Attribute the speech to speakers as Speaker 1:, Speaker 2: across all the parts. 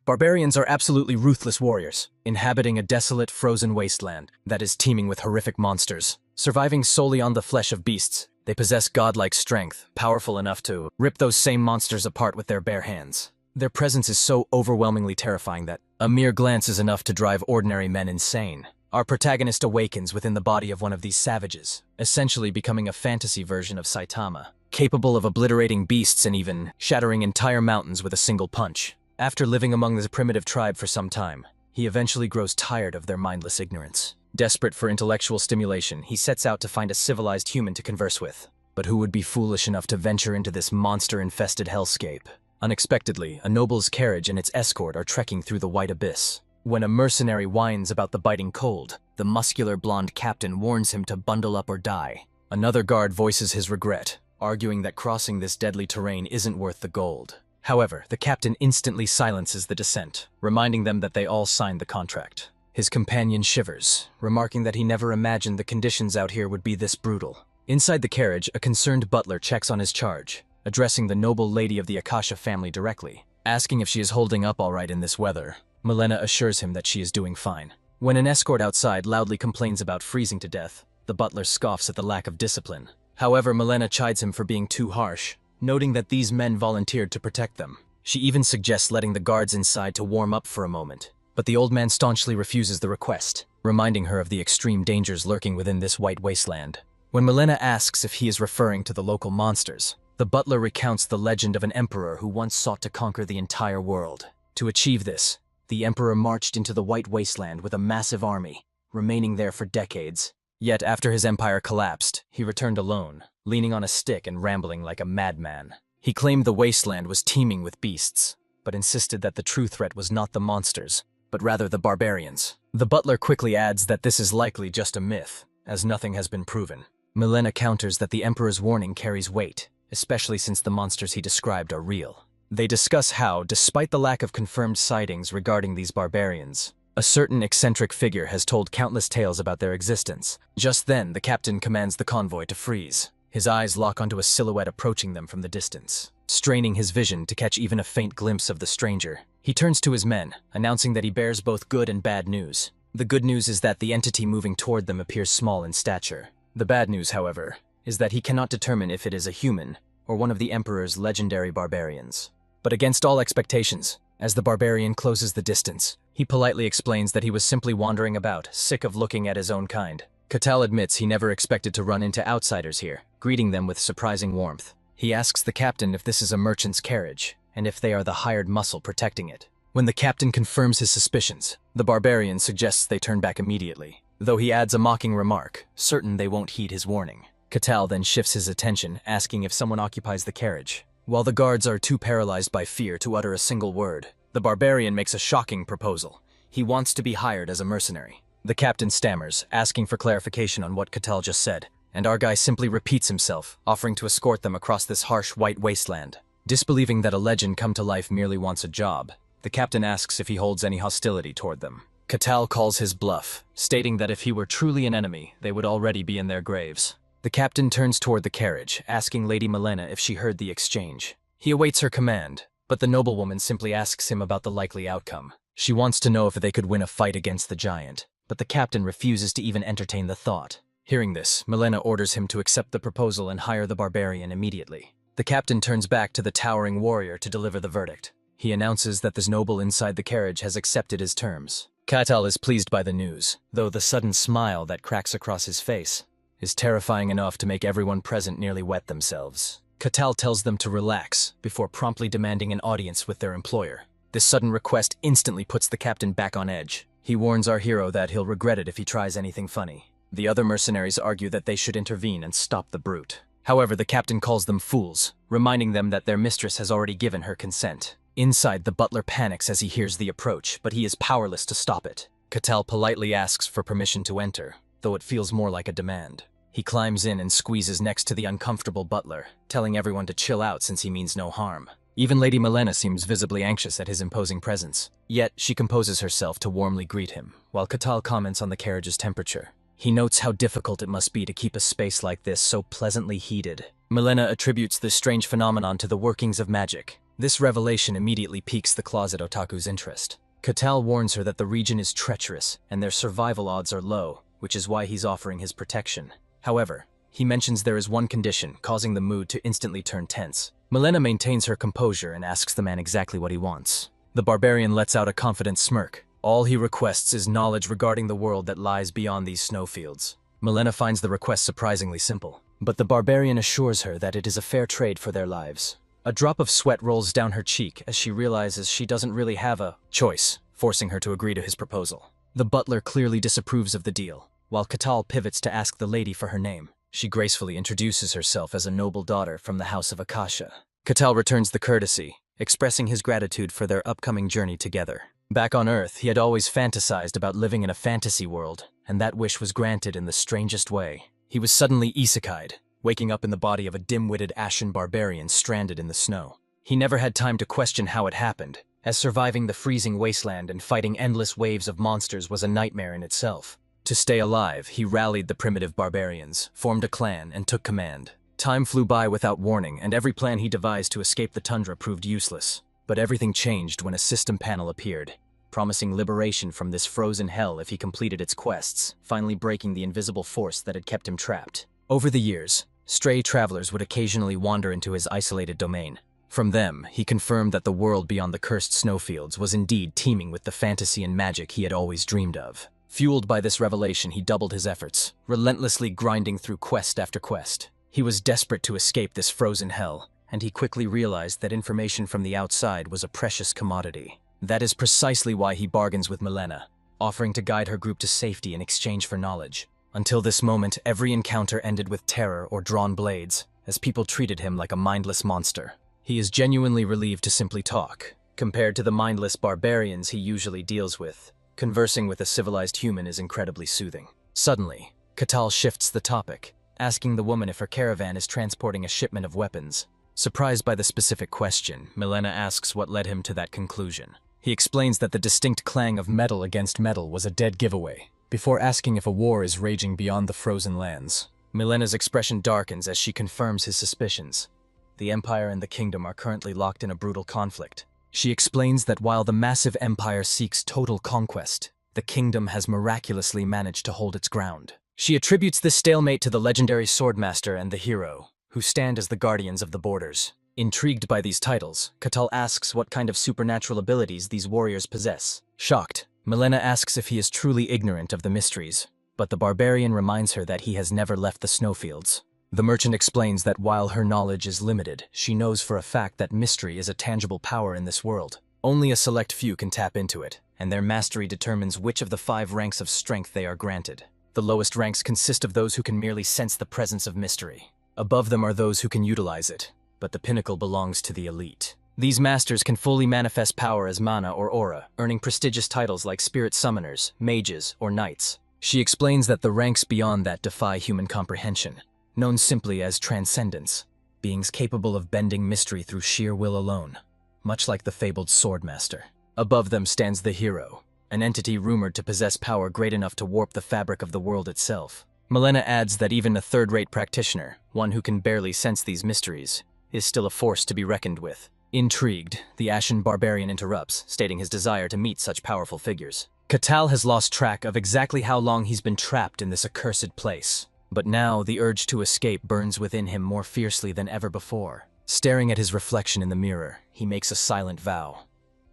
Speaker 1: Barbarians are absolutely ruthless warriors, inhabiting a desolate, frozen wasteland that is teeming with horrific monsters. Surviving solely on the flesh of beasts, they possess godlike strength, powerful enough to rip those same monsters apart with their bare hands. Their presence is so overwhelmingly terrifying that a mere glance is enough to drive ordinary men insane. Our protagonist awakens within the body of one of these savages, essentially becoming a fantasy version of Saitama, capable of obliterating beasts and even shattering entire mountains with a single punch. After living among this primitive tribe for some time, he eventually grows tired of their mindless ignorance. Desperate for intellectual stimulation, he sets out to find a civilized human to converse with. But who would be foolish enough to venture into this monster-infested hellscape? Unexpectedly, a noble's carriage and its escort are trekking through the white abyss. When a mercenary whines about the biting cold, the muscular blonde captain warns him to bundle up or die. Another guard voices his regret, arguing that crossing this deadly terrain isn't worth the gold. However, the captain instantly silences the dissent, reminding them that they all signed the contract. His companion shivers, remarking that he never imagined the conditions out here would be this brutal. Inside the carriage, a concerned butler checks on his charge, addressing the noble lady of the Akasha family directly, asking if she is holding up all right in this weather. Milena assures him that she is doing fine. When an escort outside loudly complains about freezing to death, the butler scoffs at the lack of discipline. However, Milena chides him for being too harsh, noting that these men volunteered to protect them. She even suggests letting the guards inside to warm up for a moment, but the old man staunchly refuses the request, reminding her of the extreme dangers lurking within this white wasteland. When Milena asks if he is referring to the local monsters, the butler recounts the legend of an emperor who once sought to conquer the entire world. To achieve this, the emperor marched into the white wasteland with a massive army, remaining there for decades. Yet after his empire collapsed, he returned alone, leaning on a stick and rambling like a madman. He claimed the wasteland was teeming with beasts, but insisted that the true threat was not the monsters, but rather the barbarians. The butler quickly adds that this is likely just a myth, as nothing has been proven. Milena counters that the emperor's warning carries weight, especially since the monsters he described are real. They discuss how, despite the lack of confirmed sightings regarding these barbarians, a certain eccentric figure has told countless tales about their existence. Just then, the captain commands the convoy to freeze. His eyes lock onto a silhouette approaching them from the distance, straining his vision to catch even a faint glimpse of the stranger. He turns to his men, announcing that he bears both good and bad news. The good news is that the entity moving toward them appears small in stature. The bad news, however, is that he cannot determine if it is a human or one of the Emperor's legendary barbarians. But against all expectations, as the barbarian closes the distance, he politely explains that he was simply wandering about, sick of looking at his own kind. Catal admits he never expected to run into outsiders here, greeting them with surprising warmth. He asks the captain if this is a merchant's carriage, and if they are the hired muscle protecting it. When the captain confirms his suspicions, the barbarian suggests they turn back immediately, though he adds a mocking remark, certain they won't heed his warning. Catal then shifts his attention, asking if someone occupies the carriage. While the guards are too paralyzed by fear to utter a single word, the barbarian makes a shocking proposal. He wants to be hired as a mercenary. The captain stammers, asking for clarification on what Catal just said, and our guy simply repeats himself, offering to escort them across this harsh white wasteland. Disbelieving that a legend come to life merely wants a job, the captain asks if he holds any hostility toward them. Catal calls his bluff, stating that if he were truly an enemy, they would already be in their graves. The captain turns toward the carriage, asking Lady Milena if she heard the exchange. He awaits her command, but the noblewoman simply asks him about the likely outcome. She wants to know if they could win a fight against the giant, but the captain refuses to even entertain the thought. Hearing this, Milena orders him to accept the proposal and hire the barbarian immediately. The captain turns back to the towering warrior to deliver the verdict. He announces that this noble inside the carriage has accepted his terms. Catal is pleased by the news, though the sudden smile that cracks across his face is terrifying enough to make everyone present nearly wet themselves. Catal tells them to relax before promptly demanding an audience with their employer. This sudden request instantly puts the captain back on edge. He warns our hero that he'll regret it if he tries anything funny. The other mercenaries argue that they should intervene and stop the brute. However, the captain calls them fools, reminding them that their mistress has already given her consent. Inside, the butler panics as he hears the approach, but he is powerless to stop it. Catal politely asks for permission to enter, though it feels more like a demand. He climbs in and squeezes next to the uncomfortable butler, telling everyone to chill out since he means no harm. Even Lady Milena seems visibly anxious at his imposing presence. Yet, she composes herself to warmly greet him, while Catal comments on the carriage's temperature. He notes how difficult it must be to keep a space like this so pleasantly heated. Milena attributes this strange phenomenon to the workings of magic, This revelation immediately piques the closet otaku's interest. Catal warns her that the region is treacherous and their survival odds are low, which is why he's offering his protection. However, he mentions there is one condition, causing the mood to instantly turn tense. Milena maintains her composure and asks the man exactly what he wants. The barbarian lets out a confident smirk. All he requests is knowledge regarding the world that lies beyond these snowfields. Milena finds the request surprisingly simple, but the barbarian assures her that it is a fair trade for their lives. A drop of sweat rolls down her cheek as she realizes she doesn't really have a choice, forcing her to agree to his proposal. The butler clearly disapproves of the deal. While Catal pivots to ask the lady for her name, she gracefully introduces herself as a noble daughter from the House of Akasha. Catal returns the courtesy, expressing his gratitude for their upcoming journey together. Back on Earth, he had always fantasized about living in a fantasy world, and that wish was granted in the strangest way. He was suddenly isekai'd, waking up in the body of a dim-witted ashen barbarian stranded in the snow. He never had time to question how it happened, as surviving the freezing wasteland and fighting endless waves of monsters was a nightmare in itself. To stay alive, he rallied the primitive barbarians, formed a clan, and took command. Time flew by without warning, and every plan he devised to escape the tundra proved useless. But everything changed when a system panel appeared, promising liberation from this frozen hell if he completed its quests, finally breaking the invisible force that had kept him trapped. Over the years, stray travelers would occasionally wander into his isolated domain. From them, he confirmed that the world beyond the cursed snowfields was indeed teeming with the fantasy and magic he had always dreamed of. Fueled by this revelation, he doubled his efforts, relentlessly grinding through quest after quest. He was desperate to escape this frozen hell, and he quickly realized that information from the outside was a precious commodity. That is precisely why he bargains with Milena, offering to guide her group to safety in exchange for knowledge. Until this moment, every encounter ended with terror or drawn blades, as people treated him like a mindless monster. He is genuinely relieved to simply talk, compared to the mindless barbarians he usually deals with. Conversing with a civilized human is incredibly soothing. Suddenly, Catal shifts the topic, asking the woman if her caravan is transporting a shipment of weapons. Surprised by the specific question, Milena asks what led him to that conclusion. He explains that the distinct clang of metal against metal was a dead giveaway, before asking if a war is raging beyond the frozen lands. Milena's expression darkens as she confirms his suspicions. The Empire and the Kingdom are currently locked in a brutal conflict. She explains that while the massive empire seeks total conquest, the kingdom has miraculously managed to hold its ground. She attributes this stalemate to the legendary swordmaster and the hero, who stand as the guardians of the borders. Intrigued by these titles, Catal asks what kind of supernatural abilities these warriors possess. Shocked, Milena asks if he is truly ignorant of the mysteries, but the barbarian reminds her that he has never left the snowfields. The merchant explains that while her knowledge is limited, she knows for a fact that mystery is a tangible power in this world. Only a select few can tap into it, and their mastery determines which of the 5 ranks of strength they are granted. The lowest ranks consist of those who can merely sense the presence of mystery. Above them are those who can utilize it, but the pinnacle belongs to the elite. These masters can fully manifest power as mana or aura, earning prestigious titles like spirit summoners, mages, or knights. She explains that the ranks beyond that defy human comprehension, known simply as transcendents, beings capable of bending mystery through sheer will alone, much like the fabled swordmaster. Above them stands the hero, an entity rumored to possess power great enough to warp the fabric of the world itself. Milena adds that even a third-rate practitioner, one who can barely sense these mysteries, is still a force to be reckoned with. Intrigued, the ashen barbarian interrupts, stating his desire to meet such powerful figures. Catal has lost track of exactly how long he's been trapped in this accursed place. But now, the urge to escape burns within him more fiercely than ever before. Staring at his reflection in the mirror, he makes a silent vow.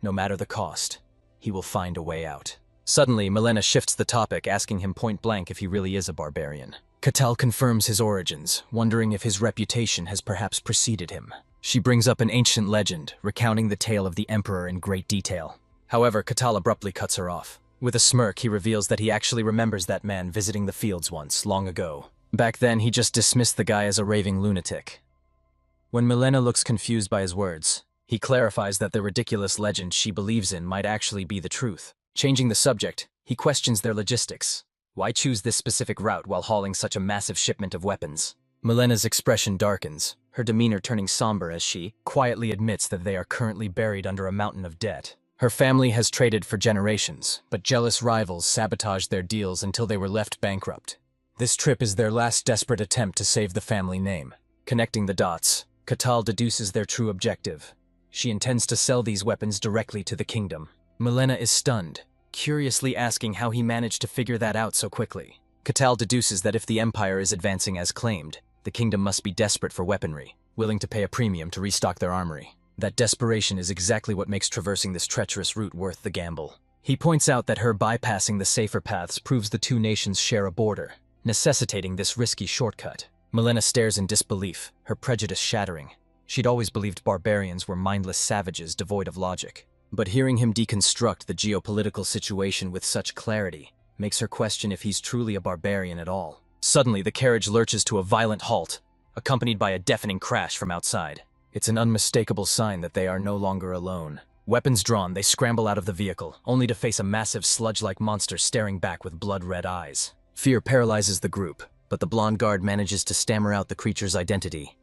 Speaker 1: No matter the cost, he will find a way out. Suddenly, Milena shifts the topic, asking him point-blank if he really is a barbarian. Catal confirms his origins, wondering if his reputation has perhaps preceded him. She brings up an ancient legend, recounting the tale of the Emperor in great detail. However, Catal abruptly cuts her off. With a smirk, he reveals that he actually remembers that man visiting the fields once, long ago. Back then, he just dismissed the guy as a raving lunatic. When Milena looks confused by his words, he clarifies that the ridiculous legend she believes in might actually be the truth. Changing the subject, he questions their logistics. Why choose this specific route while hauling such a massive shipment of weapons? Milena's expression darkens, her demeanor turning somber as she quietly admits that they are currently buried under a mountain of debt. Her family has traded for generations, but jealous rivals sabotaged their deals until they were left bankrupt. This trip is their last desperate attempt to save the family name. Connecting the dots, Catal deduces their true objective: She intends to sell these weapons directly to the kingdom. Milena is stunned, curiously asking how he managed to figure that out so quickly. Catal deduces that if the Empire is advancing as claimed, the kingdom must be desperate for weaponry, willing to pay a premium to restock their armory. That desperation is exactly what makes traversing this treacherous route worth the gamble. He points out that her bypassing the safer paths proves the two nations share a border, necessitating this risky shortcut. Milena stares in disbelief, her prejudice shattering. She'd always believed barbarians were mindless savages devoid of logic. But hearing him deconstruct the geopolitical situation with such clarity makes her question if he's truly a barbarian at all. Suddenly, the carriage lurches to a violent halt, accompanied by a deafening crash from outside. It's an unmistakable sign that they are no longer alone. Weapons drawn, they scramble out of the vehicle, only to face a massive sludge-like monster staring back with blood-red eyes. Fear paralyzes the group, but the blonde guard manages to stammer out the creature's identity.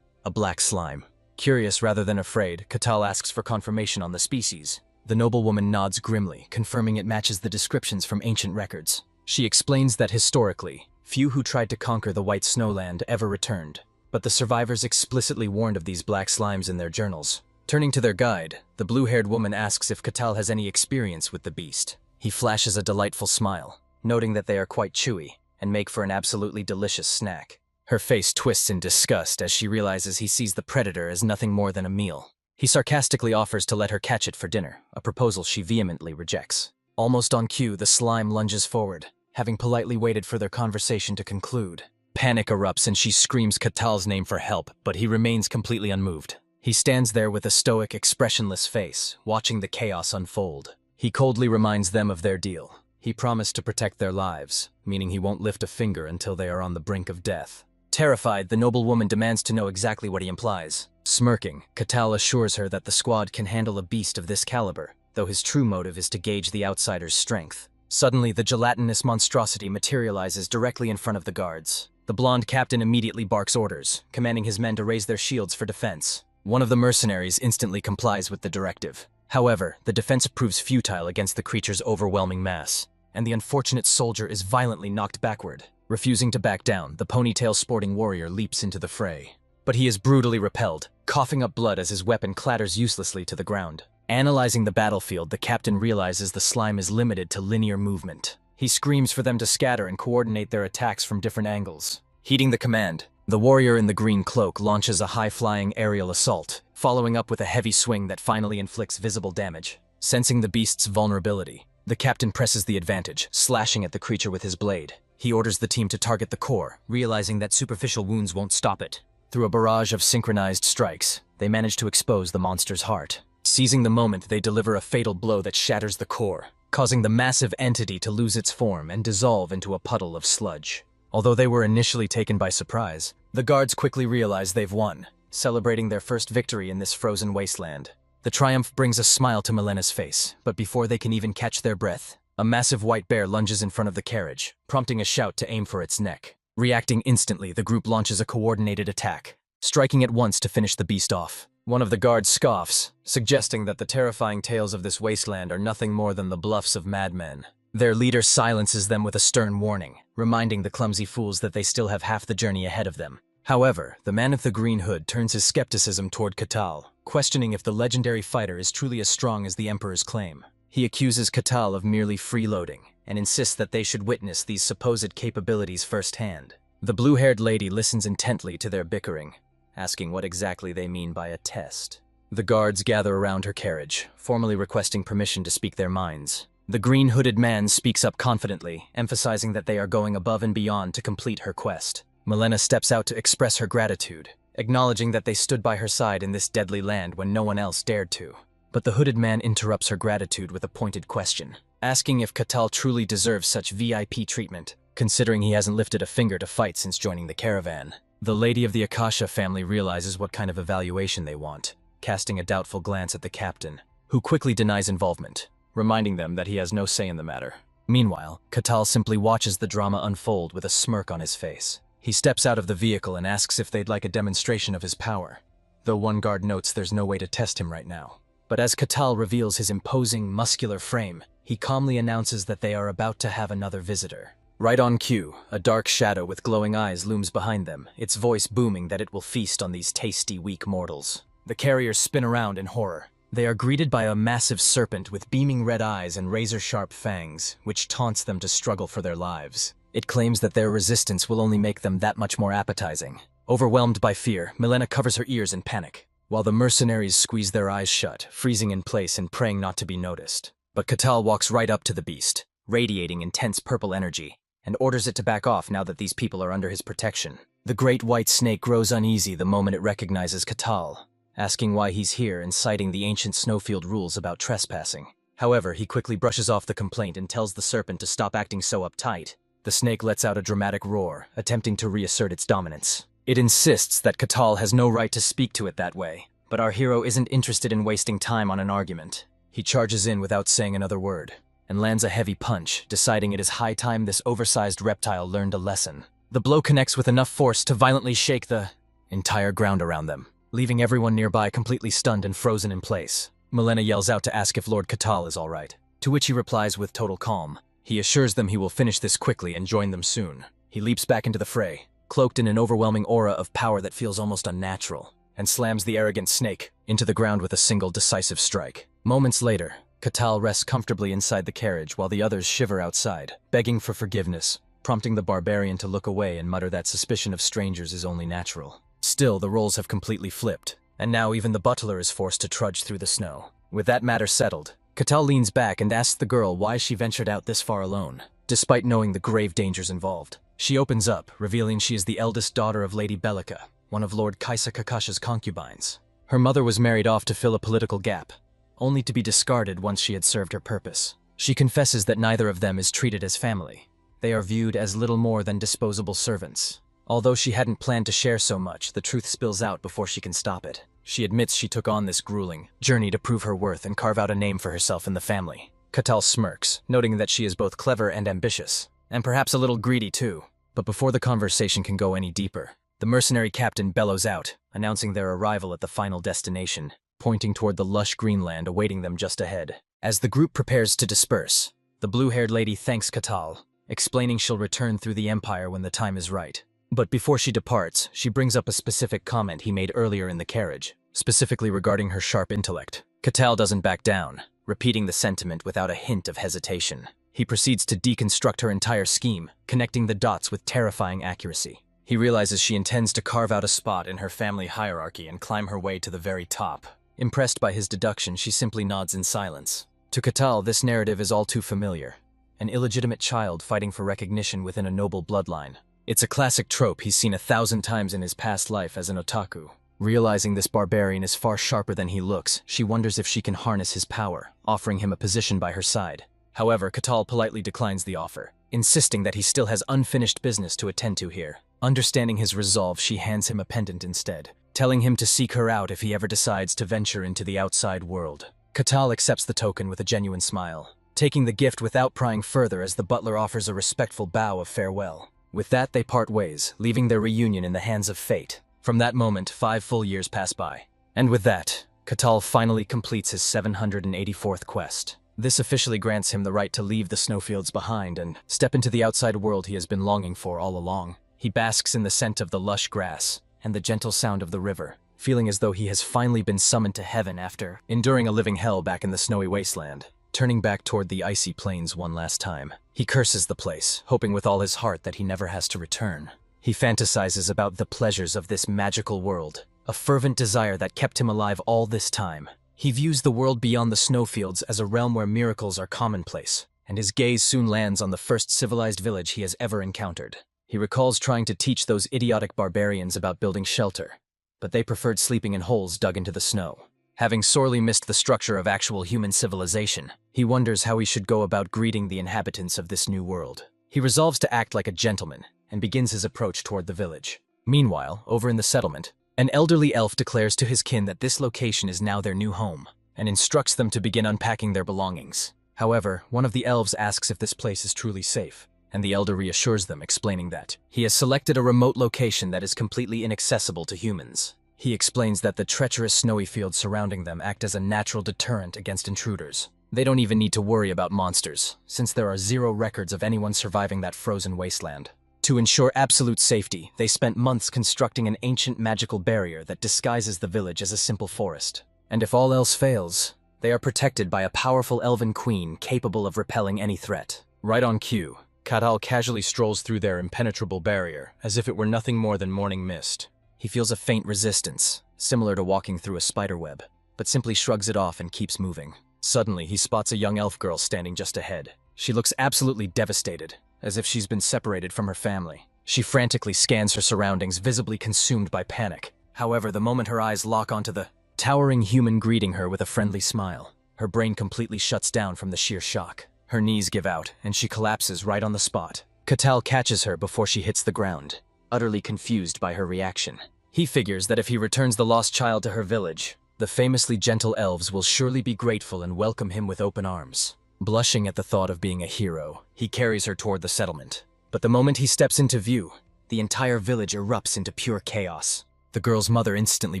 Speaker 1: A black slime. Curious rather than afraid, Catal asks for confirmation on the species. The noblewoman nods grimly, confirming it matches the descriptions from ancient records. She explains that historically, few who tried to conquer the White Snowland ever returned, but the survivors explicitly warned of these black slimes in their journals. Turning to their guide, the blue-haired woman asks if Catal has any experience with the beast. He flashes a delightful smile, noting that they are quite chewy and make for an absolutely delicious snack. Her face twists in disgust as she realizes he sees the predator as nothing more than a meal. He sarcastically offers to let her catch it for dinner, a proposal she vehemently rejects. Almost on cue, the slime lunges forward, having politely waited for their conversation to conclude. Panic erupts and she screams Catal's name for help, but he remains completely unmoved. He stands there with a stoic, expressionless face, watching the chaos unfold. He coldly reminds them of their deal. He promised to protect their lives, meaning he won't lift a finger until they are on the brink of death. Terrified, the noblewoman demands to know exactly what he implies. Smirking, Catal assures her that the squad can handle a beast of this caliber, though his true motive is to gauge the outsider's strength. Suddenly, the gelatinous monstrosity materializes directly in front of the guards. The blonde captain immediately barks orders, commanding his men to raise their shields for defense. One of the mercenaries instantly complies with the directive. However, the defense proves futile against the creature's overwhelming mass, and the unfortunate soldier is violently knocked backward. Refusing to back down, the ponytail-sporting warrior leaps into the fray. But he is brutally repelled, coughing up blood as his weapon clatters uselessly to the ground. Analyzing the battlefield, the captain realizes the slime is limited to linear movement. He screams for them to scatter and coordinate their attacks from different angles. Heeding the command, the warrior in the green cloak launches a high-flying aerial assault, following up with a heavy swing that finally inflicts visible damage. Sensing the beast's vulnerability, the captain presses the advantage, slashing at the creature with his blade. He orders the team to target the core, realizing that superficial wounds won't stop it. Through a barrage of synchronized strikes, they manage to expose the monster's heart. Seizing the moment, they deliver a fatal blow that shatters the core, causing the massive entity to lose its form and dissolve into a puddle of sludge. Although they were initially taken by surprise, the guards quickly realize they've won, celebrating their first victory in this frozen wasteland. The triumph brings a smile to Milena's face, but before they can even catch their breath, a massive white bear lunges in front of the carriage, prompting a shout to aim for its neck. Reacting instantly, the group launches a coordinated attack, striking at once to finish the beast off. One of the guards scoffs, suggesting that the terrifying tales of this wasteland are nothing more than the bluffs of madmen. Their leader silences them with a stern warning, reminding the clumsy fools that they still have half the journey ahead of them. However, the man of the green hood turns his skepticism toward Catal, questioning if the legendary fighter is truly as strong as the Emperor's claim. He accuses Catal of merely freeloading, and insists that they should witness these supposed capabilities firsthand. The blue-haired lady listens intently to their bickering, asking what exactly they mean by a test. The guards gather around her carriage, formally requesting permission to speak their minds. The green-hooded man speaks up confidently, emphasizing that they are going above and beyond to complete her quest. Milena steps out to express her gratitude, acknowledging that they stood by her side in this deadly land when no one else dared to. But the hooded man interrupts her gratitude with a pointed question, asking if Catal truly deserves such VIP treatment, considering he hasn't lifted a finger to fight since joining the caravan. The lady of the Akasha family realizes what kind of evaluation they want, casting a doubtful glance at the captain, who quickly denies involvement, reminding them that he has no say in the matter. Meanwhile, Catal simply watches the drama unfold with a smirk on his face. He steps out of the vehicle and asks if they'd like a demonstration of his power, though one guard notes there's no way to test him right now. But as Catal reveals his imposing, muscular frame, he calmly announces that they are about to have another visitor. Right on cue, a dark shadow with glowing eyes looms behind them, its voice booming that it will feast on these tasty, weak mortals. The carriers spin around in horror. They are greeted by a massive serpent with beaming red eyes and razor-sharp fangs, which taunts them to struggle for their lives. It claims that their resistance will only make them that much more appetizing. Overwhelmed by fear, Milena covers her ears in panic, while the mercenaries squeeze their eyes shut, freezing in place and praying not to be noticed. But Catal walks right up to the beast, radiating intense purple energy, and orders it to back off now that these people are under his protection. The great white snake grows uneasy the moment it recognizes Catal, asking why he's here and citing the ancient snowfield rules about trespassing. However, he quickly brushes off the complaint and tells the serpent to stop acting so uptight. The snake lets out a dramatic roar, attempting to reassert its dominance. It insists that Catal has no right to speak to it that way, but our hero isn't interested in wasting time on an argument. He charges in without saying another word, and lands a heavy punch, deciding it is high time this oversized reptile learned a lesson. The blow connects with enough force to violently shake the entire ground around them, leaving everyone nearby completely stunned and frozen in place. Milena yells out to ask if Lord Catal is all right, to which he replies with total calm. He assures them he will finish this quickly and join them soon. He leaps back into the fray, cloaked in an overwhelming aura of power that feels almost unnatural, and slams the arrogant snake into the ground with a single decisive strike. Moments later, Catal rests comfortably inside the carriage while the others shiver outside, begging for forgiveness, prompting the barbarian to look away and mutter that suspicion of strangers is only natural. Still, the roles have completely flipped, and now even the butler is forced to trudge through the snow. With that matter settled, Catal leans back and asks the girl why she ventured out this far alone, despite knowing the grave dangers involved. She opens up, revealing she is the eldest daughter of Lady Bellica, one of Lord Kaisa Kakasha's concubines. Her mother was married off to fill a political gap, only to be discarded once she had served her purpose. She confesses that neither of them is treated as family. They are viewed as little more than disposable servants. Although she hadn't planned to share so much, the truth spills out before she can stop it. She admits she took on this grueling journey to prove her worth and carve out a name for herself in the family. Catal smirks, noting that she is both clever and ambitious, and perhaps a little greedy too. But before the conversation can go any deeper, the mercenary captain bellows out, announcing their arrival at the final destination, pointing toward the lush green land awaiting them just ahead. As the group prepares to disperse, the blue-haired lady thanks Catal, explaining she'll return through the Empire when the time is right. But before she departs, she brings up a specific comment he made earlier in the carriage, specifically regarding her sharp intellect. Catal doesn't back down, repeating the sentiment without a hint of hesitation. He proceeds to deconstruct her entire scheme, connecting the dots with terrifying accuracy. He realizes she intends to carve out a spot in her family hierarchy and climb her way to the very top. Impressed by his deduction, she simply nods in silence. To Catal, this narrative is all too familiar. An illegitimate child fighting for recognition within a noble bloodline. It's a classic trope he's seen 1,000 times in his past life as an otaku. Realizing this barbarian is far sharper than he looks, she wonders if she can harness his power, offering him a position by her side. However, Catal politely declines the offer, insisting that he still has unfinished business to attend to here. Understanding his resolve, she hands him a pendant instead, telling him to seek her out if he ever decides to venture into the outside world. Catal accepts the token with a genuine smile, taking the gift without prying further as the butler offers a respectful bow of farewell. With that, they part ways, leaving their reunion in the hands of fate. From that moment, 5 full years pass by. And with that, Catal finally completes his 784th quest. This officially grants him the right to leave the snowfields behind and step into the outside world he has been longing for all along. He basks in the scent of the lush grass and the gentle sound of the river, feeling as though he has finally been summoned to heaven after enduring a living hell back in the snowy wasteland. Turning back toward the icy plains one last time, he curses the place, hoping with all his heart that he never has to return. He fantasizes about the pleasures of this magical world, a fervent desire that kept him alive all this time. He views the world beyond the snowfields as a realm where miracles are commonplace, and his gaze soon lands on the first civilized village he has ever encountered. He recalls trying to teach those idiotic barbarians about building shelter, but they preferred sleeping in holes dug into the snow. Having sorely missed the structure of actual human civilization, he wonders how he should go about greeting the inhabitants of this new world. He resolves to act like a gentleman and begins his approach toward the village. Meanwhile, over in the settlement, an elderly elf declares to his kin that this location is now their new home and instructs them to begin unpacking their belongings. However, one of the elves asks if this place is truly safe, and the elder reassures them, explaining that he has selected a remote location that is completely inaccessible to humans. He explains that the treacherous snowy fields surrounding them act as a natural deterrent against intruders. They don't even need to worry about monsters, since there are 0 records of anyone surviving that frozen wasteland. To ensure absolute safety, they spent months constructing an ancient magical barrier that disguises the village as a simple forest. And if all else fails, they are protected by a powerful elven queen capable of repelling any threat. Right on cue, Catal casually strolls through their impenetrable barrier, as if it were nothing more than morning mist. He feels a faint resistance, similar to walking through a spiderweb, but simply shrugs it off and keeps moving. Suddenly, he spots a young elf girl standing just ahead. She looks absolutely devastated, as if she's been separated from her family. She frantically scans her surroundings, visibly consumed by panic. However, the moment her eyes lock onto the towering human greeting her with a friendly smile, her brain completely shuts down from the sheer shock. Her knees give out, and she collapses right on the spot. Catal catches her before she hits the ground, utterly confused by her reaction. He figures that if he returns the lost child to her village, the famously gentle elves will surely be grateful and welcome him with open arms. Blushing at the thought of being a hero, he carries her toward the settlement. But the moment he steps into view, the entire village erupts into pure chaos. The girl's mother instantly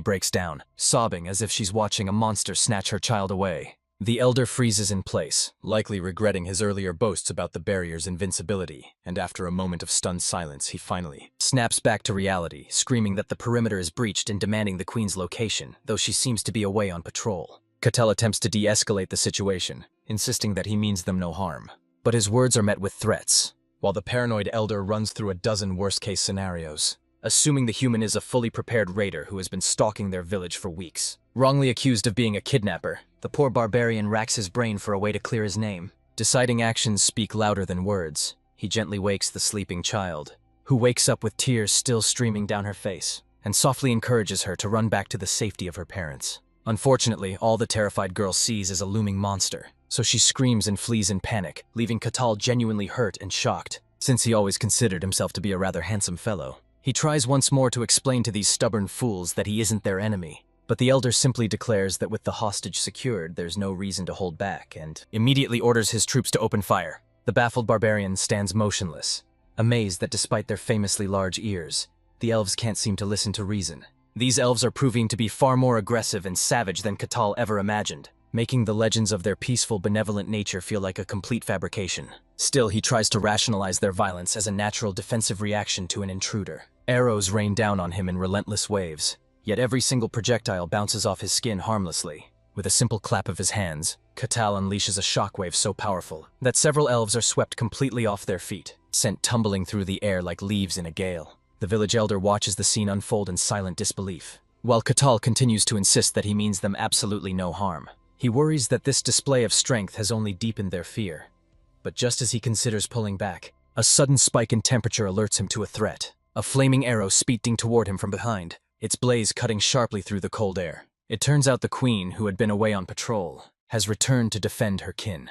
Speaker 1: breaks down, sobbing as if she's watching a monster snatch her child away. The elder freezes in place, likely regretting his earlier boasts about the barrier's invincibility, and after a moment of stunned silence, he finally snaps back to reality, screaming that the perimeter is breached and demanding the queen's location, though she seems to be away on patrol. Catal attempts to de-escalate the situation, insisting that he means them no harm. But his words are met with threats, while the paranoid elder runs through a dozen worst-case scenarios, assuming the human is a fully prepared raider who has been stalking their village for weeks. Wrongly accused of being a kidnapper, the poor barbarian racks his brain for a way to clear his name. Deciding actions speak louder than words, he gently wakes the sleeping child, who wakes up with tears still streaming down her face, and softly encourages her to run back to the safety of her parents. Unfortunately, all the terrified girl sees is a looming monster, so she screams and flees in panic, leaving Catal genuinely hurt and shocked, since he always considered himself to be a rather handsome fellow. He tries once more to explain to these stubborn fools that he isn't their enemy, but the elder simply declares that with the hostage secured, there's no reason to hold back, and immediately orders his troops to open fire. The baffled barbarian stands motionless, amazed that despite their famously large ears, the elves can't seem to listen to reason. These elves are proving to be far more aggressive and savage than Catal ever imagined, making the legends of their peaceful, benevolent nature feel like a complete fabrication. Still, he tries to rationalize their violence as a natural defensive reaction to an intruder. Arrows rain down on him in relentless waves, yet every single projectile bounces off his skin harmlessly. With a simple clap of his hands, Catal unleashes a shockwave so powerful that several elves are swept completely off their feet, sent tumbling through the air like leaves in a gale. The village elder watches the scene unfold in silent disbelief, while Catal continues to insist that he means them absolutely no harm. He worries that this display of strength has only deepened their fear. But just as he considers pulling back, a sudden spike in temperature alerts him to a threat. A flaming arrow speeding toward him from behind, its blaze cutting sharply through the cold air. It turns out the queen, who had been away on patrol, has returned to defend her kin.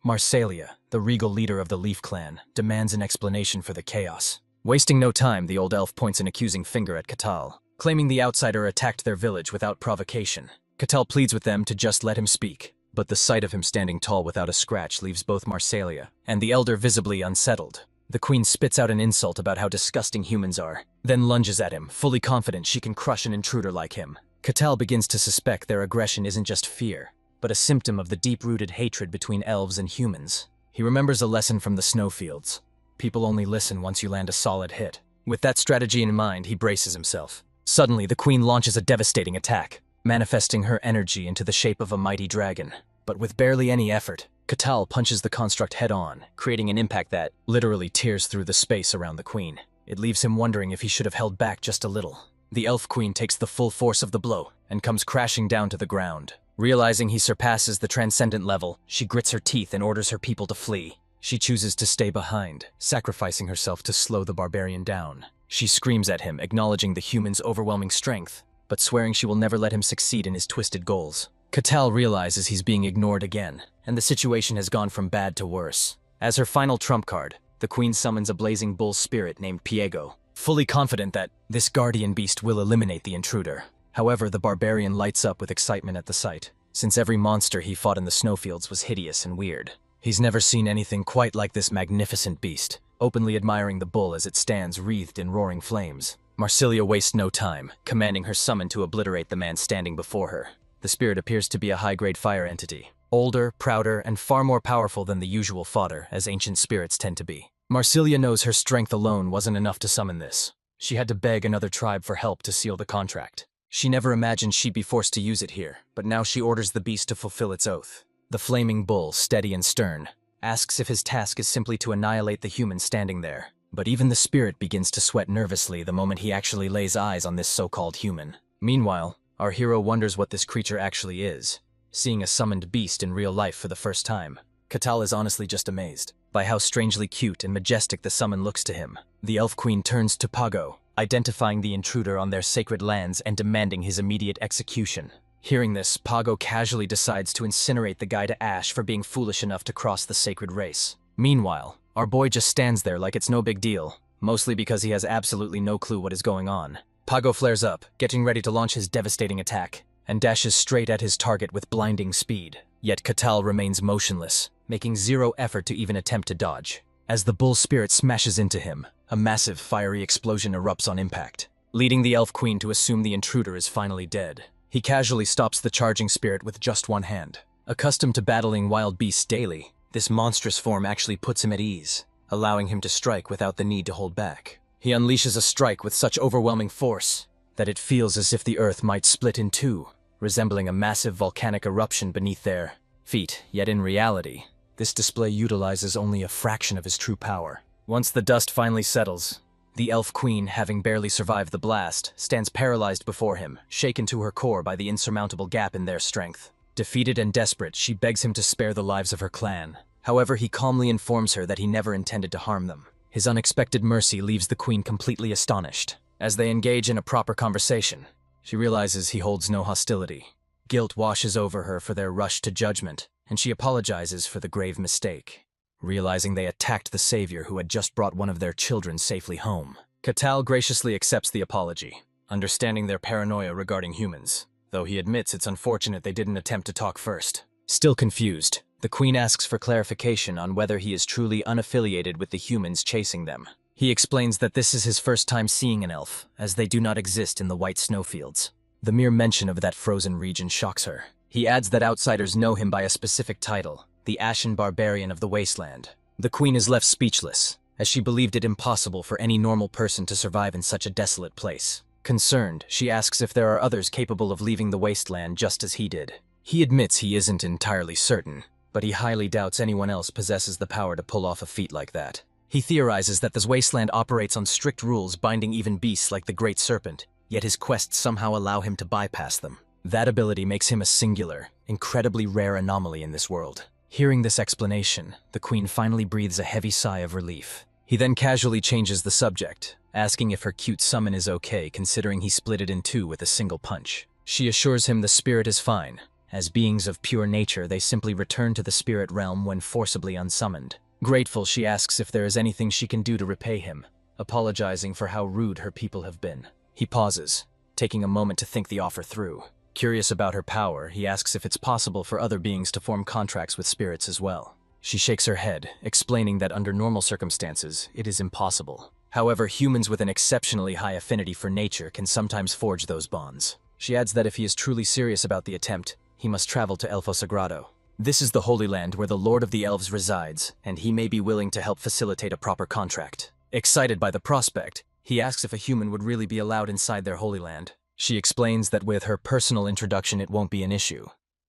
Speaker 1: Marsalia, the regal leader of the Leaf clan, demands an explanation for the chaos. Wasting no time, the old elf points an accusing finger at Catal, claiming the outsider attacked their village without provocation. Catal pleads with them to just let him speak, but the sight of him standing tall without a scratch leaves both Marsalia and the elder visibly unsettled. The queen spits out an insult about how disgusting humans are, then lunges at him, fully confident she can crush an intruder like him. Catal begins to suspect their aggression isn't just fear, but a symptom of the deep-rooted hatred between elves and humans. He remembers a lesson from the snowfields. People only listen once you land a solid hit. With that strategy in mind, he braces himself. Suddenly, the queen launches a devastating attack, manifesting her energy into the shape of a mighty dragon. But with barely any effort, Catal punches the construct head-on, creating an impact that literally tears through the space around the queen. It leaves him wondering if he should have held back just a little. The elf queen takes the full force of the blow and comes crashing down to the ground. Realizing he surpasses the transcendent level, she grits her teeth and orders her people to flee. She chooses to stay behind, sacrificing herself to slow the barbarian down. She screams at him, acknowledging the human's overwhelming strength, but swearing she will never let him succeed in his twisted goals. Catal realizes he's being ignored again, and the situation has gone from bad to worse. As her final trump card, the queen summons a blazing bull spirit named Piego, fully confident that this guardian beast will eliminate the intruder. However, the barbarian lights up with excitement at the sight, since every monster he fought in the snowfields was hideous and weird. He's never seen anything quite like this magnificent beast, openly admiring the bull as it stands wreathed in roaring flames. Marsilia wastes no time, commanding her summon to obliterate the man standing before her. The spirit appears to be a high-grade fire entity, older, prouder, and far more powerful than the usual fodder, as ancient spirits tend to be. Marsilia knows her strength alone wasn't enough to summon this. She had to beg another tribe for help to seal the contract. She never imagined she'd be forced to use it here, but now she orders the beast to fulfill its oath. The flaming bull, steady and stern, asks if his task is simply to annihilate the human standing there. But even the spirit begins to sweat nervously the moment he actually lays eyes on this so-called human. Meanwhile, our hero wonders what this creature actually is, seeing a summoned beast in real life for the first time. Catal is honestly just amazed by how strangely cute and majestic the summon looks to him. The Elf Queen turns to Pago, identifying the intruder on their sacred lands and demanding his immediate execution. Hearing this, Pago casually decides to incinerate the guy to ash for being foolish enough to cross the sacred race. Meanwhile, our boy just stands there like it's no big deal, mostly because he has absolutely no clue what is going on. Pago flares up, getting ready to launch his devastating attack, and dashes straight at his target with blinding speed. Yet Catal remains motionless, making zero effort to even attempt to dodge. As the bull spirit smashes into him, a massive fiery explosion erupts on impact, leading the Elf Queen to assume the intruder is finally dead. He casually stops the charging spirit with just one hand. Accustomed to battling wild beasts daily, this monstrous form actually puts him at ease, allowing him to strike without the need to hold back. He unleashes a strike with such overwhelming force that it feels as if the earth might split in two, resembling a massive volcanic eruption beneath their feet. Yet in reality, this display utilizes only a fraction of his true power. Once the dust finally settles, the Elf Queen, having barely survived the blast, stands paralyzed before him, shaken to her core by the insurmountable gap in their strength. Defeated and desperate, she begs him to spare the lives of her clan. However, he calmly informs her that he never intended to harm them. His unexpected mercy leaves the Queen completely astonished. As they engage in a proper conversation, she realizes he holds no hostility. Guilt washes over her for their rush to judgment, and she apologizes for the grave mistake, realizing they attacked the savior who had just brought one of their children safely home. Catal graciously accepts the apology, understanding their paranoia regarding humans, though he admits it's unfortunate they didn't attempt to talk first. Still confused, the Queen asks for clarification on whether he is truly unaffiliated with the humans chasing them. He explains that this is his first time seeing an elf, as they do not exist in the white snowfields. The mere mention of that frozen region shocks her. He adds that outsiders know him by a specific title, the Ashen Barbarian of the wasteland. The Queen is left speechless, as she believed it impossible for any normal person to survive in such a desolate place. Concerned, she asks if there are others capable of leaving the wasteland just as he did. He admits he isn't entirely certain, but he highly doubts anyone else possesses the power to pull off a feat like that. He theorizes that this wasteland operates on strict rules binding even beasts like the Great Serpent, yet his quests somehow allow him to bypass them. That ability makes him a singular, incredibly rare anomaly in this world. Hearing this explanation, the Queen finally breathes a heavy sigh of relief. He then casually changes the subject, asking if her cute summon is okay considering he split it in two with a single punch. She assures him the spirit is fine. As beings of pure nature, they simply return to the spirit realm when forcibly unsummoned. Grateful, she asks if there is anything she can do to repay him, apologizing for how rude her people have been. He pauses, taking a moment to think the offer through. Curious about her power, he asks if it's possible for other beings to form contracts with spirits as well. She shakes her head, explaining that under normal circumstances, it is impossible. However, humans with an exceptionally high affinity for nature can sometimes forge those bonds. She adds that if he is truly serious about the attempt, he must travel to Elfo Sagrado. This is the Holy Land where the Lord of the Elves resides, and he may be willing to help facilitate a proper contract. Excited by the prospect, he asks if a human would really be allowed inside their Holy Land. She explains that with her personal introduction it won't be an issue,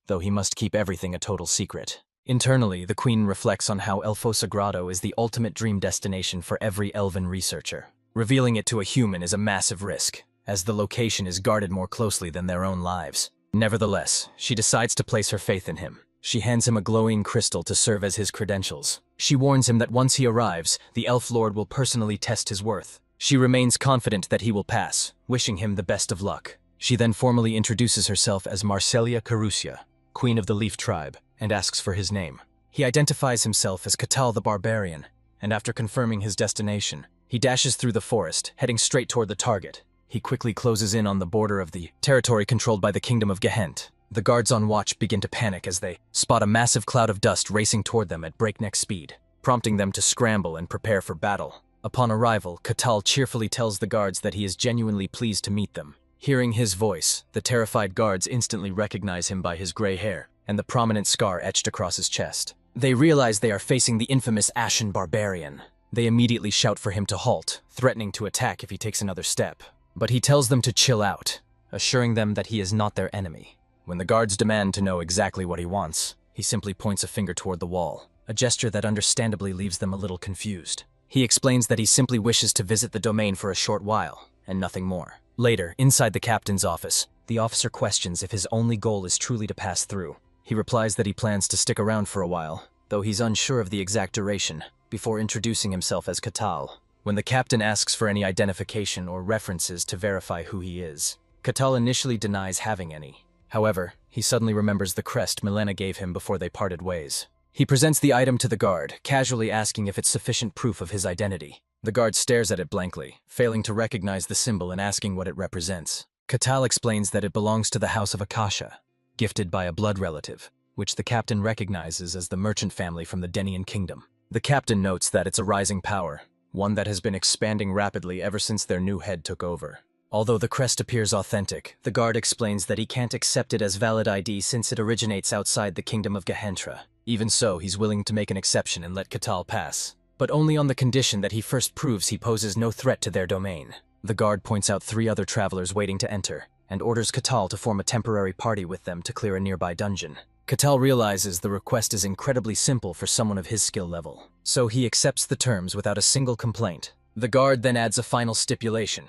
Speaker 1: though he must keep everything a total secret. Internally, the Queen reflects on how Elfo Sagrado is the ultimate dream destination for every elven researcher. Revealing it to a human is a massive risk, as the location is guarded more closely than their own lives. Nevertheless, she decides to place her faith in him. She hands him a glowing crystal to serve as his credentials. She warns him that once he arrives, the Elf Lord will personally test his worth. She remains confident that he will pass, wishing him the best of luck. She then formally introduces herself as Marselia Carusia, Queen of the Leaf Tribe, and asks for his name. He identifies himself as Catal the Barbarian, and after confirming his destination, he dashes through the forest, heading straight toward the target. He quickly closes in on the border of the territory controlled by the Kingdom of Gehent. The guards on watch begin to panic as they spot a massive cloud of dust racing toward them at breakneck speed, prompting them to scramble and prepare for battle. Upon arrival, Catal cheerfully tells the guards that he is genuinely pleased to meet them. Hearing his voice, the terrified guards instantly recognize him by his gray hair and the prominent scar etched across his chest. They realize they are facing the infamous Ashen Barbarian. They immediately shout for him to halt, threatening to attack if he takes another step. But he tells them to chill out, assuring them that he is not their enemy. When the guards demand to know exactly what he wants, he simply points a finger toward the wall, a gesture that understandably leaves them a little confused. He explains that he simply wishes to visit the domain for a short while, and nothing more. Later, inside the captain's office, the officer questions if his only goal is truly to pass through. He replies that he plans to stick around for a while, though he's unsure of the exact duration, before introducing himself as Catal. When the captain asks for any identification or references to verify who he is, Catal initially denies having any. However, he suddenly remembers the crest Milena gave him before they parted ways. He presents the item to the guard, casually asking if it's sufficient proof of his identity. The guard stares at it blankly, failing to recognize the symbol and asking what it represents. Catal explains that it belongs to the House of Akasha, gifted by a blood relative, which the captain recognizes as the merchant family from the Denian kingdom. The captain notes that it's a rising power, one that has been expanding rapidly ever since their new head took over. Although the crest appears authentic, the guard explains that he can't accept it as valid ID since it originates outside the kingdom of Gehentra. Even so, he's willing to make an exception and let Catal pass, but only on the condition that he first proves he poses no threat to their domain. The guard points out 3 other travelers waiting to enter, and orders Catal to form a temporary party with them to clear a nearby dungeon. Catal realizes the request is incredibly simple for someone of his skill level, so he accepts the terms without a single complaint. The guard then adds a final stipulation.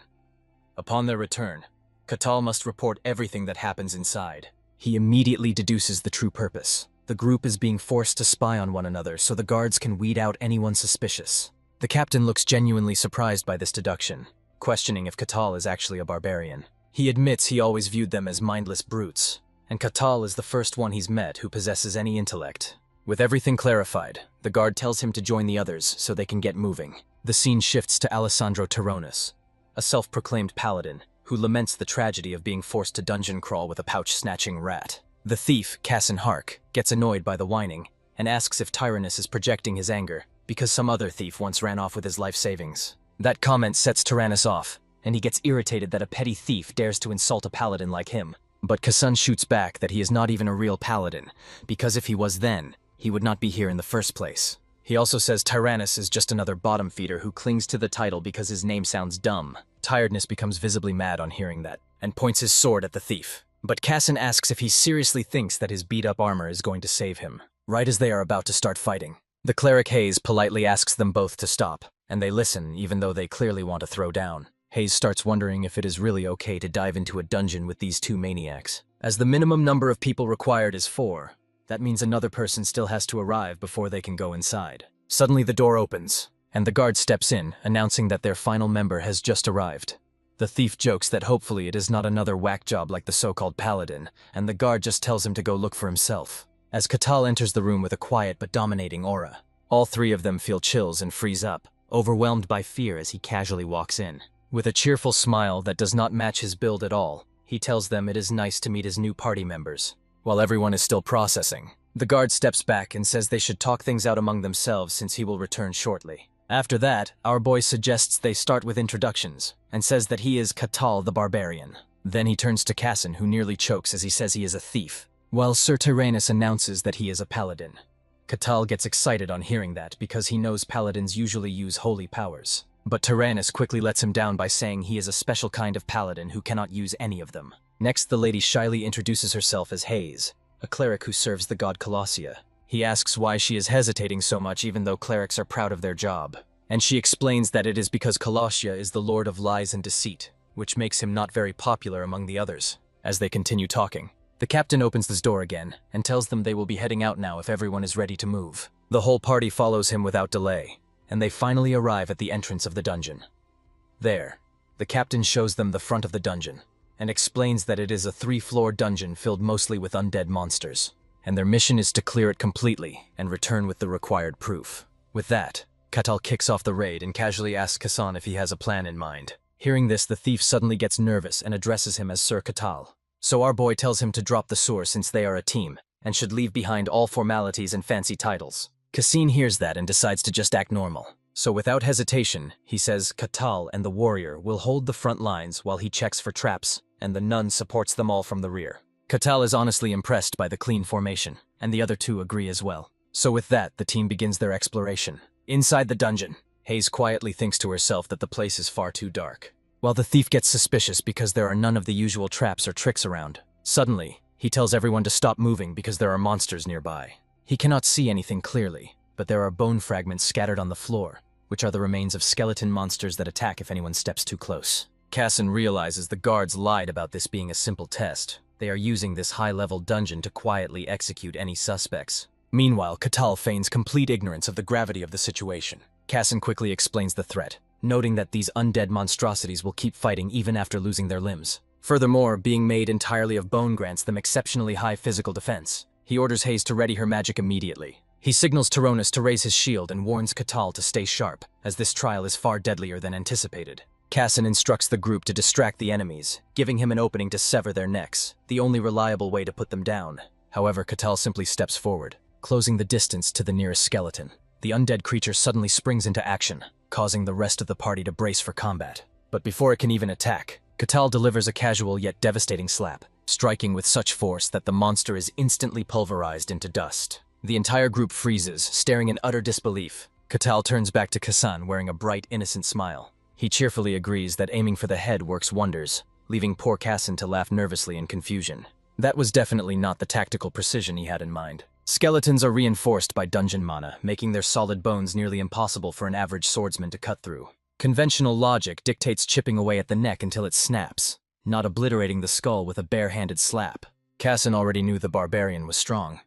Speaker 1: Upon their return, Catal must report everything that happens inside. He immediately deduces the true purpose. The group is being forced to spy on one another so the guards can weed out anyone suspicious. The captain looks genuinely surprised by this deduction, questioning if Catal is actually a barbarian. He admits he always viewed them as mindless brutes, and Catal is the first one he's met who possesses any intellect. With everything clarified, the guard tells him to join the others so they can get moving. The scene shifts to Alessandro Terrones, a self-proclaimed paladin who laments the tragedy of being forced to dungeon crawl with a pouch-snatching rat. The thief, Cassin Hark, gets annoyed by the whining and asks if Tyrannus is projecting his anger because some other thief once ran off with his life savings. That comment sets Tyrannus off, and he gets irritated that a petty thief dares to insult a paladin like him. But Cassin shoots back that he is not even a real paladin, because if he was then, he would not be here in the first place. He also says Tyrannus is just another bottom feeder who clings to the title because his name sounds dumb. Tiredness becomes visibly mad on hearing that, and points his sword at the thief. But Cassin asks if he seriously thinks that his beat-up armor is going to save him, right as they are about to start fighting. The cleric Hayes politely asks them both to stop, and they listen even though they clearly want to throw down. Hayes starts wondering if it is really okay to dive into a dungeon with these 2 maniacs. As the minimum number of people required is 4, that means another person still has to arrive before they can go inside. Suddenly the door opens, and the guard steps in, announcing that their final member has just arrived. The thief jokes that hopefully it is not another whack job like the so-called paladin, and the guard just tells him to go look for himself. As Catal enters the room with a quiet but dominating aura, all 3 of them feel chills and freeze up, overwhelmed by fear as he casually walks in. With a cheerful smile that does not match his build at all, he tells them it is nice to meet his new party members. While everyone is still processing, the guard steps back and says they should talk things out among themselves since he will return shortly. After that, our boy suggests they start with introductions, and says that he is Catal the Barbarian. Then he turns to Cassin, who nearly chokes as he says he is a thief, while Sir Tyrannus announces that he is a paladin. Catal gets excited on hearing that because he knows paladins usually use holy powers. But Tyrannus quickly lets him down by saying he is a special kind of paladin who cannot use any of them. Next, the lady shyly introduces herself as Hayes, a cleric who serves the god Colossia. He asks why she is hesitating so much even though clerics are proud of their job. And she explains that it is because Colossia is the lord of lies and deceit, which makes him not very popular among the others. As they continue talking, the captain opens this door again and tells them they will be heading out now if everyone is ready to move. The whole party follows him without delay, and they finally arrive at the entrance of the dungeon. There, the captain shows them the front of the dungeon, and explains that it is a 3-floor dungeon filled mostly with undead monsters, and their mission is to clear it completely and return with the required proof. With that, Catal kicks off the raid and casually asks Cassin if he has a plan in mind. Hearing this, the thief suddenly gets nervous and addresses him as Sir Catal. So our boy tells him to drop the sword since they are a team, and should leave behind all formalities and fancy titles. Cassin hears that and decides to just act normal. So without hesitation, he says Catal and the warrior will hold the front lines while he checks for traps, and the nun supports them all from the rear. Catal is honestly impressed by the clean formation, and the other 2 agree as well. So with that, the team begins their exploration. Inside the dungeon, Hayes quietly thinks to herself that the place is far too dark. While the thief gets suspicious because there are none of the usual traps or tricks around. Suddenly, he tells everyone to stop moving because there are monsters nearby. He cannot see anything clearly, but there are bone fragments scattered on the floor, which are the remains of skeleton monsters that attack if anyone steps too close. Casson realizes the guards lied about this being a simple test. They are using this high-level dungeon to quietly execute any suspects. Meanwhile, Catal feigns complete ignorance of the gravity of the situation. Casson quickly explains the threat, noting that these undead monstrosities will keep fighting even after losing their limbs. Furthermore, being made entirely of bone grants them exceptionally high physical defense. He orders Hayes to ready her magic immediately. He signals Tyronus to raise his shield and warns Catal to stay sharp, as this trial is far deadlier than anticipated. Casson instructs the group to distract the enemies, giving him an opening to sever their necks, the only reliable way to put them down. However, Catal simply steps forward, closing the distance to the nearest skeleton. The undead creature suddenly springs into action, causing the rest of the party to brace for combat. But before it can even attack, Catal delivers a casual yet devastating slap, striking with such force that the monster is instantly pulverized into dust. The entire group freezes, staring in utter disbelief. Catal turns back to Cassan wearing a bright, innocent smile. He cheerfully agrees that aiming for the head works wonders, leaving poor Cassan to laugh nervously in confusion. That was definitely not the tactical precision he had in mind. Skeletons are reinforced by dungeon mana, making their solid bones nearly impossible for an average swordsman to cut through. Conventional logic dictates chipping away at the neck until it snaps, not obliterating the skull with a bare-handed slap. Cassan already knew the Barbarian was strong,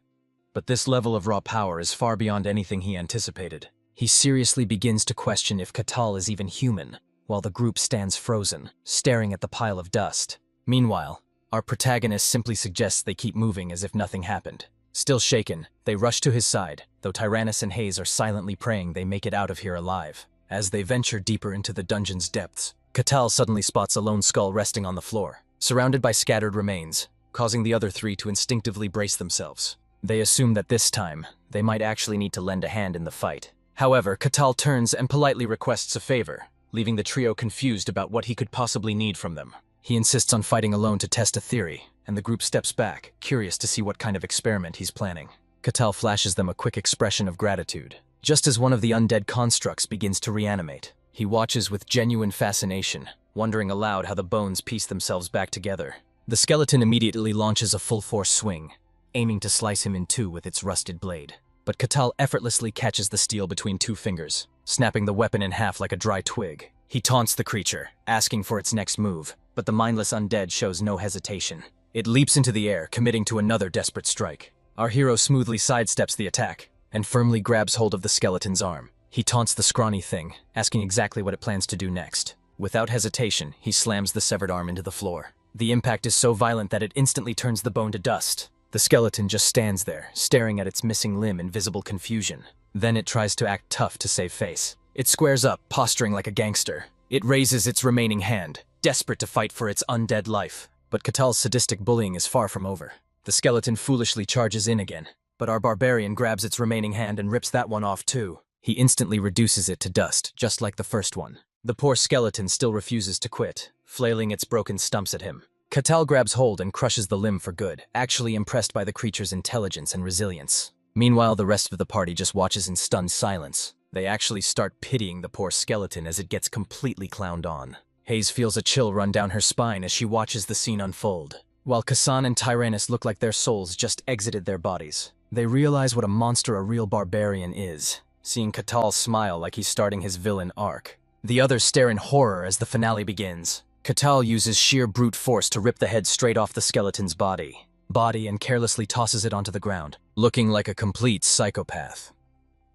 Speaker 1: but this level of raw power is far beyond anything he anticipated. He seriously begins to question if Catal is even human, while the group stands frozen, staring at the pile of dust. Meanwhile, our protagonist simply suggests they keep moving as if nothing happened. Still shaken, they rush to his side, though Tyrannus and Hayes are silently praying they make it out of here alive. As they venture deeper into the dungeon's depths, Catal suddenly spots a lone skull resting on the floor, surrounded by scattered remains, causing the other three to instinctively brace themselves. They assume that this time, they might actually need to lend a hand in the fight. However, Catal turns and politely requests a favor, leaving the trio confused about what he could possibly need from them. He insists on fighting alone to test a theory, and the group steps back, curious to see what kind of experiment he's planning. Catal flashes them a quick expression of gratitude. Just as one of the undead constructs begins to reanimate, he watches with genuine fascination, wondering aloud how the bones piece themselves back together. The skeleton immediately launches a full-force swing, aiming to slice him in two with its rusted blade. But Catal effortlessly catches the steel between two fingers, snapping the weapon in half like a dry twig. He taunts the creature, asking for its next move, but the mindless undead shows no hesitation. It leaps into the air, committing to another desperate strike. Our hero smoothly sidesteps the attack, and firmly grabs hold of the skeleton's arm. He taunts the scrawny thing, asking exactly what it plans to do next. Without hesitation, he slams the severed arm into the floor. The impact is so violent that it instantly turns the bone to dust. The skeleton just stands there, staring at its missing limb in visible confusion. Then it tries to act tough to save face. It squares up, posturing like a gangster. It raises its remaining hand, desperate to fight for its undead life. But Catal's sadistic bullying is far from over. The skeleton foolishly charges in again, but our barbarian grabs its remaining hand and rips that one off too. He instantly reduces it to dust, just like the first one. The poor skeleton still refuses to quit, flailing its broken stumps at him. Catal grabs hold and crushes the limb for good, actually impressed by the creature's intelligence and resilience. Meanwhile, the rest of the party just watches in stunned silence. They actually start pitying the poor skeleton as it gets completely clowned on. Hayes feels a chill run down her spine as she watches the scene unfold. While Cassan and Tyrannus look like their souls just exited their bodies, they realize what a monster a real barbarian is, seeing Catal smile like he's starting his villain arc. The others stare in horror as the finale begins. Catal uses sheer brute force to rip the head straight off the skeleton's body and carelessly tosses it onto the ground, looking like a complete psychopath.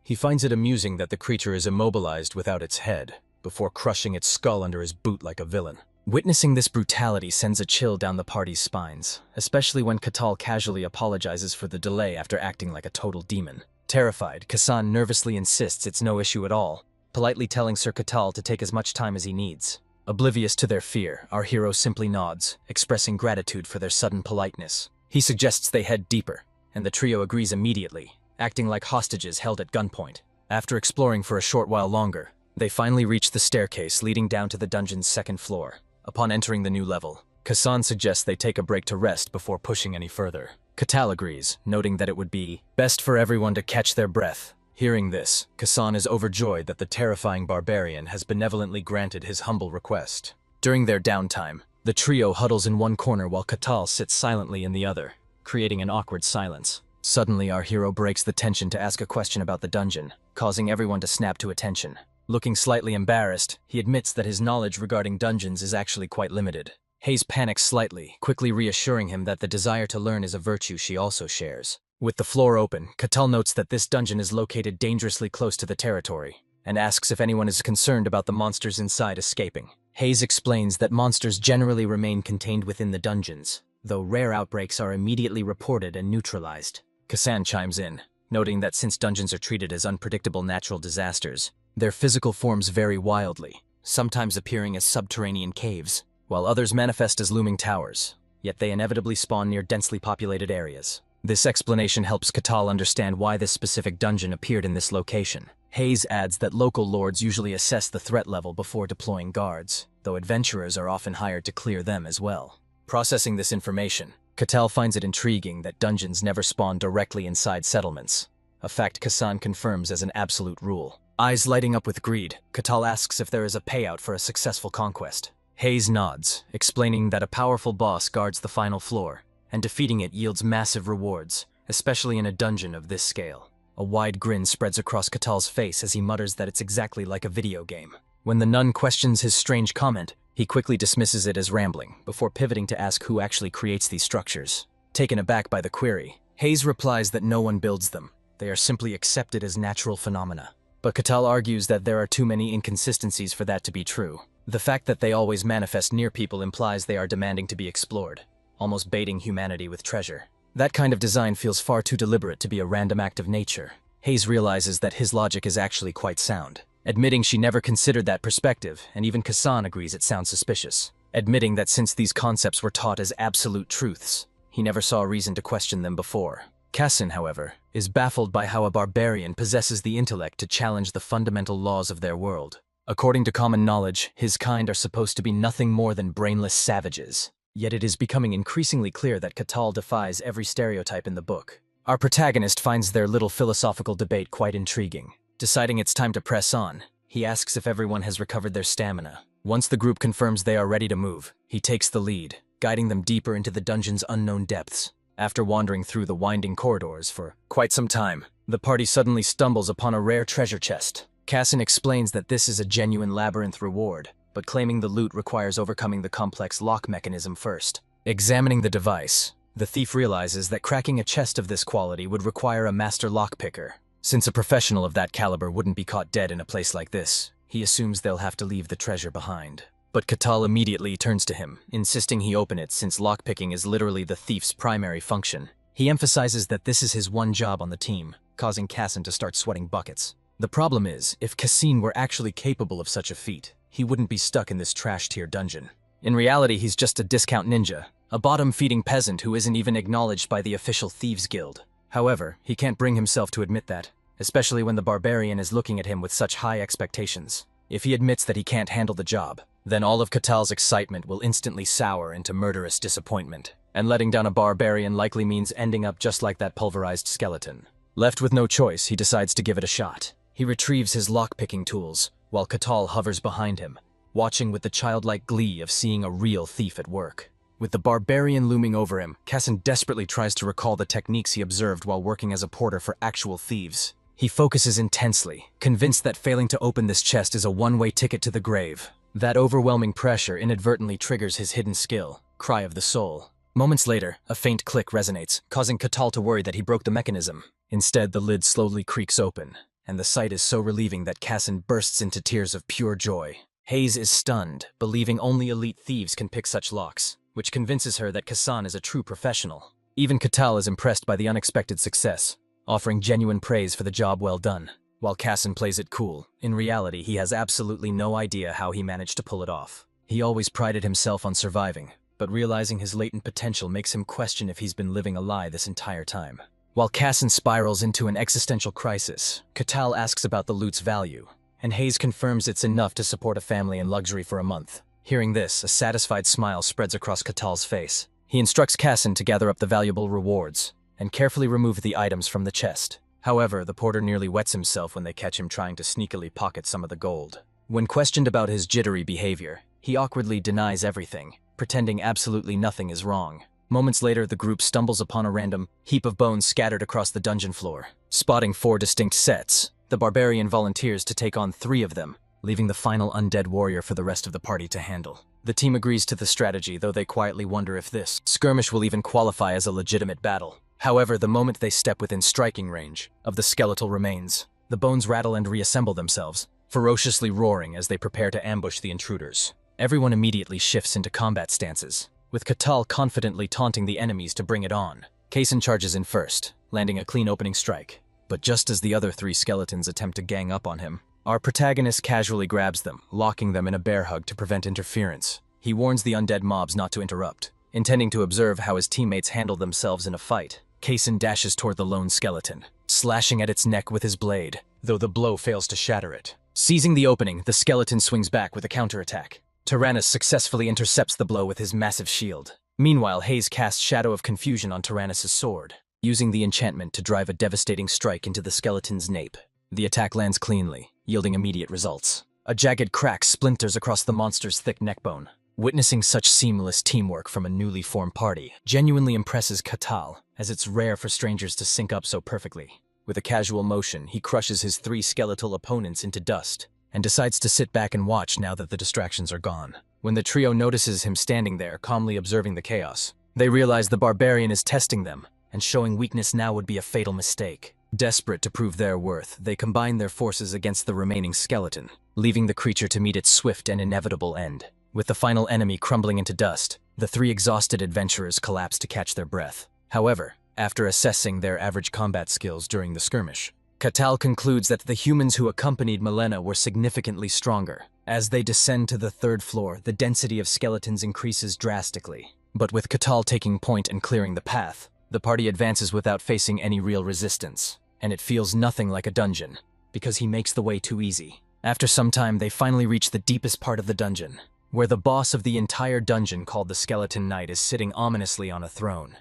Speaker 1: He finds it amusing that the creature is immobilized without its head, before crushing its skull under his boot like a villain. Witnessing this brutality sends a chill down the party's spines, especially when Catal casually apologizes for the delay after acting like a total demon. Terrified, Cassan nervously insists it's no issue at all, politely telling Sir Catal to take as much time as he needs. Oblivious to their fear, our hero simply nods, expressing gratitude for their sudden politeness. He suggests they head deeper, and the trio agrees immediately, acting like hostages held at gunpoint. After exploring for a short while longer, they finally reach the staircase leading down to the dungeon's second floor. Upon entering the new level, Cassan suggests they take a break to rest before pushing any further. Catal agrees, noting that it would be best for everyone to catch their breath Hearing this, Kasan is overjoyed that the terrifying barbarian has benevolently granted his humble request. During their downtime, the trio huddles in one corner while Catal sits silently in the other, creating an awkward silence. Suddenly, our hero breaks the tension to ask a question about the dungeon, causing everyone to snap to attention. Looking slightly embarrassed, he admits that his knowledge regarding dungeons is actually quite limited. Hayes panics slightly, quickly reassuring him that the desire to learn is a virtue she also shares. With the floor open, Catal notes that this dungeon is located dangerously close to the territory, and asks if anyone is concerned about the monsters inside escaping. Hayes explains that monsters generally remain contained within the dungeons, though rare outbreaks are immediately reported and neutralized. Kasan chimes in, noting that since dungeons are treated as unpredictable natural disasters, their physical forms vary wildly, sometimes appearing as subterranean caves, while others manifest as looming towers, yet they inevitably spawn near densely populated areas. This explanation helps Catal understand why this specific dungeon appeared in this location. Hayes adds that local lords usually assess the threat level before deploying guards, though adventurers are often hired to clear them as well. Processing this information, Catal finds it intriguing that dungeons never spawn directly inside settlements, a fact Kasan confirms as an absolute rule. Eyes lighting up with greed, Catal asks if there is a payout for a successful conquest. Hayes nods, explaining that a powerful boss guards the final floor, and defeating it yields massive rewards, especially in a dungeon of this scale. A wide grin spreads across Catal's face as he mutters that it's exactly like a video game. When the nun questions his strange comment, he quickly dismisses it as rambling, before pivoting to ask who actually creates these structures. Taken aback by the query, Hayes replies that no one builds them. They are simply accepted as natural phenomena. But Catal argues that there are too many inconsistencies for that to be true. The fact that they always manifest near people implies they are demanding to be explored, almost baiting humanity with treasure. That kind of design feels far too deliberate to be a random act of nature. Hayes realizes that his logic is actually quite sound, admitting she never considered that perspective, and even Kasan agrees it sounds suspicious, admitting that since these concepts were taught as absolute truths, he never saw a reason to question them before. Kasan, however, is baffled by how a barbarian possesses the intellect to challenge the fundamental laws of their world. According to common knowledge, his kind are supposed to be nothing more than brainless savages. Yet it is becoming increasingly clear that Catal defies every stereotype in the book. Our protagonist finds their little philosophical debate quite intriguing. Deciding it's time to press on, he asks if everyone has recovered their stamina. Once the group confirms they are ready to move, he takes the lead, guiding them deeper into the dungeon's unknown depths. After wandering through the winding corridors for quite some time, the party suddenly stumbles upon a rare treasure chest. Kasan explains that this is a genuine labyrinth reward, but claiming the loot requires overcoming the complex lock mechanism first. Examining the device, the thief realizes that cracking a chest of this quality would require a master lockpicker. Since a professional of that caliber wouldn't be caught dead in a place like this, he assumes they'll have to leave the treasure behind. But Catal immediately turns to him, insisting he open it since lockpicking is literally the thief's primary function. He emphasizes that this is his one job on the team, causing Kasan to start sweating buckets. The problem is, if Kasin were actually capable of such a feat, he wouldn't be stuck in this trash-tier dungeon. In reality, he's just a discount ninja, a bottom-feeding peasant who isn't even acknowledged by the official Thieves Guild. However, he can't bring himself to admit that, especially when the barbarian is looking at him with such high expectations. If he admits that he can't handle the job, then all of Catal's excitement will instantly sour into murderous disappointment, and letting down a barbarian likely means ending up just like that pulverized skeleton. Left with no choice, he decides to give it a shot. He retrieves his lockpicking tools, while Catal hovers behind him, watching with the childlike glee of seeing a real thief at work. With the barbarian looming over him, Kasan desperately tries to recall the techniques he observed while working as a porter for actual thieves. He focuses intensely, convinced that failing to open this chest is a one-way ticket to the grave. That overwhelming pressure inadvertently triggers his hidden skill, Cry of the Soul. Moments later, a faint click resonates, causing Catal to worry that he broke the mechanism. Instead, the lid slowly creaks open, and the sight is so relieving that Kasan bursts into tears of pure joy. Hayes is stunned, believing only elite thieves can pick such locks, which convinces her that Kasan is a true professional. Even Catal is impressed by the unexpected success, offering genuine praise for the job well done. While Kasan plays it cool, in reality he has absolutely no idea how he managed to pull it off. He always prided himself on surviving, but realizing his latent potential makes him question if he's been living a lie this entire time. While Kasan spirals into an existential crisis, Catal asks about the loot's value, and Hayes confirms it's enough to support a family in luxury for a month. Hearing this, a satisfied smile spreads across Catal's face. He instructs Kasan to gather up the valuable rewards, and carefully remove the items from the chest. However, the porter nearly wets himself when they catch him trying to sneakily pocket some of the gold. When questioned about his jittery behavior, he awkwardly denies everything, pretending absolutely nothing is wrong. Moments later, the group stumbles upon a random heap of bones scattered across the dungeon floor. Spotting 4 distinct sets, the Barbarian volunteers to take on 3 of them, leaving the final undead warrior for the rest of the party to handle. The team agrees to the strategy, though they quietly wonder if this skirmish will even qualify as a legitimate battle. However, the moment they step within striking range of the skeletal remains, the bones rattle and reassemble themselves, ferociously roaring as they prepare to ambush the intruders. Everyone immediately shifts into combat stances, with Catal confidently taunting the enemies to bring it on. Catal charges in first, landing a clean opening strike. But just as the other 3 skeletons attempt to gang up on him, our protagonist casually grabs them, locking them in a bear hug to prevent interference. He warns the undead mobs not to interrupt, intending to observe how his teammates handle themselves in a fight. Catal dashes toward the lone skeleton, slashing at its neck with his blade, though the blow fails to shatter it. Seizing the opening, the skeleton swings back with a counterattack. Tyrannus successfully intercepts the blow with his massive shield. Meanwhile, Hayes casts Shadow of Confusion on Tyrannus' sword, using the enchantment to drive a devastating strike into the skeleton's nape. The attack lands cleanly, yielding immediate results. A jagged crack splinters across the monster's thick neckbone. Witnessing such seamless teamwork from a newly formed party genuinely impresses Catal, as it's rare for strangers to sync up so perfectly. With a casual motion, he crushes his 3 skeletal opponents into dust, and decides to sit back and watch now that the distractions are gone. When the trio notices him standing there, calmly observing the chaos, they realize the Barbarian is testing them, and showing weakness now would be a fatal mistake. Desperate to prove their worth, they combine their forces against the remaining skeleton, leaving the creature to meet its swift and inevitable end. With the final enemy crumbling into dust, the 3 exhausted adventurers collapse to catch their breath. However, after assessing their average combat skills during the skirmish, Catal concludes that the humans who accompanied Milena were significantly stronger. As they descend to the 3rd floor, the density of skeletons increases drastically. But with Catal taking point and clearing the path, the party advances without facing any real resistance. And it feels nothing like a dungeon, because he makes the way too easy. After some time, they finally reach the deepest part of the dungeon, where the boss of the entire dungeon, called the Skeleton Knight, is sitting ominously on a throne.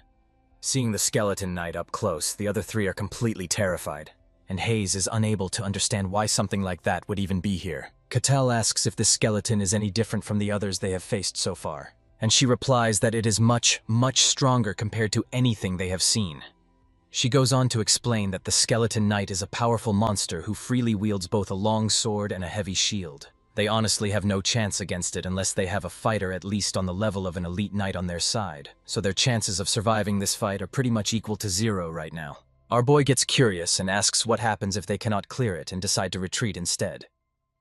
Speaker 1: Seeing the Skeleton Knight up close, the other 3 are completely terrified, and Hayes is unable to understand why something like that would even be here. Catal asks if this skeleton is any different from the others they have faced so far, and she replies that it is much, much stronger compared to anything they have seen. She goes on to explain that the Skeleton Knight is a powerful monster who freely wields both a long sword and a heavy shield. They honestly have no chance against it unless they have a fighter at least on the level of an elite knight on their side, so their chances of surviving this fight are pretty much equal to 0 right now. Our boy gets curious and asks what happens if they cannot clear it and decide to retreat instead.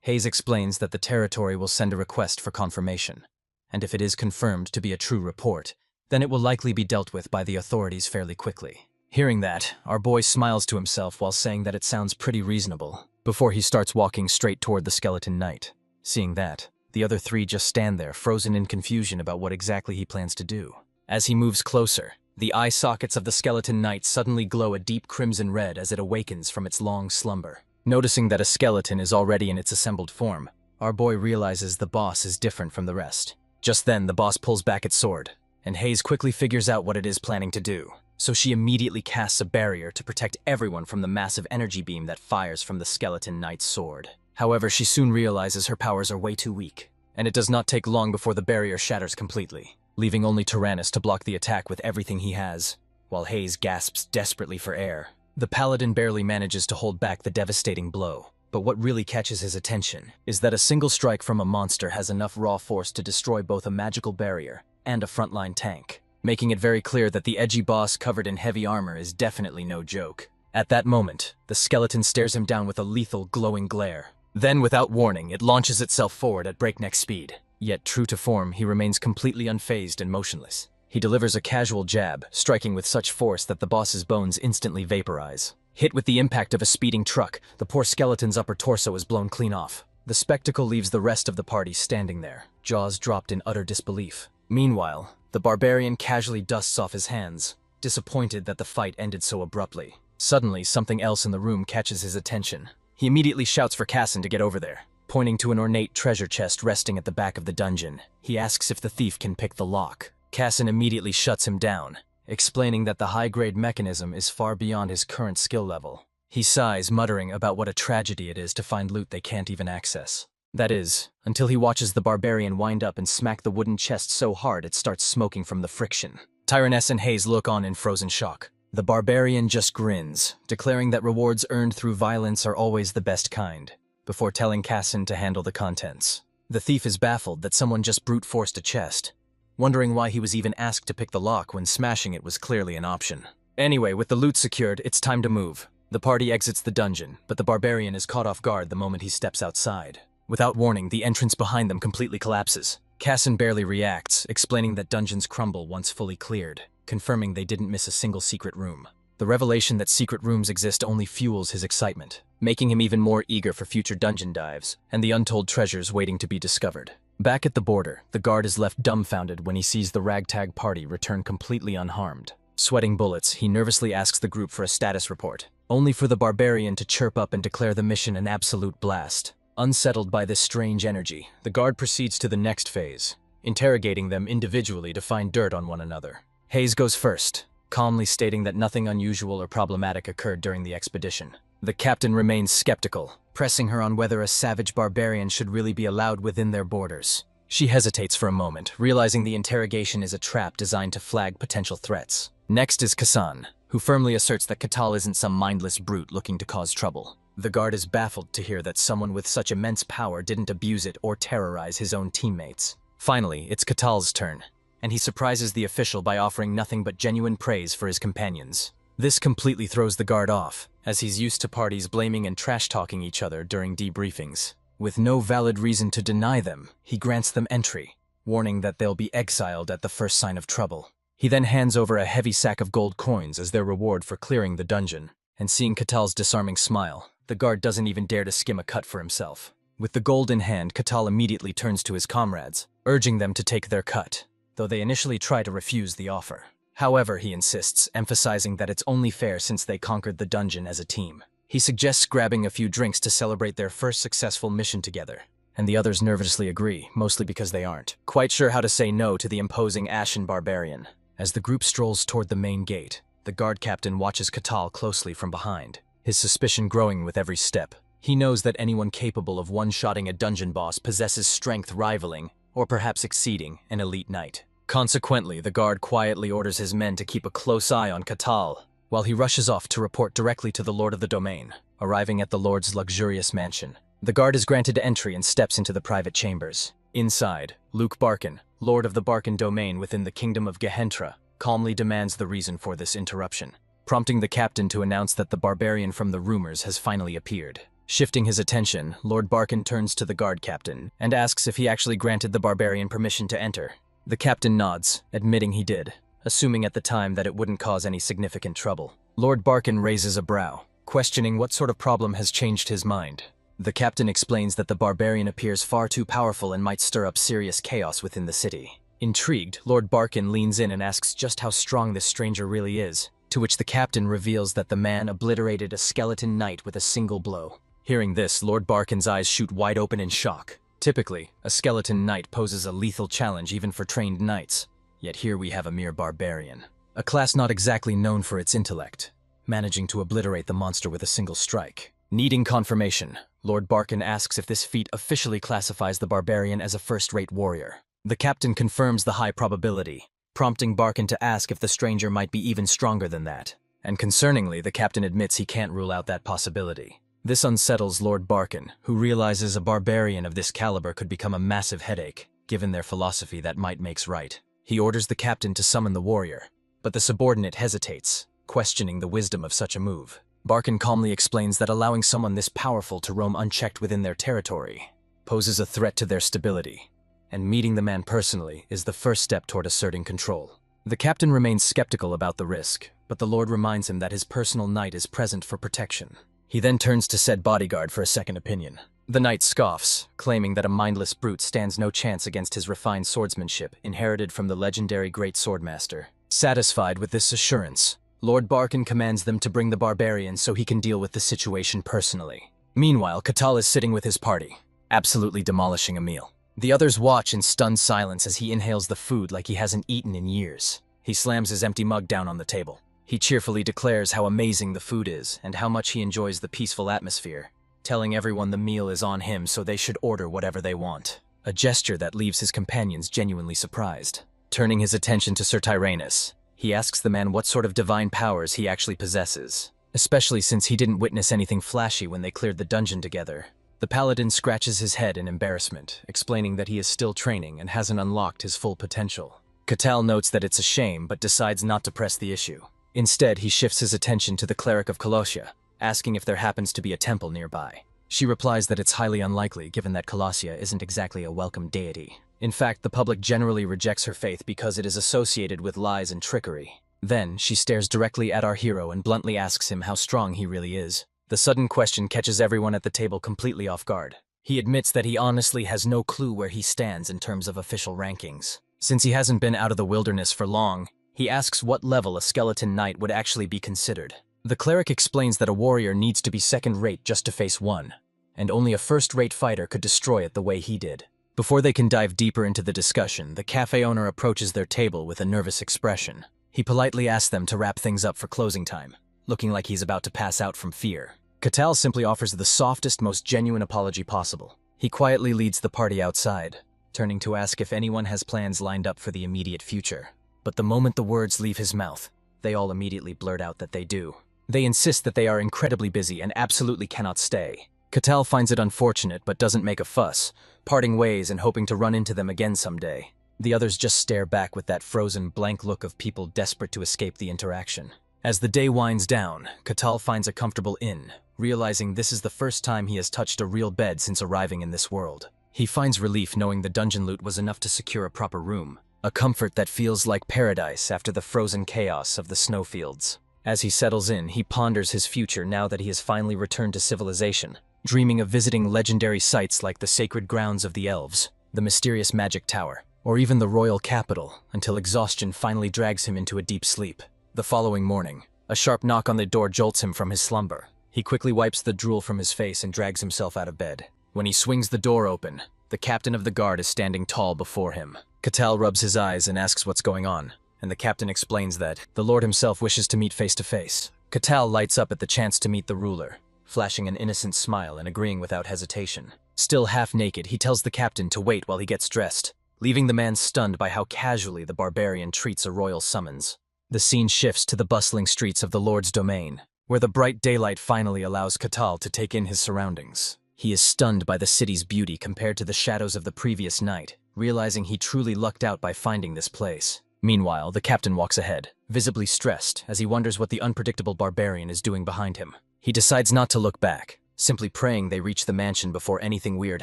Speaker 1: Hayes explains that the territory will send a request for confirmation, and if it is confirmed to be a true report, then it will likely be dealt with by the authorities fairly quickly. Hearing that, our boy smiles to himself while saying that it sounds pretty reasonable, before he starts walking straight toward the Skeleton Knight. Seeing that, the other 3 just stand there, frozen in confusion about what exactly he plans to do. As he moves closer, the eye sockets of the Skeleton Knight suddenly glow a deep crimson red as it awakens from its long slumber. Noticing that a skeleton is already in its assembled form, our boy realizes the boss is different from the rest. Just then, the boss pulls back its sword, and Hayes quickly figures out what it is planning to do. So she immediately casts a barrier to protect everyone from the massive energy beam that fires from the Skeleton Knight's sword. However, she soon realizes her powers are way too weak, and it does not take long before the barrier shatters completely, leaving only Tyrannus to block the attack with everything he has, while Hayes gasps desperately for air. The paladin barely manages to hold back the devastating blow, but what really catches his attention is that a single strike from a monster has enough raw force to destroy both a magical barrier and a frontline tank, making it very clear that the edgy boss covered in heavy armor is definitely no joke. At that moment, the skeleton stares him down with a lethal, glowing glare. Then, without warning, it launches itself forward at breakneck speed. Yet, true to form, he remains completely unfazed and motionless. He delivers a casual jab, striking with such force that the boss's bones instantly vaporize. Hit with the impact of a speeding truck, the poor skeleton's upper torso is blown clean off. The spectacle leaves the rest of the party standing there, jaws dropped in utter disbelief. Meanwhile, the Barbarian casually dusts off his hands, disappointed that the fight ended so abruptly. Suddenly, something else in the room catches his attention. He immediately shouts for Casson to get over there. Pointing to an ornate treasure chest resting at the back of the dungeon, he asks if the thief can pick the lock. Casson immediately shuts him down, explaining that the high-grade mechanism is far beyond his current skill level. He sighs, muttering about what a tragedy it is to find loot they can't even access. That is, until he watches the barbarian wind up and smack the wooden chest so hard it starts smoking from the friction. Tyranness and Hayes look on in frozen shock. The barbarian just grins, declaring that rewards earned through violence are always the best kind, before telling Cassin to handle the contents. The thief is baffled that someone just brute-forced a chest, wondering why he was even asked to pick the lock when smashing it was clearly an option. Anyway, with the loot secured, it's time to move. The party exits the dungeon, but the barbarian is caught off guard the moment he steps outside. Without warning, the entrance behind them completely collapses. Cassin barely reacts, explaining that dungeons crumble once fully cleared, confirming they didn't miss a single secret room. The revelation that secret rooms exist only fuels his excitement, making him even more eager for future dungeon dives and the untold treasures waiting to be discovered. Back at the border, the guard is left dumbfounded when he sees the ragtag party return completely unharmed. Sweating bullets, he nervously asks the group for a status report, only for the barbarian to chirp up and declare the mission an absolute blast. Unsettled by this strange energy, the guard proceeds to the next phase, interrogating them individually to find dirt on one another. Hayes goes first, calmly stating that nothing unusual or problematic occurred during the expedition. The captain remains skeptical, pressing her on whether a savage barbarian should really be allowed within their borders. She hesitates for a moment, realizing the interrogation is a trap designed to flag potential threats. Next is Kassan, who firmly asserts that Catal isn't some mindless brute looking to cause trouble. The guard is baffled to hear that someone with such immense power didn't abuse it or terrorize his own teammates. Finally, it's Catal's turn, and he surprises the official by offering nothing but genuine praise for his companions. This completely throws the guard off, as he's used to parties blaming and trash-talking each other during debriefings. With no valid reason to deny them, he grants them entry, warning that they'll be exiled at the first sign of trouble. He then hands over a heavy sack of gold coins as their reward for clearing the dungeon, and seeing Catal's disarming smile, the guard doesn't even dare to skim a cut for himself. With the gold in hand, Catal immediately turns to his comrades, urging them to take their cut, though they initially try to refuse the offer. However, he insists, emphasizing that it's only fair since they conquered the dungeon as a team. He suggests grabbing a few drinks to celebrate their first successful mission together, and the others nervously agree, mostly because they aren't quite sure how to say no to the imposing ashen barbarian. As the group strolls toward the main gate, the guard captain watches Catal closely from behind, his suspicion growing with every step. He knows that anyone capable of one-shotting a dungeon boss possesses strength rivaling, or perhaps exceeding, an elite knight. Consequently, the guard quietly orders his men to keep a close eye on Catal, while he rushes off to report directly to the Lord of the Domain, arriving at the Lord's luxurious mansion. The guard is granted entry and steps into the private chambers. Inside, Luke Barkin, Lord of the Barkin Domain within the Kingdom of Gehentra, calmly demands the reason for this interruption, prompting the captain to announce that the barbarian from the rumors has finally appeared. Shifting his attention, Lord Barkin turns to the guard captain and asks if he actually granted the barbarian permission to enter. The captain nods, admitting he did, assuming at the time that it wouldn't cause any significant trouble. Lord Barkin raises a brow, questioning what sort of problem has changed his mind. The captain explains that the barbarian appears far too powerful and might stir up serious chaos within the city. Intrigued, Lord Barkin leans in and asks just how strong this stranger really is, to which the captain reveals that the man obliterated a skeleton knight with a single blow. Hearing this, Lord Barkin's eyes shoot wide open in shock. Typically, a skeleton knight poses a lethal challenge even for trained knights, yet here we have a mere barbarian. A class not exactly known for its intellect, managing to obliterate the monster with a single strike. Needing confirmation, Lord Barkin asks if this feat officially classifies the barbarian as a first-rate warrior. The captain confirms the high probability, prompting Barkin to ask if the stranger might be even stronger than that. And concerningly, the captain admits he can't rule out that possibility. This unsettles Lord Barkin, who realizes a barbarian of this caliber could become a massive headache, given their philosophy that might makes right. He orders the captain to summon the warrior, but the subordinate hesitates, questioning the wisdom of such a move. Barkin calmly explains that allowing someone this powerful to roam unchecked within their territory poses a threat to their stability, and meeting the man personally is the first step toward asserting control. The captain remains skeptical about the risk, but the lord reminds him that his personal knight is present for protection. He then turns to said bodyguard for a second opinion. The knight scoffs, claiming that a mindless brute stands no chance against his refined swordsmanship inherited from the legendary great swordmaster. Satisfied with this assurance, Lord Barkin commands them to bring the barbarian so he can deal with the situation personally. Meanwhile, Catal is sitting with his party, absolutely demolishing a meal. The others watch in stunned silence as he inhales the food like he hasn't eaten in years. He slams his empty mug down on the table. He cheerfully declares how amazing the food is and how much he enjoys the peaceful atmosphere, telling everyone the meal is on him so they should order whatever they want. A gesture that leaves his companions genuinely surprised. Turning his attention to Sir Tyrannus, he asks the man what sort of divine powers he actually possesses, especially since he didn't witness anything flashy when they cleared the dungeon together. The paladin scratches his head in embarrassment, explaining that he is still training and hasn't unlocked his full potential. Catal notes that it's a shame but decides not to press the issue. Instead, he shifts his attention to the cleric of Colossia, asking if there happens to be a temple nearby. She replies that it's highly unlikely given that Colossia isn't exactly a welcome deity. In fact, the public generally rejects her faith because it is associated with lies and trickery. Then, she stares directly at our hero and bluntly asks him how strong he really is. The sudden question catches everyone at the table completely off guard. He admits that he honestly has no clue where he stands in terms of official rankings. Since he hasn't been out of the wilderness for long, he asks what level a skeleton knight would actually be considered. The cleric explains that a warrior needs to be second-rate just to face one, and only a first-rate fighter could destroy it the way he did. Before they can dive deeper into the discussion, the cafe owner approaches their table with a nervous expression. He politely asks them to wrap things up for closing time, looking like he's about to pass out from fear. Catal simply offers the softest, most genuine apology possible. He quietly leads the party outside, turning to ask if anyone has plans lined up for the immediate future. But the moment the words leave his mouth, they all immediately blurt out that they do. They insist that they are incredibly busy and absolutely cannot stay. Catal finds it unfortunate but doesn't make a fuss, parting ways and hoping to run into them again someday. The others just stare back with that frozen, blank look of people desperate to escape the interaction. As the day winds down, Catal finds a comfortable inn, realizing this is the first time he has touched a real bed since arriving in this world. He finds relief knowing the dungeon loot was enough to secure a proper room, a comfort that feels like paradise after the frozen chaos of the snowfields. As he settles in, he ponders his future now that he has finally returned to civilization, dreaming of visiting legendary sites like the sacred grounds of the elves, the mysterious magic tower, or even the royal capital, until exhaustion finally drags him into a deep sleep. The following morning, a sharp knock on the door jolts him from his slumber. He quickly wipes the drool from his face and drags himself out of bed. When he swings the door open, the captain of the guard is standing tall before him. Catal rubs his eyes and asks what's going on, and the captain explains that the lord himself wishes to meet face to face. Catal lights up at the chance to meet the ruler, flashing an innocent smile and agreeing without hesitation. Still half naked, he tells the captain to wait while he gets dressed, leaving the man stunned by how casually the barbarian treats a royal summons. The scene shifts to the bustling streets of the lord's domain, where the bright daylight finally allows Catal to take in his surroundings. He is stunned by the city's beauty compared to the shadows of the previous night, realizing he truly lucked out by finding this place. Meanwhile, the captain walks ahead, visibly stressed as he wonders what the unpredictable barbarian is doing behind him. He decides not to look back, simply praying they reach the mansion before anything weird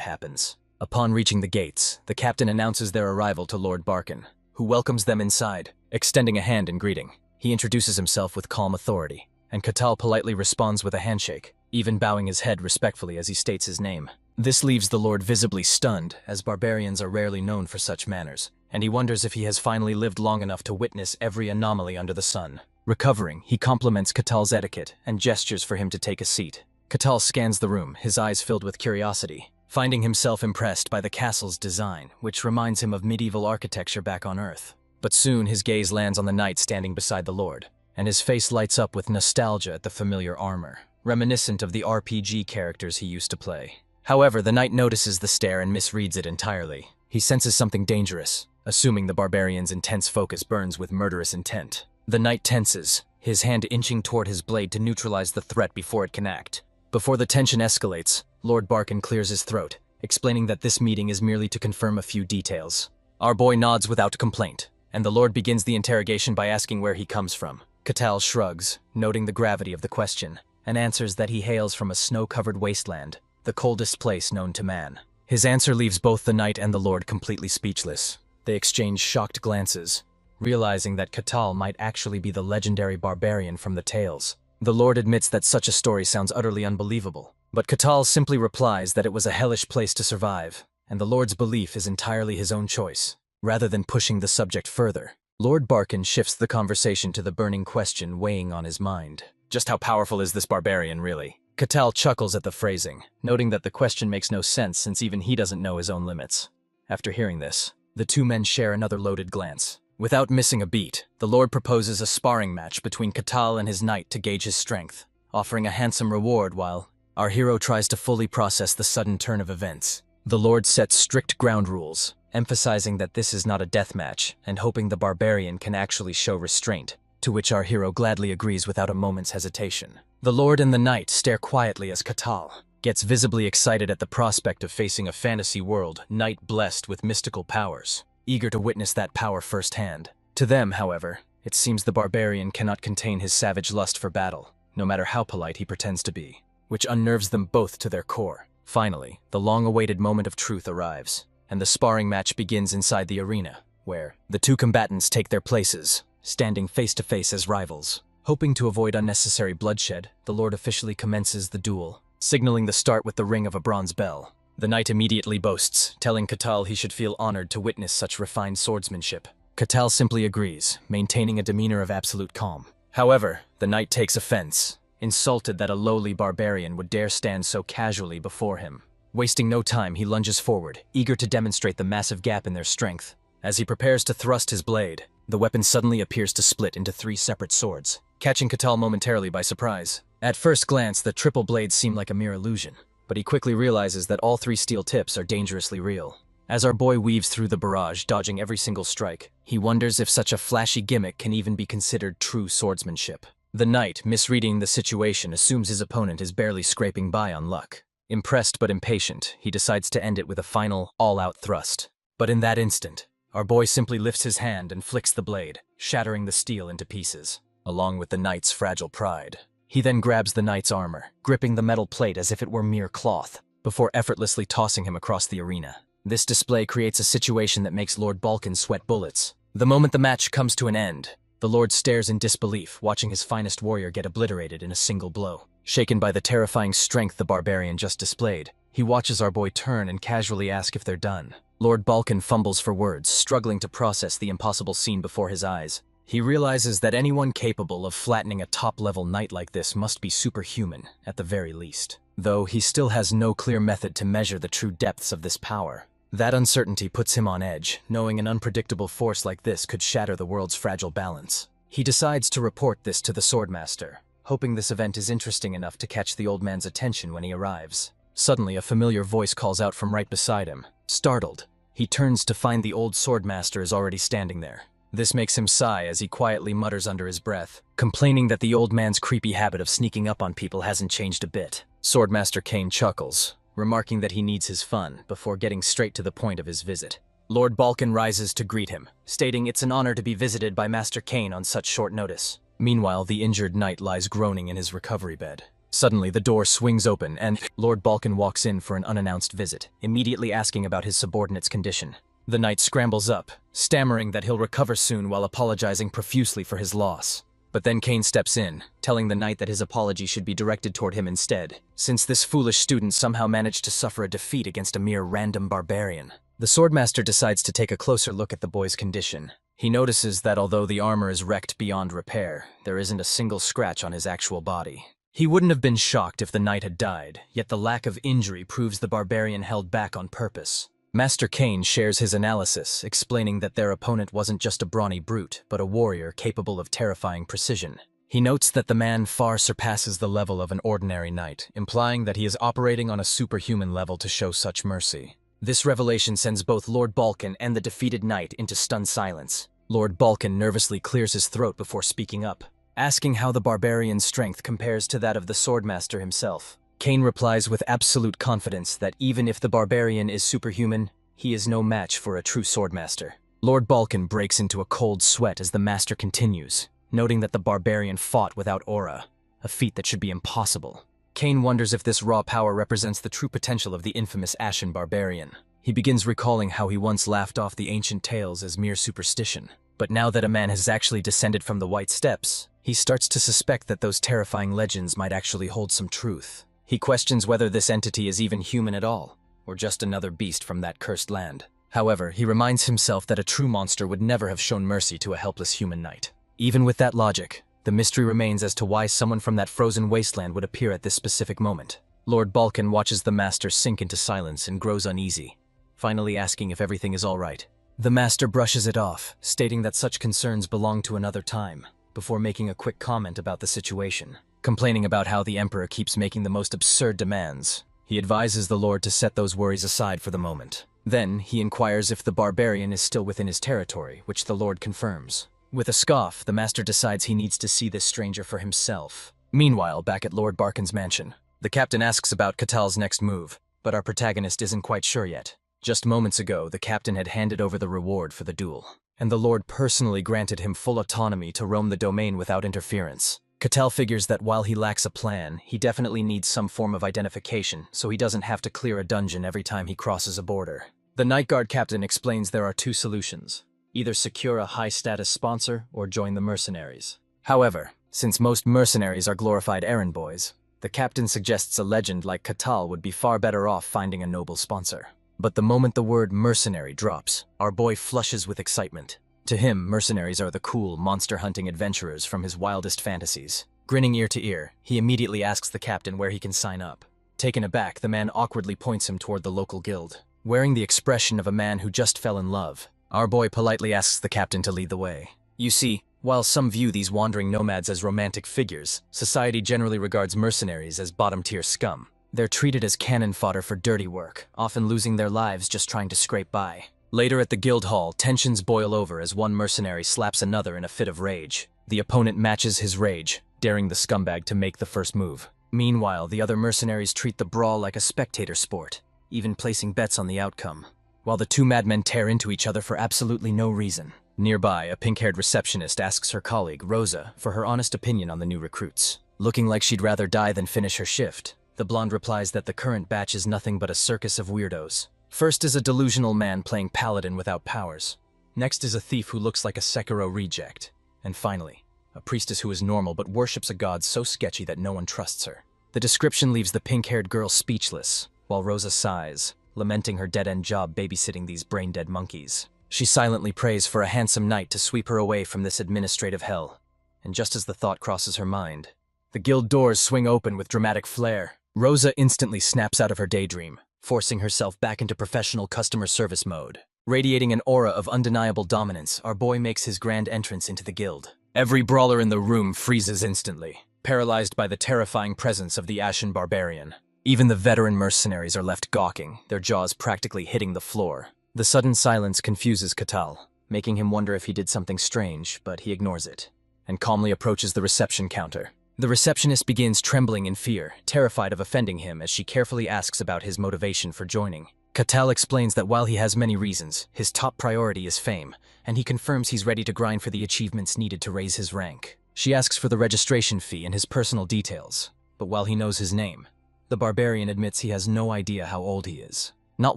Speaker 1: happens. Upon reaching the gates, the captain announces their arrival to Lord Barkin, who welcomes them inside, extending a hand in greeting. He introduces himself with calm authority, and Catal politely responds with a handshake, even bowing his head respectfully as he states his name. This leaves the lord visibly stunned, as barbarians are rarely known for such manners, and he wonders if he has finally lived long enough to witness every anomaly under the sun. Recovering, he compliments Catal's etiquette and gestures for him to take a seat. Catal scans the room, his eyes filled with curiosity, finding himself impressed by the castle's design, which reminds him of medieval architecture back on Earth. But soon his gaze lands on the knight standing beside the lord, and his face lights up with nostalgia at the familiar armor, reminiscent of the RPG characters he used to play. However, the knight notices the stare and misreads it entirely. He senses something dangerous, assuming the barbarian's intense focus burns with murderous intent. The knight tenses, his hand inching toward his blade to neutralize the threat before it can act. Before the tension escalates, Lord Barkin clears his throat, explaining that this meeting is merely to confirm a few details. Our boy nods without complaint, and the lord begins the interrogation by asking where he comes from. Catal shrugs, noting the gravity of the question, and answers that he hails from a snow-covered wasteland, the coldest place known to man. His answer leaves both the knight and the lord completely speechless. They exchange shocked glances, realizing that Catal might actually be the legendary barbarian from the tales. The lord admits that such a story sounds utterly unbelievable, but Catal simply replies that it was a hellish place to survive, and the lord's belief is entirely his own choice. Rather than pushing the subject further, Lord Barkin shifts the conversation to the burning question weighing on his mind. Just how powerful is this barbarian, really? Catal chuckles at the phrasing, noting that the question makes no sense since even he doesn't know his own limits. After hearing this, the two men share another loaded glance, Without missing a beat, the Lord proposes a sparring match between Catal and his knight to gauge his strength, offering a handsome reward while our hero tries to fully process the sudden turn of events. The Lord sets strict ground rules, emphasizing that this is not a death match and hoping the Barbarian can actually show restraint, to which our hero gladly agrees without a moment's hesitation. The Lord and the Knight stare quietly as Catal gets visibly excited at the prospect of facing a fantasy world knight blessed with mystical powers, eager to witness that power firsthand. To them, however, it seems the Barbarian cannot contain his savage lust for battle, no matter how polite he pretends to be, which unnerves them both to their core. Finally, the long-awaited moment of truth arrives, and the sparring match begins inside the arena, where the two combatants take their places, standing face-to-face as rivals. Hoping to avoid unnecessary bloodshed, the Lord officially commences the duel, signaling the start with the ring of a bronze bell. The knight immediately boasts, telling Catal he should feel honored to witness such refined swordsmanship. Catal simply agrees, maintaining a demeanor of absolute calm. However, the knight takes offense, insulted that a lowly barbarian would dare stand so casually before him. Wasting no time, he lunges forward, eager to demonstrate the massive gap in their strength. As he prepares to thrust his blade, the weapon suddenly appears to split into 3 separate swords, catching Catal momentarily by surprise. At first glance, the triple blades seem like a mere illusion, but he quickly realizes that all 3 steel tips are dangerously real. As our boy weaves through the barrage, dodging every single strike, he wonders if such a flashy gimmick can even be considered true swordsmanship. The knight, misreading the situation, assumes his opponent is barely scraping by on luck. Impressed but impatient, he decides to end it with a final, all-out thrust. But in that instant, our boy simply lifts his hand and flicks the blade, shattering the steel into pieces, along with the knight's fragile pride. He then grabs the knight's armor, gripping the metal plate as if it were mere cloth, before effortlessly tossing him across the arena. This display creates a situation that makes Lord Balkan sweat bullets. The moment the match comes to an end, the Lord stares in disbelief, watching his finest warrior get obliterated in a single blow. Shaken by the terrifying strength the Barbarian just displayed, he watches our boy turn and casually ask if they're done. Lord Balkan fumbles for words, struggling to process the impossible scene before his eyes. He realizes that anyone capable of flattening a top-level knight like this must be superhuman, at the very least. Though he still has no clear method to measure the true depths of this power. That uncertainty puts him on edge, knowing an unpredictable force like this could shatter the world's fragile balance. He decides to report this to the Swordmaster, hoping this event is interesting enough to catch the old man's attention when he arrives. Suddenly, a familiar voice calls out from right beside him. Startled, he turns to find the old Swordmaster is already standing there. This makes him sigh as he quietly mutters under his breath, complaining that the old man's creepy habit of sneaking up on people hasn't changed a bit. Swordmaster Kane chuckles, remarking that he needs his fun before getting straight to the point of his visit. Lord Balkan rises to greet him, stating it's an honor to be visited by Master Kane on such short notice. Meanwhile, the injured knight lies groaning in his recovery bed. Suddenly, the door swings open and Lord Balkan walks in for an unannounced visit, immediately asking about his subordinate's condition. The knight scrambles up, stammering that he'll recover soon while apologizing profusely for his loss. But then Kane steps in, telling the knight that his apology should be directed toward him instead, since this foolish student somehow managed to suffer a defeat against a mere random barbarian. The Swordmaster decides to take a closer look at the boy's condition. He notices that although the armor is wrecked beyond repair, there isn't a single scratch on his actual body. He wouldn't have been shocked if the knight had died, yet the lack of injury proves the barbarian held back on purpose. Master Kane shares his analysis, explaining that their opponent wasn't just a brawny brute, but a warrior capable of terrifying precision. He notes that the man far surpasses the level of an ordinary knight, implying that he is operating on a superhuman level to show such mercy. This revelation sends both Lord Balkan and the defeated knight into stunned silence. Lord Balkan nervously clears his throat before speaking up, asking how the barbarian's strength compares to that of the Swordmaster himself. Kane replies with absolute confidence that even if the barbarian is superhuman, he is no match for a true Swordmaster. Lord Balkan breaks into a cold sweat as the master continues, noting that the barbarian fought without aura, a feat that should be impossible. Kane wonders if this raw power represents the true potential of the infamous Ashen Barbarian. He begins recalling how he once laughed off the ancient tales as mere superstition. But now that a man has actually descended from the White Steps, he starts to suspect that those terrifying legends might actually hold some truth. He questions whether this entity is even human at all, or just another beast from that cursed land. However, he reminds himself that a true monster would never have shown mercy to a helpless human knight. Even with that logic, the mystery remains as to why someone from that frozen wasteland would appear at this specific moment. Lord Balkan watches the master sink into silence and grows uneasy, finally asking if everything is all right. The master brushes it off, stating that such concerns belong to another time, before making a quick comment about the situation, complaining about how the emperor keeps making the most absurd demands. He advises the lord to set those worries aside for the moment. Then, he inquires if the barbarian is still within his territory, which the lord confirms. With a scoff, the master decides he needs to see this stranger for himself. Meanwhile, back at Lord Barkin's mansion, the captain asks about Catal's next move, but our protagonist isn't quite sure yet. Just moments ago, the captain had handed over the reward for the duel, and the lord personally granted him full autonomy to roam the domain without interference. Catal figures that while he lacks a plan, he definitely needs some form of identification, so he doesn't have to clear a dungeon every time he crosses a border. The Night Guard captain explains there are two solutions: either secure a high-status sponsor or join the mercenaries. However, since most mercenaries are glorified errand boys, the captain suggests a legend like Catal would be far better off finding a noble sponsor. But the moment the word mercenary drops, our boy flushes with excitement. To him, mercenaries are the cool, monster-hunting adventurers from his wildest fantasies. Grinning ear to ear, he immediately asks the captain where he can sign up. Taken aback, the man awkwardly points him toward the local guild. Wearing the expression of a man who just fell in love, our boy politely asks the captain to lead the way. You see, while some view these wandering nomads as romantic figures, society generally regards mercenaries as bottom-tier scum. They're treated as cannon fodder for dirty work, often losing their lives just trying to scrape by. Later at the guild hall, tensions boil over as one mercenary slaps another in a fit of rage. The opponent matches his rage, daring the scumbag to make the first move. Meanwhile, the other mercenaries treat the brawl like a spectator sport, even placing bets on the outcome, while the two madmen tear into each other for absolutely no reason. Nearby, a pink-haired receptionist asks her colleague, Rosa, for her honest opinion on the new recruits. Looking like she'd rather die than finish her shift, the blonde replies that the current batch is nothing but a circus of weirdos. First is a delusional man playing paladin without powers. Next is a thief who looks like a Sekiro reject. And finally, a priestess who is normal but worships a god so sketchy that no one trusts her. The description leaves the pink-haired girl speechless, while Rosa sighs, lamenting her dead-end job babysitting these brain-dead monkeys. She silently prays for a handsome knight to sweep her away from this administrative hell. And just as the thought crosses her mind, the guild doors swing open with dramatic flair. Rosa instantly snaps out of her daydream, forcing herself back into professional customer service mode. Radiating an aura of undeniable dominance, our boy makes his grand entrance into the guild. Every brawler in the room freezes instantly, paralyzed by the terrifying presence of the Ashen Barbarian. Even the veteran mercenaries are left gawking, their jaws practically hitting the floor. The sudden silence confuses Catal, making him wonder if he did something strange, but he ignores it, and calmly approaches the reception counter. The receptionist begins trembling in fear, terrified of offending him as she carefully asks about his motivation for joining. Catal explains that while he has many reasons, his top priority is fame, and he confirms he's ready to grind for the achievements needed to raise his rank. She asks for the registration fee and his personal details, but while he knows his name, the barbarian admits he has no idea how old he is. Not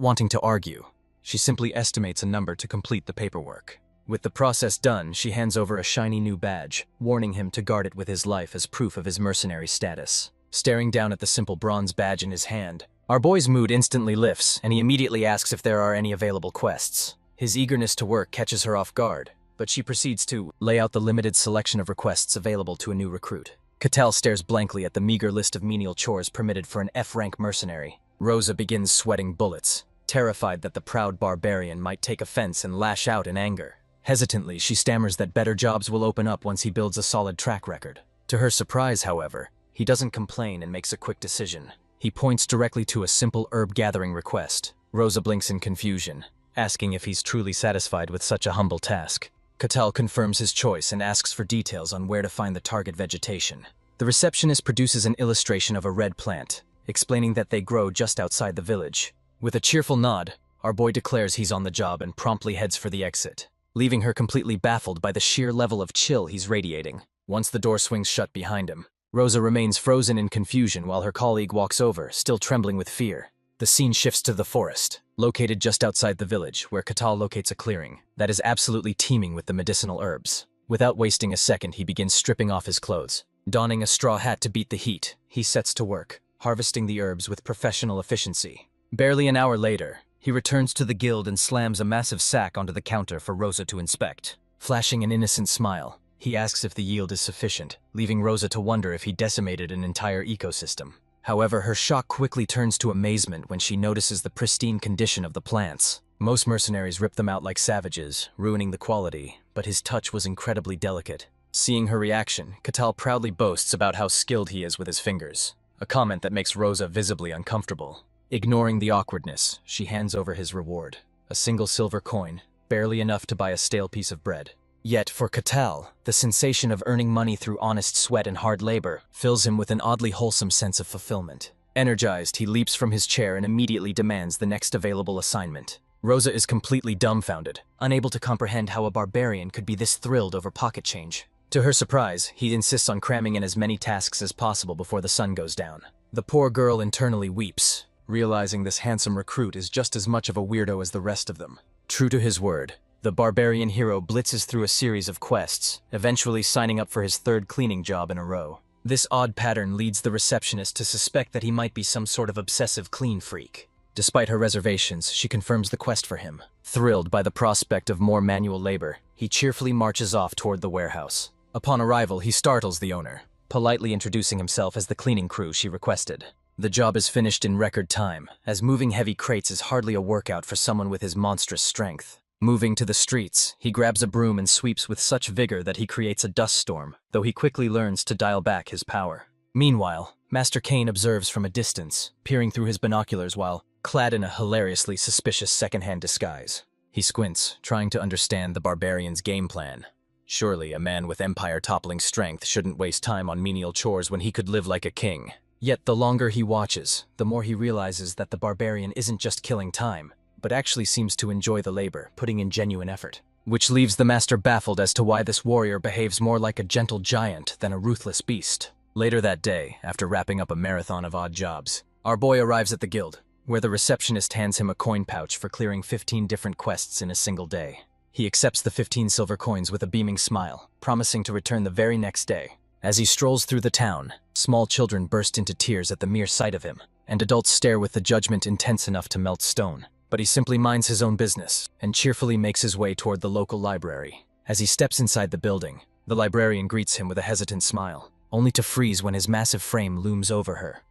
Speaker 1: wanting to argue, she simply estimates a number to complete the paperwork. With the process done, she hands over a shiny new badge, warning him to guard it with his life as proof of his mercenary status. Staring down at the simple bronze badge in his hand, our boy's mood instantly lifts, and he immediately asks if there are any available quests. His eagerness to work catches her off guard, but she proceeds to lay out the limited selection of requests available to a new recruit. Catal stares blankly at the meager list of menial chores permitted for an F-rank mercenary. Rosa begins sweating bullets, terrified that the proud barbarian might take offense and lash out in anger. Hesitantly, she stammers that better jobs will open up once he builds a solid track record. To her surprise, however, he doesn't complain and makes a quick decision. He points directly to a simple herb-gathering request. Rosa blinks in confusion, asking if he's truly satisfied with such a humble task. Catal confirms his choice and asks for details on where to find the target vegetation. The receptionist produces an illustration of a red plant, explaining that they grow just outside the village. With a cheerful nod, our boy declares he's on the job and promptly heads for the exit, leaving her completely baffled by the sheer level of chill he's radiating. Once the door swings shut behind him, Rosa remains frozen in confusion while her colleague walks over, still trembling with fear. The scene shifts to the forest, located just outside the village, where Catal locates a clearing that is absolutely teeming with the medicinal herbs. Without wasting a second, he begins stripping off his clothes. Donning a straw hat to beat the heat, he sets to work, harvesting the herbs with professional efficiency. Barely an hour later, he returns to the guild and slams a massive sack onto the counter for Rosa to inspect. Flashing an innocent smile, he asks if the yield is sufficient, leaving Rosa to wonder if he decimated an entire ecosystem. However, her shock quickly turns to amazement when she notices the pristine condition of the plants. Most mercenaries rip them out like savages, ruining the quality, but his touch was incredibly delicate. Seeing her reaction, Catal proudly boasts about how skilled he is with his fingers, a comment that makes Rosa visibly uncomfortable. Ignoring the awkwardness, she hands over his reward, a single silver coin, barely enough to buy a stale piece of bread. Yet, for Catal, the sensation of earning money through honest sweat and hard labor fills him with an oddly wholesome sense of fulfillment. Energized, he leaps from his chair and immediately demands the next available assignment. Rosa is completely dumbfounded, unable to comprehend how a barbarian could be this thrilled over pocket change. To her surprise, he insists on cramming in as many tasks as possible before the sun goes down. The poor girl internally weeps, realizing this handsome recruit is just as much of a weirdo as the rest of them. True to his word, the barbarian hero blitzes through a series of quests, eventually signing up for his third cleaning job in a row. This odd pattern leads the receptionist to suspect that he might be some sort of obsessive clean freak. Despite her reservations, she confirms the quest for him. Thrilled by the prospect of more manual labor, he cheerfully marches off toward the warehouse. Upon arrival, he startles the owner, politely introducing himself as the cleaning crew she requested. The job is finished in record time, as moving heavy crates is hardly a workout for someone with his monstrous strength. Moving to the streets, he grabs a broom and sweeps with such vigor that he creates a dust storm, though he quickly learns to dial back his power. Meanwhile, Master Kane observes from a distance, peering through his binoculars while clad in a hilariously suspicious second-hand disguise. He squints, trying to understand the barbarian's game plan. Surely a man with empire-toppling strength shouldn't waste time on menial chores when he could live like a king. Yet the longer he watches, the more he realizes that the barbarian isn't just killing time, but actually seems to enjoy the labor, putting in genuine effort. Which leaves the master baffled as to why this warrior behaves more like a gentle giant than a ruthless beast. Later that day, after wrapping up a marathon of odd jobs, our boy arrives at the guild, where the receptionist hands him a coin pouch for clearing 15 different quests in a single day. He accepts the 15 silver coins with a beaming smile, promising to return the very next day. As he strolls through the town, small children burst into tears at the mere sight of him, and adults stare with the judgment intense enough to melt stone. But he simply minds his own business, and cheerfully makes his way toward the local library. As he steps inside the building, the librarian greets him with a hesitant smile, only to freeze when his massive frame looms over her.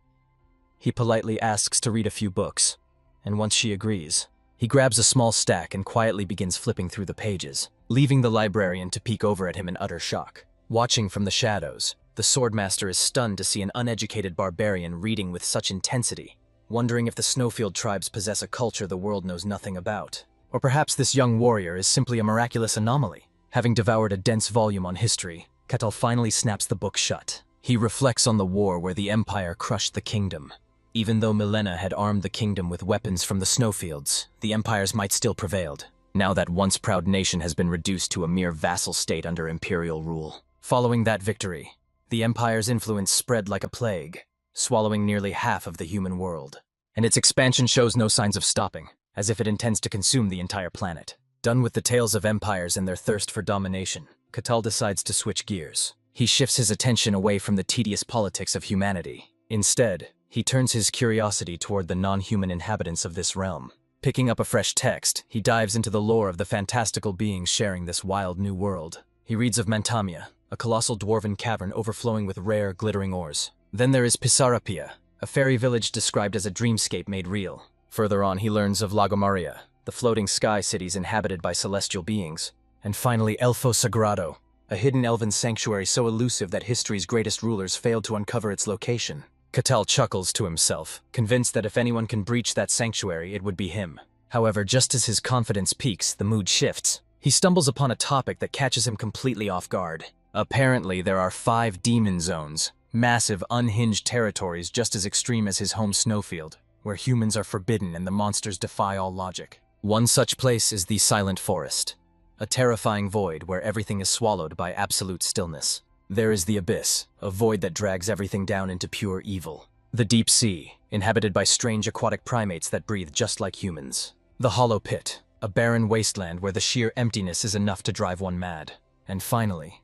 Speaker 1: He politely asks to read a few books, and once she agrees, he grabs a small stack and quietly begins flipping through the pages, leaving the librarian to peek over at him in utter shock. Watching from the shadows, the swordmaster is stunned to see an uneducated barbarian reading with such intensity, wondering if the Snowfield tribes possess a culture the world knows nothing about. Or perhaps this young warrior is simply a miraculous anomaly. Having devoured a dense volume on history, Catal finally snaps the book shut. He reflects on the war where the Empire crushed the kingdom. Even though Milena had armed the kingdom with weapons from the Snowfields, the Empire's might still prevailed. Now that once proud nation has been reduced to a mere vassal state under imperial rule. Following that victory, the Empire's influence spread like a plague, swallowing nearly half of the human world. And its expansion shows no signs of stopping, as if it intends to consume the entire planet. Done with the tales of empires and their thirst for domination, Catal decides to switch gears. He shifts his attention away from the tedious politics of humanity. Instead, he turns his curiosity toward the non-human inhabitants of this realm. Picking up a fresh text, he dives into the lore of the fantastical beings sharing this wild new world. He reads of Mantamia, a colossal dwarven cavern overflowing with rare, glittering ores. Then there is Pisarapia, a fairy village described as a dreamscape made real. Further on, he learns of Lagomaria, the floating sky cities inhabited by celestial beings. And finally, Elfo Sagrado, a hidden elven sanctuary so elusive that history's greatest rulers failed to uncover its location. Catal chuckles to himself, convinced that if anyone can breach that sanctuary, it would be him. However, just as his confidence peaks, the mood shifts. He stumbles upon a topic that catches him completely off guard. Apparently, there are 5 demon zones, massive, unhinged territories just as extreme as his home Snowfield, where humans are forbidden and the monsters defy all logic. One such place is the Silent Forest, a terrifying void where everything is swallowed by absolute stillness. There is the Abyss, a void that drags everything down into pure evil. The Deep Sea, inhabited by strange aquatic primates that breathe just like humans. The Hollow Pit, a barren wasteland where the sheer emptiness is enough to drive one mad. And finally,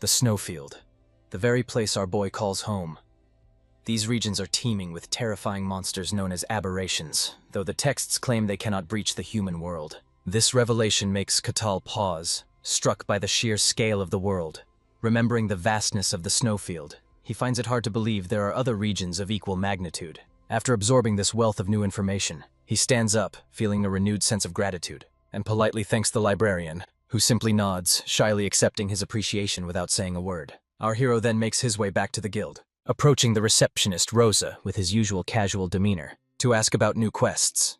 Speaker 1: the Snowfield, the very place our boy calls home. These regions are teeming with terrifying monsters known as aberrations, though the texts claim they cannot breach the human world. This revelation makes Catal pause, struck by the sheer scale of the world. Remembering the vastness of the Snowfield, he finds it hard to believe there are other regions of equal magnitude. After absorbing this wealth of new information, He stands up, feeling a renewed sense of gratitude, and politely thanks the librarian, who simply nods, shyly accepting his appreciation without saying a word. Our hero then makes his way back to the guild, approaching the receptionist, Rosa, with his usual casual demeanor, to ask about new quests.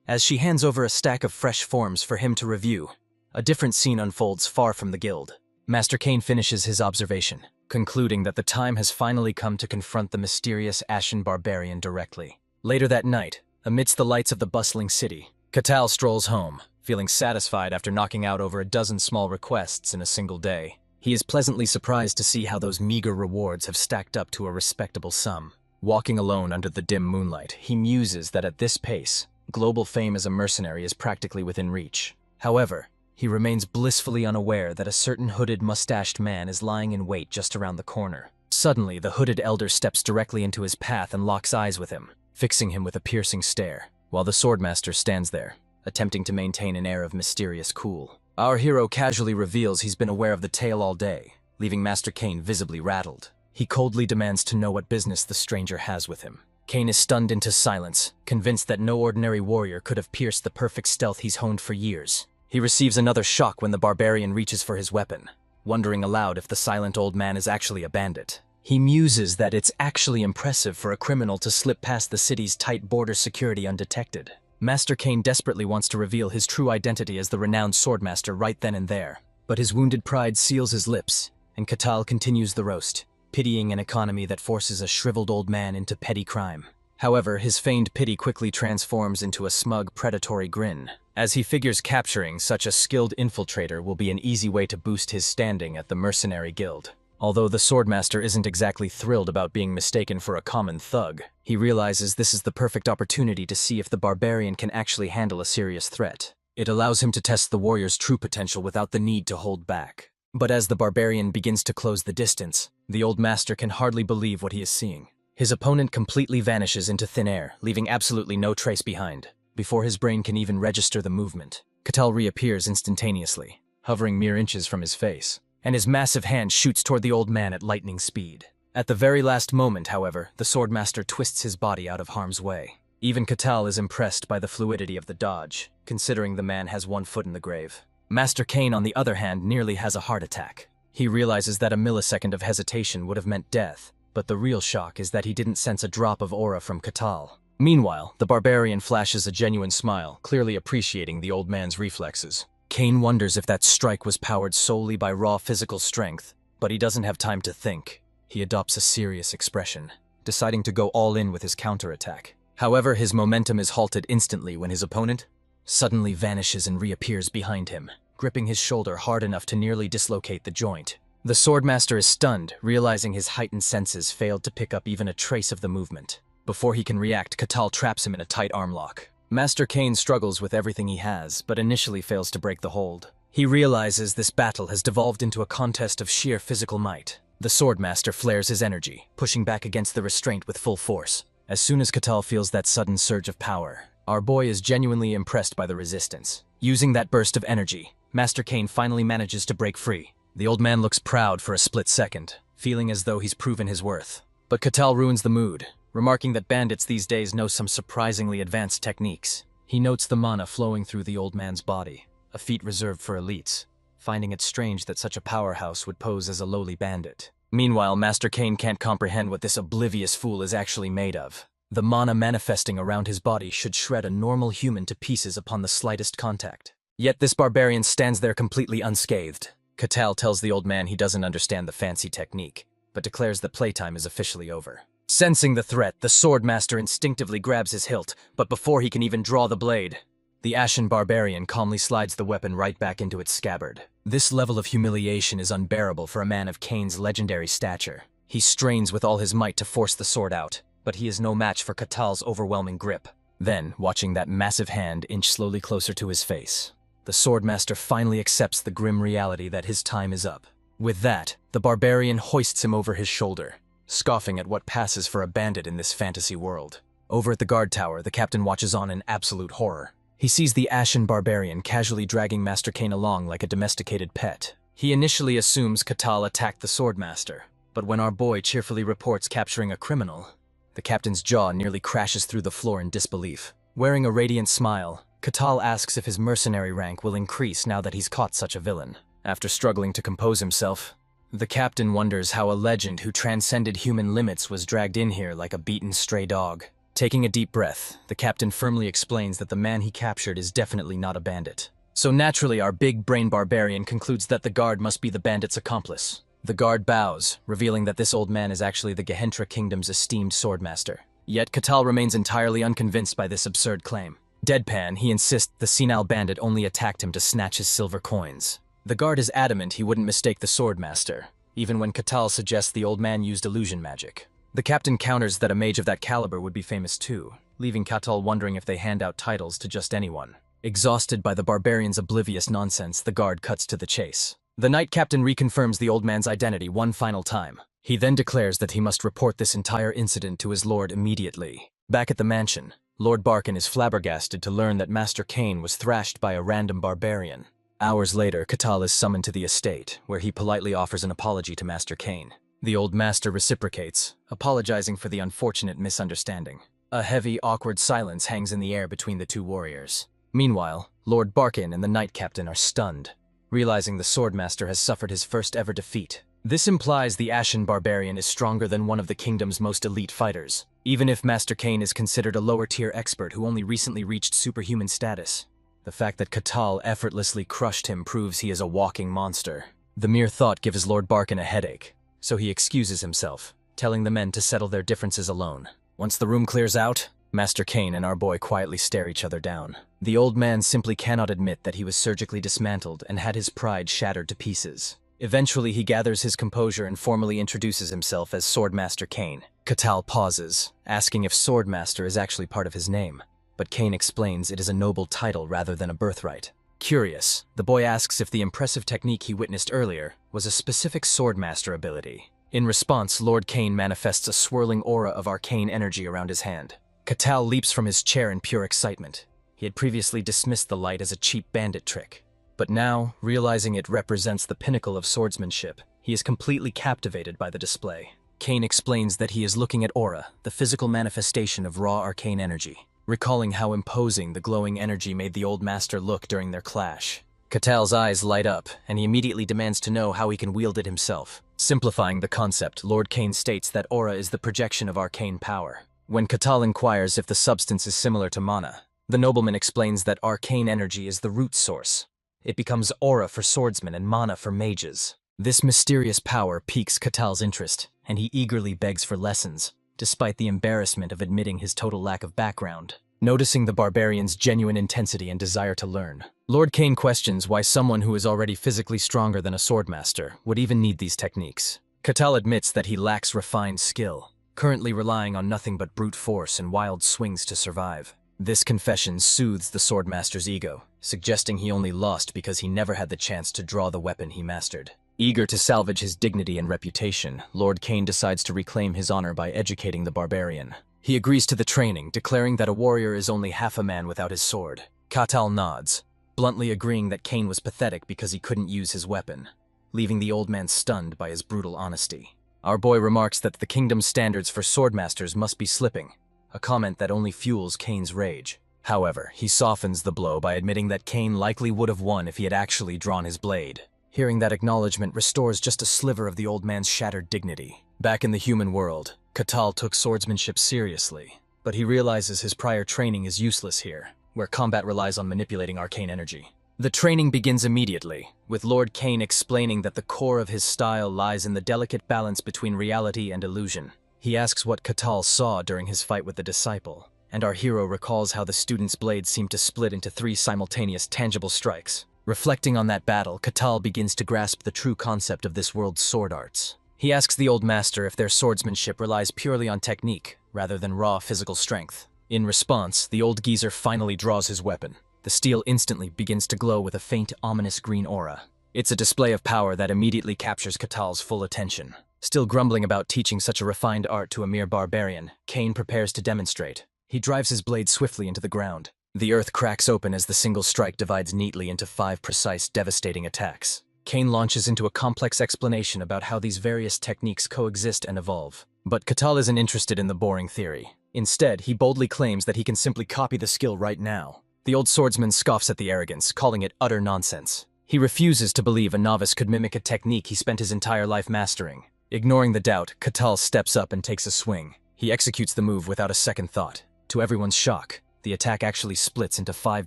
Speaker 1: As she hands over a stack of fresh forms for him to review, a different scene unfolds far from the guild. Master Cain finishes his observation, concluding that the time has finally come to confront the mysterious Ashen Barbarian directly. Later that night, amidst the lights of the bustling city, Catal strolls home, feeling satisfied after knocking out over a dozen small requests in a single day. He is pleasantly surprised to see how those meager rewards have stacked up to a respectable sum. Walking alone under the dim moonlight, he muses that at this pace, global fame as a mercenary is practically within reach. However, he remains blissfully unaware that a certain hooded, mustached man is lying in wait just around the corner. Suddenly, the hooded elder steps directly into his path and locks eyes with him, fixing him with a piercing stare, while the swordmaster stands there, attempting to maintain an air of mysterious cool. Our hero casually reveals he's been aware of the tale all day, leaving Master Cain visibly rattled. He coldly demands to know what business the stranger has with him. Cain is stunned into silence, convinced that no ordinary warrior could have pierced the perfect stealth he's honed for years. He receives another shock when the barbarian reaches for his weapon, wondering aloud if the silent old man is actually a bandit. He muses that it's actually impressive for a criminal to slip past the city's tight border security undetected. Master Cain desperately wants to reveal his true identity as the renowned swordmaster right then and there, but his wounded pride seals his lips, and Catal continues the roast, pitying an economy that forces a shriveled old man into petty crime. However, his feigned pity quickly transforms into a smug, predatory grin, as he figures capturing such a skilled infiltrator will be an easy way to boost his standing at the mercenary guild. Although the swordmaster isn't exactly thrilled about being mistaken for a common thug, he realizes this is the perfect opportunity to see if the barbarian can actually handle a serious threat. It allows him to test the warrior's true potential without the need to hold back. But as the barbarian begins to close the distance, the old master can hardly believe what he is seeing. His opponent completely vanishes into thin air, leaving absolutely no trace behind. Before his brain can even register the movement, Catal reappears instantaneously, hovering mere inches from his face, and his massive hand shoots toward the old man at lightning speed. At the very last moment, however, the swordmaster twists his body out of harm's way. Even Catal is impressed by the fluidity of the dodge, considering the man has one foot in the grave. Master Cain, on the other hand, nearly has a heart attack. He realizes that a millisecond of hesitation would have meant death, but the real shock is that he didn't sense a drop of aura from Catal. Meanwhile, the barbarian flashes a genuine smile, clearly appreciating the old man's reflexes. Cain wonders if that strike was powered solely by raw physical strength, but he doesn't have time to think. He adopts a serious expression, deciding to go all in with his counterattack. However, his momentum is halted instantly when his opponent suddenly vanishes and reappears behind him, gripping his shoulder hard enough to nearly dislocate the joint. The swordmaster is stunned, realizing his heightened senses failed to pick up even a trace of the movement. Before he can react, Catal traps him in a tight arm lock. Master Cain struggles with everything he has, but initially fails to break the hold. He realizes this battle has devolved into a contest of sheer physical might. The swordmaster flares his energy, pushing back against the restraint with full force. As soon as Catal feels that sudden surge of power, our boy is genuinely impressed by the resistance. Using that burst of energy, Master Cain finally manages to break free. The old man looks proud for a split second, feeling as though he's proven his worth. But Catal ruins the mood, remarking that bandits these days know some surprisingly advanced techniques. He notes the mana flowing through the old man's body, a feat reserved for elites, finding it strange that such a powerhouse would pose as a lowly bandit. Meanwhile, Master Cain can't comprehend what this oblivious fool is actually made of. The mana manifesting around his body should shred a normal human to pieces upon the slightest contact. Yet this barbarian stands there completely unscathed. Catal tells the old man he doesn't understand the fancy technique, but declares that playtime is officially over. Sensing the threat, the swordmaster instinctively grabs his hilt, but before he can even draw the blade, the Ashen Barbarian calmly slides the weapon right back into its scabbard. This level of humiliation is unbearable for a man of Cain's legendary stature. He strains with all his might to force the sword out, but he is no match for Catal's overwhelming grip. Then, watching that massive hand inch slowly closer to his face, the swordmaster finally accepts the grim reality that his time is up. With that, the barbarian hoists him over his shoulder, scoffing at what passes for a bandit in this fantasy world. Over at the guard tower, the captain watches on in absolute horror. He sees the Ashen Barbarian casually dragging Master Cain along like a domesticated pet. He initially assumes Catal attacked the swordmaster, but when our boy cheerfully reports capturing a criminal, the captain's jaw nearly crashes through the floor in disbelief. Wearing a radiant smile, Catal asks if his mercenary rank will increase now that he's caught such a villain. After struggling to compose himself, the captain wonders how a legend who transcended human limits was dragged in here like a beaten stray dog. Taking a deep breath, the captain firmly explains that the man he captured is definitely not a bandit. So naturally, our big-brain barbarian concludes that the guard must be the bandit's accomplice. The guard bows, revealing that this old man is actually the Gehentra Kingdom's esteemed swordmaster. Yet Catal remains entirely unconvinced by this absurd claim. Deadpan, he insists the senile bandit only attacked him to snatch his silver coins. The guard is adamant he wouldn't mistake the swordmaster, even when Catal suggests the old man used illusion magic. The captain counters that a mage of that caliber would be famous too, leaving Catal wondering if they hand out titles to just anyone. Exhausted by the barbarian's oblivious nonsense, the guard cuts to the chase. The knight captain reconfirms the old man's identity one final time. He then declares that he must report this entire incident to his lord immediately. Back at the mansion, Lord Barkin is flabbergasted to learn that Master Cain was thrashed by a random barbarian. Hours later, Catal is summoned to the estate, where he politely offers an apology to Master Cain. The old master reciprocates, apologizing for the unfortunate misunderstanding. A heavy, awkward silence hangs in the air between the two warriors. Meanwhile, Lord Barkin and the knight captain are stunned, realizing the swordmaster has suffered his first ever defeat. This implies the Ashen barbarian is stronger than one of the kingdom's most elite fighters, even if Master Cain is considered a lower-tier expert who only recently reached superhuman status. The fact that Catal effortlessly crushed him proves he is a walking monster. The mere thought gives Lord Barkin a headache, so he excuses himself, telling the men to settle their differences alone. Once the room clears out, Master Cain and our boy quietly stare each other down. The old man simply cannot admit that he was surgically dismantled and had his pride shattered to pieces. Eventually, he gathers his composure and formally introduces himself as Swordmaster Cain. Catal pauses, asking if Swordmaster is actually part of his name, but Cain explains it is a noble title rather than a birthright. Curious, the boy asks if the impressive technique he witnessed earlier was a specific Swordmaster ability. In response, Lord Cain manifests a swirling aura of arcane energy around his hand. Catal leaps from his chair in pure excitement. He had previously dismissed the light as a cheap bandit trick, but now, realizing it represents the pinnacle of swordsmanship, he is completely captivated by the display. Cain explains that he is looking at aura, the physical manifestation of raw arcane energy, recalling how imposing the glowing energy made the old master look during their clash. Catal's eyes light up, and he immediately demands to know how he can wield it himself. Simplifying the concept, Lord Cain states that aura is the projection of arcane power. When Catal inquires if the substance is similar to mana, the nobleman explains that arcane energy is the root source. It becomes aura for swordsmen and mana for mages. This mysterious power piques Catal's interest, and he eagerly begs for lessons, despite the embarrassment of admitting his total lack of background. Noticing the barbarian's genuine intensity and desire to learn, Lord Cain questions why someone who is already physically stronger than a swordmaster would even need these techniques. Catal admits that he lacks refined skill, currently relying on nothing but brute force and wild swings to survive. This confession soothes the swordmaster's ego, suggesting he only lost because he never had the chance to draw the weapon he mastered. Eager to salvage his dignity and reputation, Lord Cain decides to reclaim his honor by educating the barbarian. He agrees to the training, declaring that a warrior is only half a man without his sword. Catal nods, bluntly agreeing that Cain was pathetic because he couldn't use his weapon, leaving the old man stunned by his brutal honesty. Our boy remarks that the kingdom's standards for swordmasters must be slipping, a comment that only fuels Cain's rage. However, he softens the blow by admitting that Cain likely would have won if he had actually drawn his blade. Hearing that acknowledgement restores just a sliver of the old man's shattered dignity. Back in the human world, Catal took swordsmanship seriously, but he realizes his prior training is useless here, where combat relies on manipulating arcane energy. The training begins immediately, with Lord Cain explaining that the core of his style lies in the delicate balance between reality and illusion. He asks what Catal saw during his fight with the disciple, and our hero recalls how the student's blade seemed to split into 3 simultaneous tangible strikes. Reflecting on that battle, Catal begins to grasp the true concept of this world's sword arts. He asks the old master if their swordsmanship relies purely on technique, rather than raw physical strength. In response, the old geezer finally draws his weapon. The steel instantly begins to glow with a faint, ominous green aura. It's a display of power that immediately captures Catal's full attention. Still grumbling about teaching such a refined art to a mere barbarian, Cain prepares to demonstrate. He drives his blade swiftly into the ground. The earth cracks open as the single strike divides neatly into 5 precise, devastating attacks. Cain launches into a complex explanation about how these various techniques coexist and evolve. But Catal isn't interested in the boring theory. Instead, he boldly claims that he can simply copy the skill right now. The old swordsman scoffs at the arrogance, calling it utter nonsense. He refuses to believe a novice could mimic a technique he spent his entire life mastering. Ignoring the doubt, Catal steps up and takes a swing. He executes the move without a second thought. To everyone's shock, the attack actually splits into 5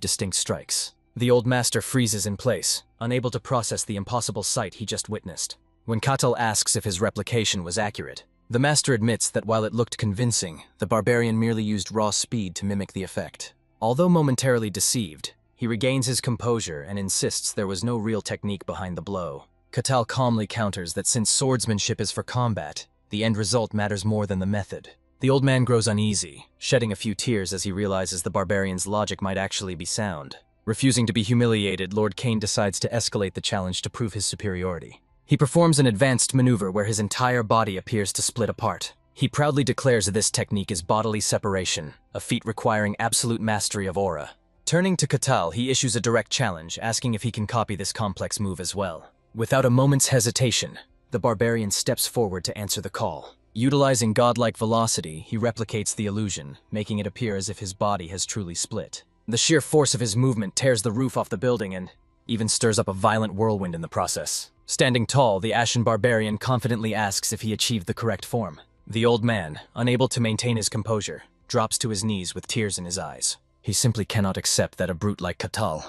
Speaker 1: distinct strikes. The old master freezes in place, unable to process the impossible sight he just witnessed. When Catal asks if his replication was accurate, the master admits that while it looked convincing, the barbarian merely used raw speed to mimic the effect. Although momentarily deceived, he regains his composure and insists there was no real technique behind the blow. Catal calmly counters that since swordsmanship is for combat, the end result matters more than the method. The old man grows uneasy, shedding a few tears as he realizes the barbarian's logic might actually be sound. Refusing to be humiliated, Lord Cain decides to escalate the challenge to prove his superiority. He performs an advanced maneuver where his entire body appears to split apart. He proudly declares this technique is bodily separation, a feat requiring absolute mastery of aura. Turning to Catal, he issues a direct challenge, asking if he can copy this complex move as well. Without a moment's hesitation, the barbarian steps forward to answer the call. Utilizing godlike velocity, he replicates the illusion, making it appear as if his body has truly split. The sheer force of his movement tears the roof off the building and even stirs up a violent whirlwind in the process. Standing tall, the ashen barbarian confidently asks if he achieved the correct form. The old man, unable to maintain his composure, drops to his knees with tears in his eyes. He simply cannot accept that a brute like Catal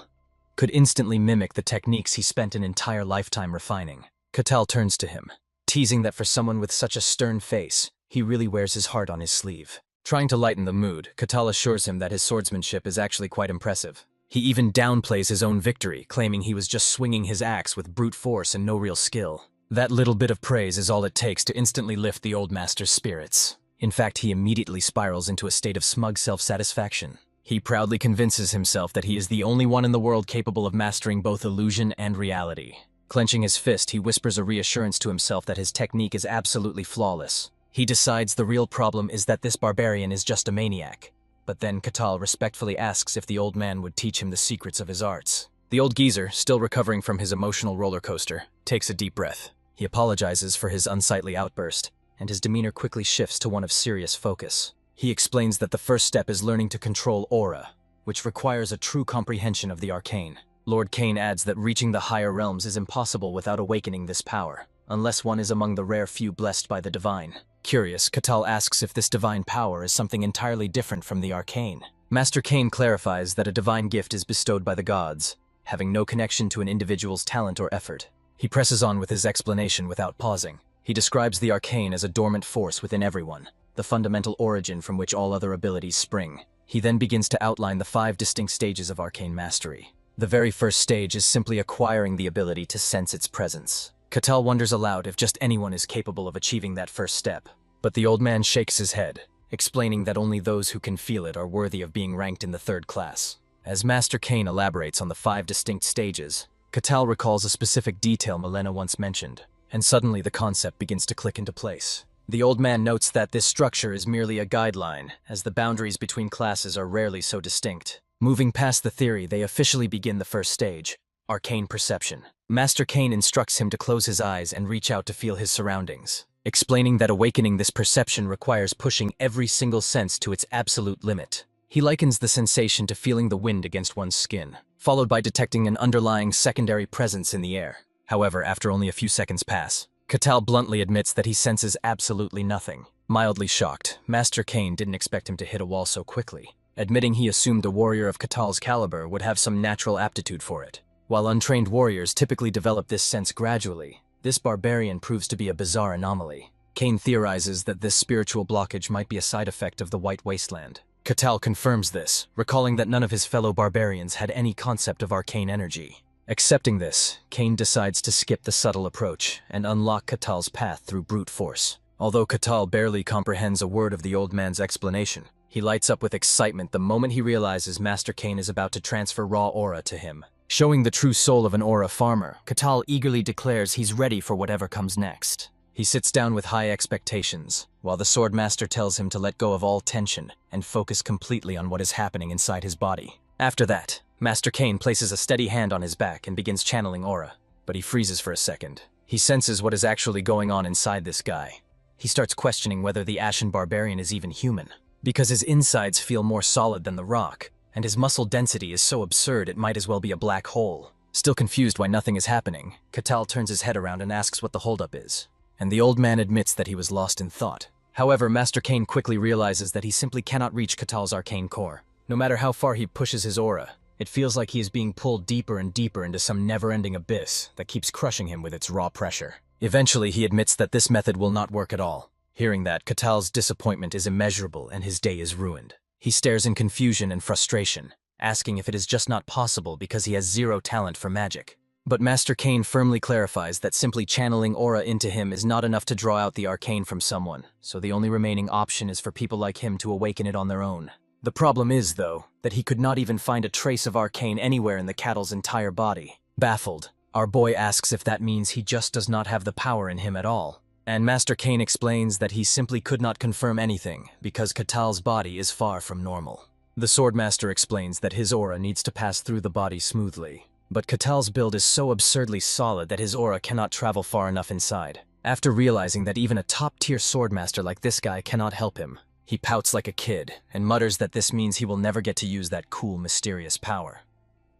Speaker 1: could instantly mimic the techniques he spent an entire lifetime refining. Catal turns to him, teasing that for someone with such a stern face, he really wears his heart on his sleeve. Trying to lighten the mood, Catal assures him that his swordsmanship is actually quite impressive. He even downplays his own victory, claiming he was just swinging his axe with brute force and no real skill. That little bit of praise is all it takes to instantly lift the old master's spirits. In fact, he immediately spirals into a state of smug self-satisfaction. He proudly convinces himself that he is the only one in the world capable of mastering both illusion and reality. Clenching his fist, he whispers a reassurance to himself that his technique is absolutely flawless. He decides the real problem is that this barbarian is just a maniac. But then Catal respectfully asks if the old man would teach him the secrets of his arts. The old geezer, still recovering from his emotional roller coaster, takes a deep breath. He apologizes for his unsightly outburst, and his demeanor quickly shifts to one of serious focus. He explains that the first step is learning to control aura, which requires a true comprehension of the arcane. Lord Cain adds that reaching the higher realms is impossible without awakening this power, unless one is among the rare few blessed by the divine. Curious, Catal asks if this divine power is something entirely different from the arcane. Master Cain clarifies that a divine gift is bestowed by the gods, having no connection to an individual's talent or effort. He presses on with his explanation without pausing. He describes the arcane as a dormant force within everyone, the fundamental origin from which all other abilities spring. He then begins to outline the 5 distinct stages of arcane mastery. The very first stage is simply acquiring the ability to sense its presence. Catal wonders aloud if just anyone is capable of achieving that first step. But the old man shakes his head, explaining that only those who can feel it are worthy of being ranked in the 3rd class. As Master Cain elaborates on the 5 distinct stages, Catal recalls a specific detail Milena once mentioned, and suddenly the concept begins to click into place. The old man notes that this structure is merely a guideline, as the boundaries between classes are rarely so distinct. Moving past the theory, they officially begin the first stage, arcane perception. Master Cain instructs him to close his eyes and reach out to feel his surroundings, explaining that awakening this perception requires pushing every single sense to its absolute limit. He likens the sensation to feeling the wind against one's skin, followed by detecting an underlying secondary presence in the air. However, after only a few seconds pass, Catal bluntly admits that he senses absolutely nothing. Mildly shocked, Master Cain didn't expect him to hit a wall so quickly, admitting he assumed a warrior of Catal's caliber would have some natural aptitude for it. While untrained warriors typically develop this sense gradually, this barbarian proves to be a bizarre anomaly. Cain theorizes that this spiritual blockage might be a side effect of the White Wasteland. Catal confirms this, recalling that none of his fellow barbarians had any concept of arcane energy. Accepting this, Cain decides to skip the subtle approach and unlock Catal's path through brute force. Although Catal barely comprehends a word of the old man's explanation, he lights up with excitement the moment he realizes Master Cain is about to transfer raw aura to him. Showing the true soul of an aura farmer, Catal eagerly declares he's ready for whatever comes next. He sits down with high expectations, while the Swordmaster tells him to let go of all tension and focus completely on what is happening inside his body. After that, Master Cain places a steady hand on his back and begins channeling aura, but he freezes for a second. He senses what is actually going on inside this guy. He starts questioning whether the Ashen Barbarian is even human. because his insides feel more solid than the rock, and his muscle density is so absurd it might as well be a black hole. Still confused why nothing is happening, Catal turns his head around and asks what the holdup is, and the old man admits that he was lost in thought. However, Master Cain quickly realizes that he simply cannot reach Catal's arcane core. No matter how far he pushes his aura, it feels like he is being pulled deeper and deeper into some never-ending abyss that keeps crushing him with its raw pressure. Eventually, he admits that this method will not work at all. Hearing that, Catal's disappointment is immeasurable and his day is ruined. He stares in confusion and frustration, asking if it is just not possible because he has zero talent for magic. But Master Cain firmly clarifies that simply channeling aura into him is not enough to draw out the arcane from someone, so the only remaining option is for people like him to awaken it on their own. The problem is, though, that he could not even find a trace of arcane anywhere in the Catal's entire body. Baffled, our boy asks if that means he just does not have the power in him at all. And Master Cain explains that he simply could not confirm anything because Catal's body is far from normal. The Swordmaster explains that his aura needs to pass through the body smoothly, but Catal's build is so absurdly solid that his aura cannot travel far enough inside. After realizing that even a top-tier Swordmaster like this guy cannot help him, he pouts like a kid and mutters that this means he will never get to use that cool, mysterious power.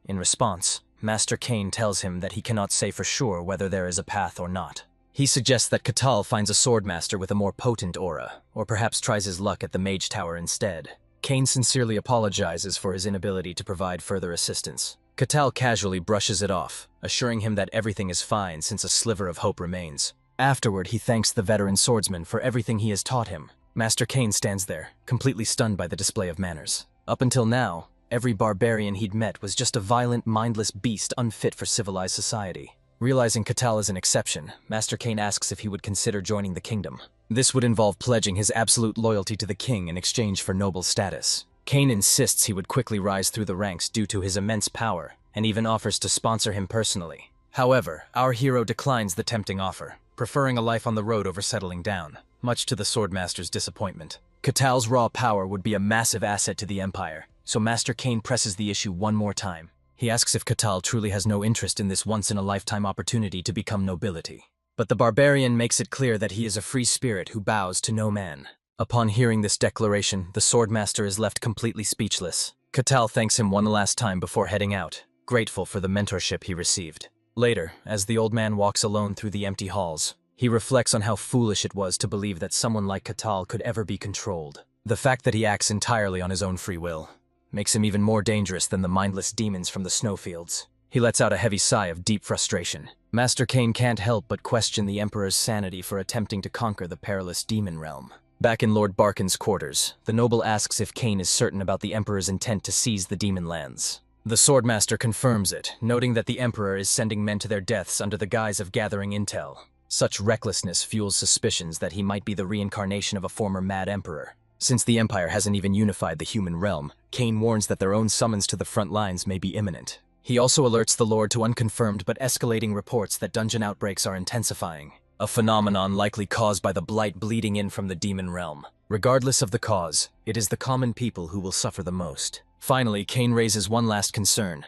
Speaker 1: In response, Master Cain tells him that he cannot say for sure whether there is a path or not. He suggests that Catal finds a Swordmaster with a more potent aura, or perhaps tries his luck at the Mage Tower instead. Cain sincerely apologizes for his inability to provide further assistance. Catal casually brushes it off, assuring him that everything is fine since a sliver of hope remains. Afterward, he thanks the veteran swordsman for everything he has taught him. Master Cain stands there, completely stunned by the display of manners. Up until now, every barbarian he'd met was just a violent, mindless beast unfit for civilized society. Realizing Catal is an exception, Master Cain asks if he would consider joining the kingdom. This would involve pledging his absolute loyalty to the king in exchange for noble status. Cain insists he would quickly rise through the ranks due to his immense power, and even offers to sponsor him personally. However, our hero declines the tempting offer, preferring a life on the road over settling down, much to the Swordmaster's disappointment. Catal's raw power would be a massive asset to the Empire, so Master Cain presses the issue one more time. He asks if Catal truly has no interest in this once-in-a-lifetime opportunity to become nobility. But the Barbarian makes it clear that he is a free spirit who bows to no man. Upon hearing this declaration, the Swordmaster is left completely speechless. Catal thanks him one last time before heading out, grateful for the mentorship he received. Later, as the old man walks alone through the empty halls, he reflects on how foolish it was to believe that someone like Catal could ever be controlled. The fact that he acts entirely on his own free will makes him even more dangerous than the mindless demons from the snowfields. He lets out a heavy sigh of deep frustration. Master Cain can't help but question the Emperor's sanity for attempting to conquer the perilous demon realm. Back in Lord Barkin's quarters, the noble asks if Cain is certain about the Emperor's intent to seize the demon lands. The Swordmaster confirms it, noting that the Emperor is sending men to their deaths under the guise of gathering intel. Such recklessness fuels suspicions that he might be the reincarnation of a former Mad Emperor. Since the Empire hasn't even unified the human realm, Cain warns that their own summons to the front lines may be imminent. He also alerts the Lord to unconfirmed but escalating reports that dungeon outbreaks are intensifying, a phenomenon likely caused by the blight bleeding in from the demon realm. Regardless of the cause, it is the common people who will suffer the most. Finally, Cain raises one last concern.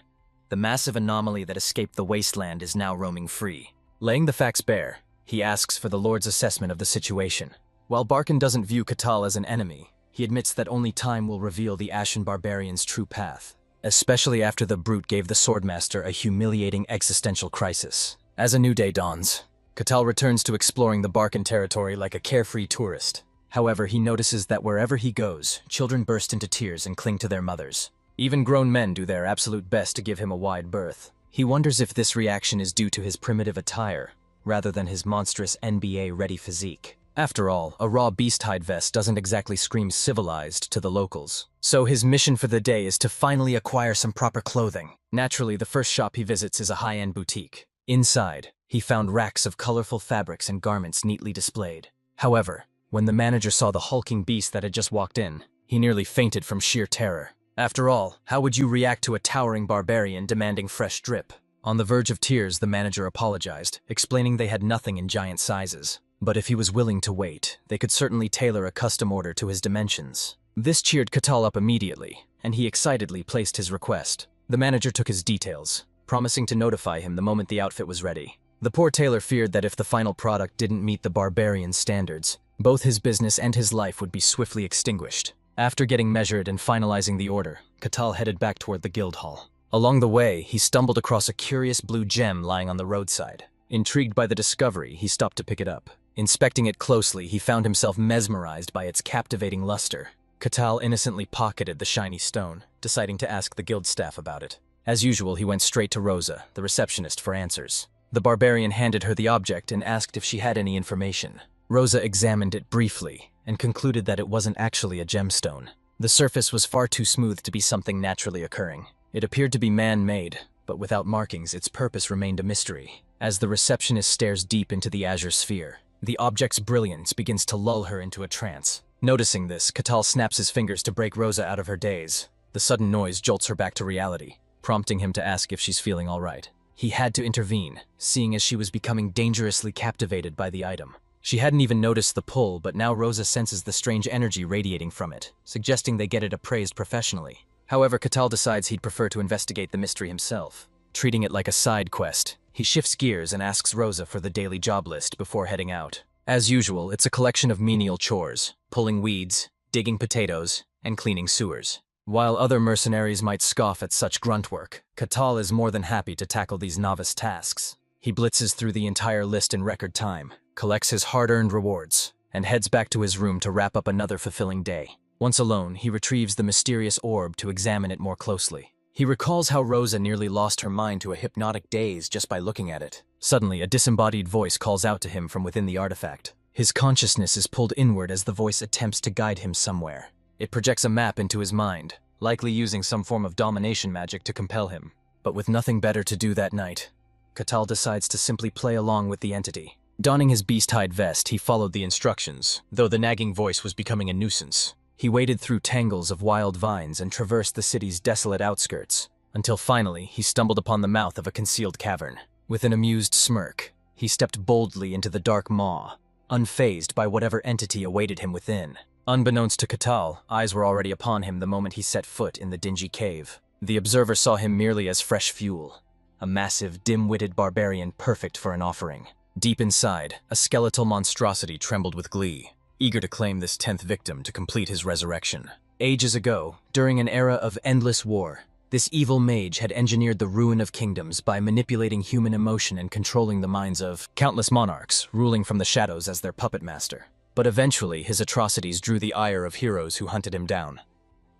Speaker 1: The massive anomaly that escaped the wasteland is now roaming free. Laying the facts bare, he asks for the Lord's assessment of the situation. While Barkin doesn't view Catal as an enemy, he admits that only time will reveal the Ashen Barbarian's true path, especially after the brute gave the Swordmaster a humiliating existential crisis. As a new day dawns, Catal returns to exploring the Barkin territory like a carefree tourist. However, he notices that wherever he goes, children burst into tears and cling to their mothers. Even grown men do their absolute best to give him a wide berth. He wonders if this reaction is due to his primitive attire, rather than his monstrous NBA-ready physique. After all, a raw beast-hide vest doesn't exactly scream civilized to the locals. So his mission for the day is to finally acquire some proper clothing. Naturally, the first shop he visits is a high-end boutique. Inside, he found racks of colorful fabrics and garments neatly displayed. However, when the manager saw the hulking beast that had just walked in, he nearly fainted from sheer terror. After all, how would you react to a towering barbarian demanding fresh drip? On the verge of tears, the manager apologized, explaining they had nothing in giant sizes. But if he was willing to wait, they could certainly tailor a custom order to his dimensions. This cheered Catal up immediately, and he excitedly placed his request. The manager took his details, promising to notify him the moment the outfit was ready. The poor tailor feared that if the final product didn't meet the barbarian's standards, both his business and his life would be swiftly extinguished. After getting measured and finalizing the order, Catal headed back toward the guild hall. Along the way, he stumbled across a curious blue gem lying on the roadside. Intrigued by the discovery, he stopped to pick it up. Inspecting it closely, he found himself mesmerized by its captivating luster. Catal innocently pocketed the shiny stone, deciding to ask the guild staff about it. As usual, he went straight to Rosa, the receptionist, for answers. The barbarian handed her the object and asked if she had any information. Rosa examined it briefly and concluded that it wasn't actually a gemstone. The surface was far too smooth to be something naturally occurring. It appeared to be man-made, but without markings, its purpose remained a mystery. As the receptionist stares deep into the azure sphere, the object's brilliance begins to lull her into a trance. Noticing this, Catal snaps his fingers to break Rosa out of her daze. The sudden noise jolts her back to reality, prompting him to ask if she's feeling all right. He had to intervene, seeing as she was becoming dangerously captivated by the item. She hadn't even noticed the pull, but now Rosa senses the strange energy radiating from it, suggesting they get it appraised professionally. However, Catal decides he'd prefer to investigate the mystery himself. Treating it like a side quest, he shifts gears and asks Rosa for the daily job list before heading out. As usual, it's a collection of menial chores: pulling weeds, digging potatoes, and cleaning sewers. While other mercenaries might scoff at such grunt work, Catal is more than happy to tackle these novice tasks. He blitzes through the entire list in record time, collects his hard-earned rewards, and heads back to his room to wrap up another fulfilling day. Once alone, he retrieves the mysterious orb to examine it more closely. He recalls how Rosa nearly lost her mind to a hypnotic daze just by looking at it. Suddenly, a disembodied voice calls out to him from within the artifact. His consciousness is pulled inward as the voice attempts to guide him somewhere. It projects a map into his mind, likely using some form of domination magic to compel him. But with nothing better to do that night, Catal decides to simply play along with the entity. Donning his beast-hide vest, he followed the instructions, though the nagging voice was becoming a nuisance. He waded through tangles of wild vines and traversed the city's desolate outskirts, until finally he stumbled upon the mouth of a concealed cavern. With an amused smirk, he stepped boldly into the dark maw, unfazed by whatever entity awaited him within. Unbeknownst to Catal, eyes were already upon him the moment he set foot in the dingy cave. The observer saw him merely as fresh fuel, a massive, dim-witted barbarian perfect for an offering. Deep inside, a skeletal monstrosity trembled with glee, eager to claim this 10th victim to complete his resurrection. Ages ago, during an era of endless war, this evil mage had engineered the ruin of kingdoms by manipulating human emotion and controlling the minds of countless monarchs, ruling from the shadows as their puppet master. But eventually, his atrocities drew the ire of heroes who hunted him down.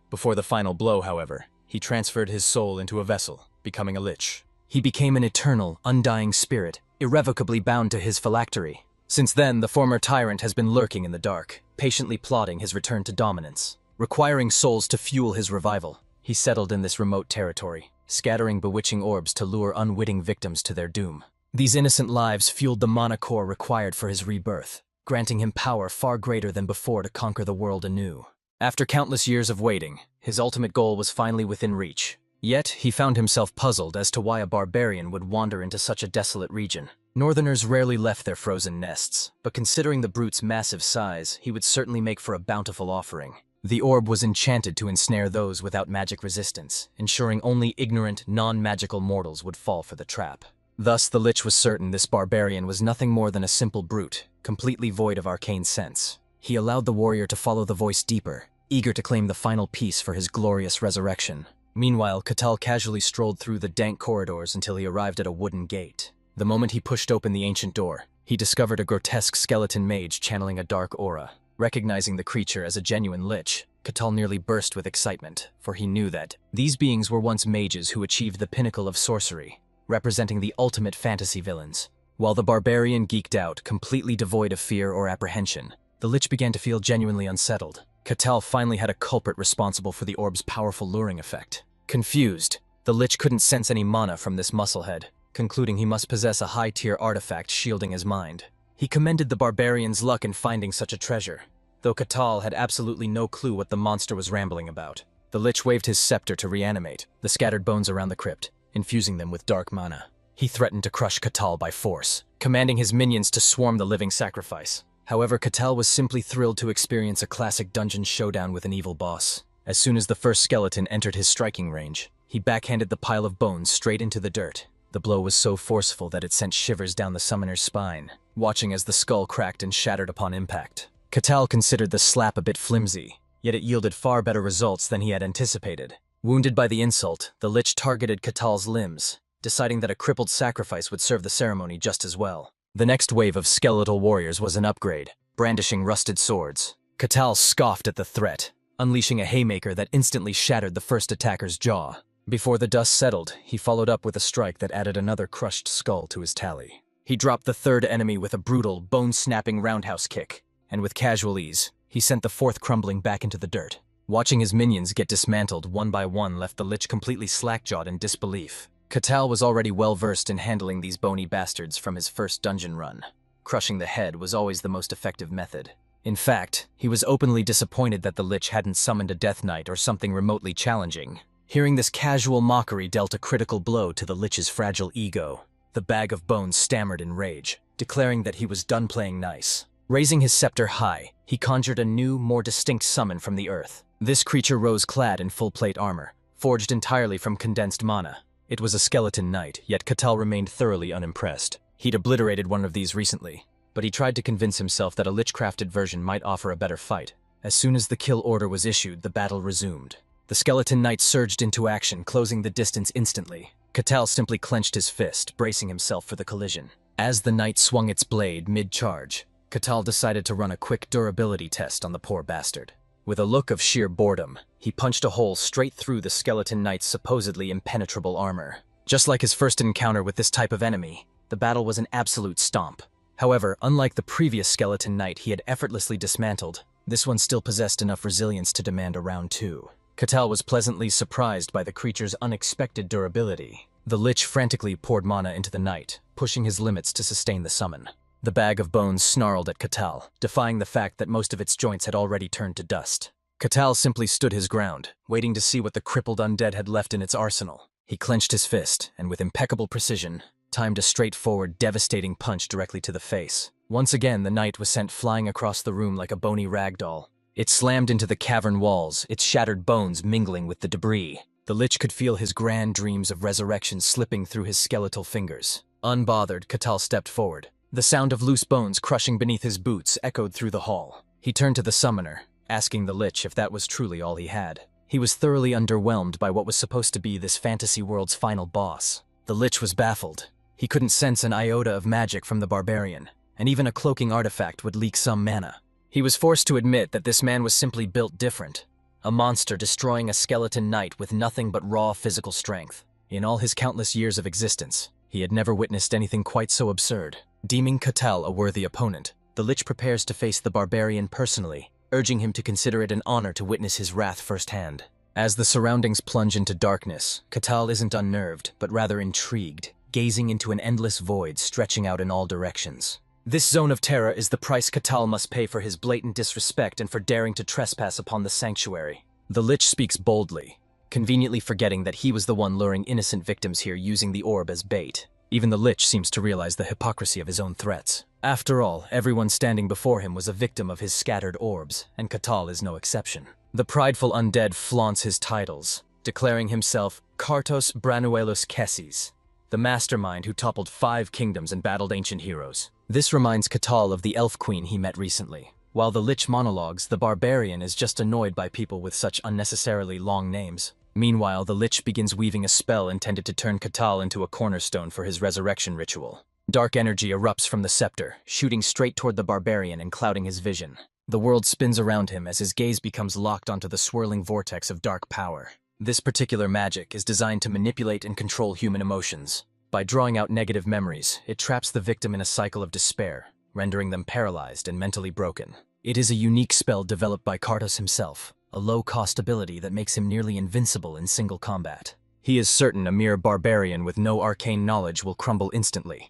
Speaker 1: Before the final blow, however, he transferred his soul into a vessel, becoming a lich. He became an eternal, undying spirit, irrevocably bound to his phylactery. Since then, the former tyrant has been lurking in the dark, patiently plotting his return to dominance. Requiring souls to fuel his revival, he settled in this remote territory, scattering bewitching orbs to lure unwitting victims to their doom. These innocent lives fueled the mana core required for his rebirth, granting him power far greater than before to conquer the world anew. After countless years of waiting, his ultimate goal was finally within reach. Yet, he found himself puzzled as to why a barbarian would wander into such a desolate region. Northerners rarely left their frozen nests, but considering the brute's massive size, he would certainly make for a bountiful offering. The orb was enchanted to ensnare those without magic resistance, ensuring only ignorant, non-magical mortals would fall for the trap. Thus, the Lich was certain this barbarian was nothing more than a simple brute, completely void of arcane sense. He allowed the warrior to follow the voice deeper, eager to claim the final piece for his glorious resurrection. Meanwhile, Catal casually strolled through the dank corridors until he arrived at a wooden gate. The moment he pushed open the ancient door, he discovered a grotesque skeleton mage channeling a dark aura. Recognizing the creature as a genuine lich, Catal nearly burst with excitement, for he knew that these beings were once mages who achieved the pinnacle of sorcery, representing the ultimate fantasy villains. While the barbarian geeked out, completely devoid of fear or apprehension, the lich began to feel genuinely unsettled. Catal finally had a culprit responsible for the orb's powerful luring effect. Confused, the lich couldn't sense any mana from this musclehead, concluding he must possess a high-tier artifact shielding his mind. He commended the barbarian's luck in finding such a treasure, though Catal had absolutely no clue what the monster was rambling about. The lich waved his scepter to reanimate the scattered bones around the crypt, infusing them with dark mana. He threatened to crush Catal by force, commanding his minions to swarm the living sacrifice. However, Catal was simply thrilled to experience a classic dungeon showdown with an evil boss. As soon as the first skeleton entered his striking range, he backhanded the pile of bones straight into the dirt. The blow was so forceful that it sent shivers down the summoner's spine, watching as the skull cracked and shattered upon impact. Catal considered the slap a bit flimsy, yet it yielded far better results than he had anticipated. Wounded by the insult, the Lich targeted Catal's limbs, deciding that a crippled sacrifice would serve the ceremony just as well. The next wave of skeletal warriors was an upgrade, brandishing rusted swords. Catal scoffed at the threat, unleashing a haymaker that instantly shattered the first attacker's jaw. Before the dust settled, he followed up with a strike that added another crushed skull to his tally. He dropped the third enemy with a brutal, bone-snapping roundhouse kick, and with casual ease, he sent the fourth crumbling back into the dirt. Watching his minions get dismantled one by one left the Lich completely slack-jawed in disbelief. Catal was already well-versed in handling these bony bastards from his first dungeon run. Crushing the head was always the most effective method. In fact, he was openly disappointed that the Lich hadn't summoned a Death Knight or something remotely challenging. Hearing this casual mockery dealt a critical blow to the Lich's fragile ego. The Bag of Bones stammered in rage, declaring that he was done playing nice. Raising his scepter high, he conjured a new, more distinct summon from the earth. This creature rose clad in full-plate armor, forged entirely from condensed mana. It was a skeleton knight, yet Catal remained thoroughly unimpressed. He'd obliterated one of these recently, but he tried to convince himself that a Lich-crafted version might offer a better fight. As soon as the kill order was issued, the battle resumed. The skeleton knight surged into action, closing the distance instantly. Catal simply clenched his fist, bracing himself for the collision. As the knight swung its blade mid-charge, Catal decided to run a quick durability test on the poor bastard. With a look of sheer boredom, he punched a hole straight through the skeleton knight's supposedly impenetrable armor. Just like his first encounter with this type of enemy, the battle was an absolute stomp. However, unlike the previous skeleton knight he had effortlessly dismantled, this one still possessed enough resilience to demand a round two. Catal was pleasantly surprised by the creature's unexpected durability. The Lich frantically poured mana into the knight, pushing his limits to sustain the summon. The Bag of Bones snarled at Catal, defying the fact that most of its joints had already turned to dust. Catal simply stood his ground, waiting to see what the crippled undead had left in its arsenal. He clenched his fist, and with impeccable precision, timed a straightforward, devastating punch directly to the face. Once again, the knight was sent flying across the room like a bony rag doll. It slammed into the cavern walls, its shattered bones mingling with the debris. The Lich could feel his grand dreams of resurrection slipping through his skeletal fingers. Unbothered, Catal stepped forward. The sound of loose bones crushing beneath his boots echoed through the hall. He turned to the summoner, asking the Lich if that was truly all he had. He was thoroughly underwhelmed by what was supposed to be this fantasy world's final boss. The Lich was baffled. He couldn't sense an iota of magic from the Barbarian, and even a cloaking artifact would leak some mana. He was forced to admit that this man was simply built different. A monster destroying a skeleton knight with nothing but raw physical strength. In all his countless years of existence, he had never witnessed anything quite so absurd. Deeming Catal a worthy opponent, the Lich prepares to face the Barbarian personally, urging him to consider it an honor to witness his wrath firsthand. As the surroundings plunge into darkness, Catal isn't unnerved, but rather intrigued, gazing into an endless void stretching out in all directions. This zone of terror is the price Catal must pay for his blatant disrespect and for daring to trespass upon the sanctuary. The Lich speaks boldly, conveniently forgetting that he was the one luring innocent victims here using the orb as bait. Even the Lich seems to realize the hypocrisy of his own threats. After all, everyone standing before him was a victim of his scattered orbs, and Catal is no exception. The prideful undead flaunts his titles, declaring himself Kartos Branuelos Kessis, the mastermind who toppled 5 kingdoms and battled ancient heroes. This reminds Catal of the elf queen he met recently. While the Lich monologues, the Barbarian is just annoyed by people with such unnecessarily long names. Meanwhile, the Lich begins weaving a spell intended to turn Catal into a cornerstone for his resurrection ritual. Dark energy erupts from the scepter, shooting straight toward the Barbarian and clouding his vision. The world spins around him as his gaze becomes locked onto the swirling vortex of dark power. This particular magic is designed to manipulate and control human emotions. By drawing out negative memories, it traps the victim in a cycle of despair, rendering them paralyzed and mentally broken. It is a unique spell developed by Kartos himself, a low-cost ability that makes him nearly invincible in single combat. He is certain a mere barbarian with no arcane knowledge will crumble instantly,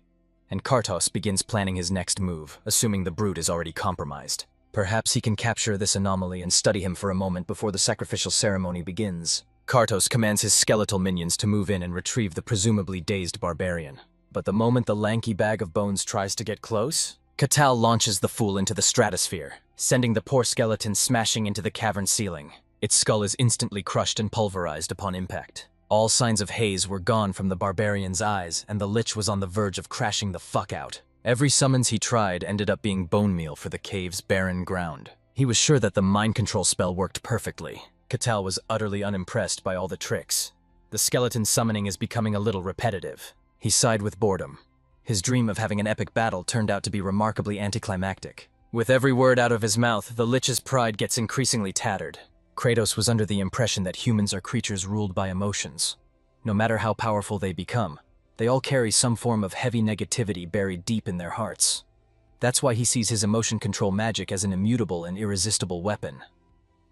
Speaker 1: and Kartos begins planning his next move, assuming the brute is already compromised. Perhaps he can capture this anomaly and study him for a moment before the sacrificial ceremony begins. Kartos commands his skeletal minions to move in and retrieve the presumably dazed barbarian. But the moment the lanky Bag of Bones tries to get close, Catal launches the fool into the stratosphere, sending the poor skeleton smashing into the cavern ceiling. Its skull is instantly crushed and pulverized upon impact. All signs of haze were gone from the barbarian's eyes, and the Lich was on the verge of crashing the fuck out. Every summons he tried ended up being bone meal for the cave's barren ground. He was sure that the mind control spell worked perfectly. Catal was utterly unimpressed by all the tricks. The skeleton summoning is becoming a little repetitive. He sighed with boredom. His dream of having an epic battle turned out to be remarkably anticlimactic. With every word out of his mouth, the Lich's pride gets increasingly tattered. Kratos was under the impression that humans are creatures ruled by emotions. No matter how powerful they become, they all carry some form of heavy negativity buried deep in their hearts. That's why he sees his emotion control magic as an immutable and irresistible weapon.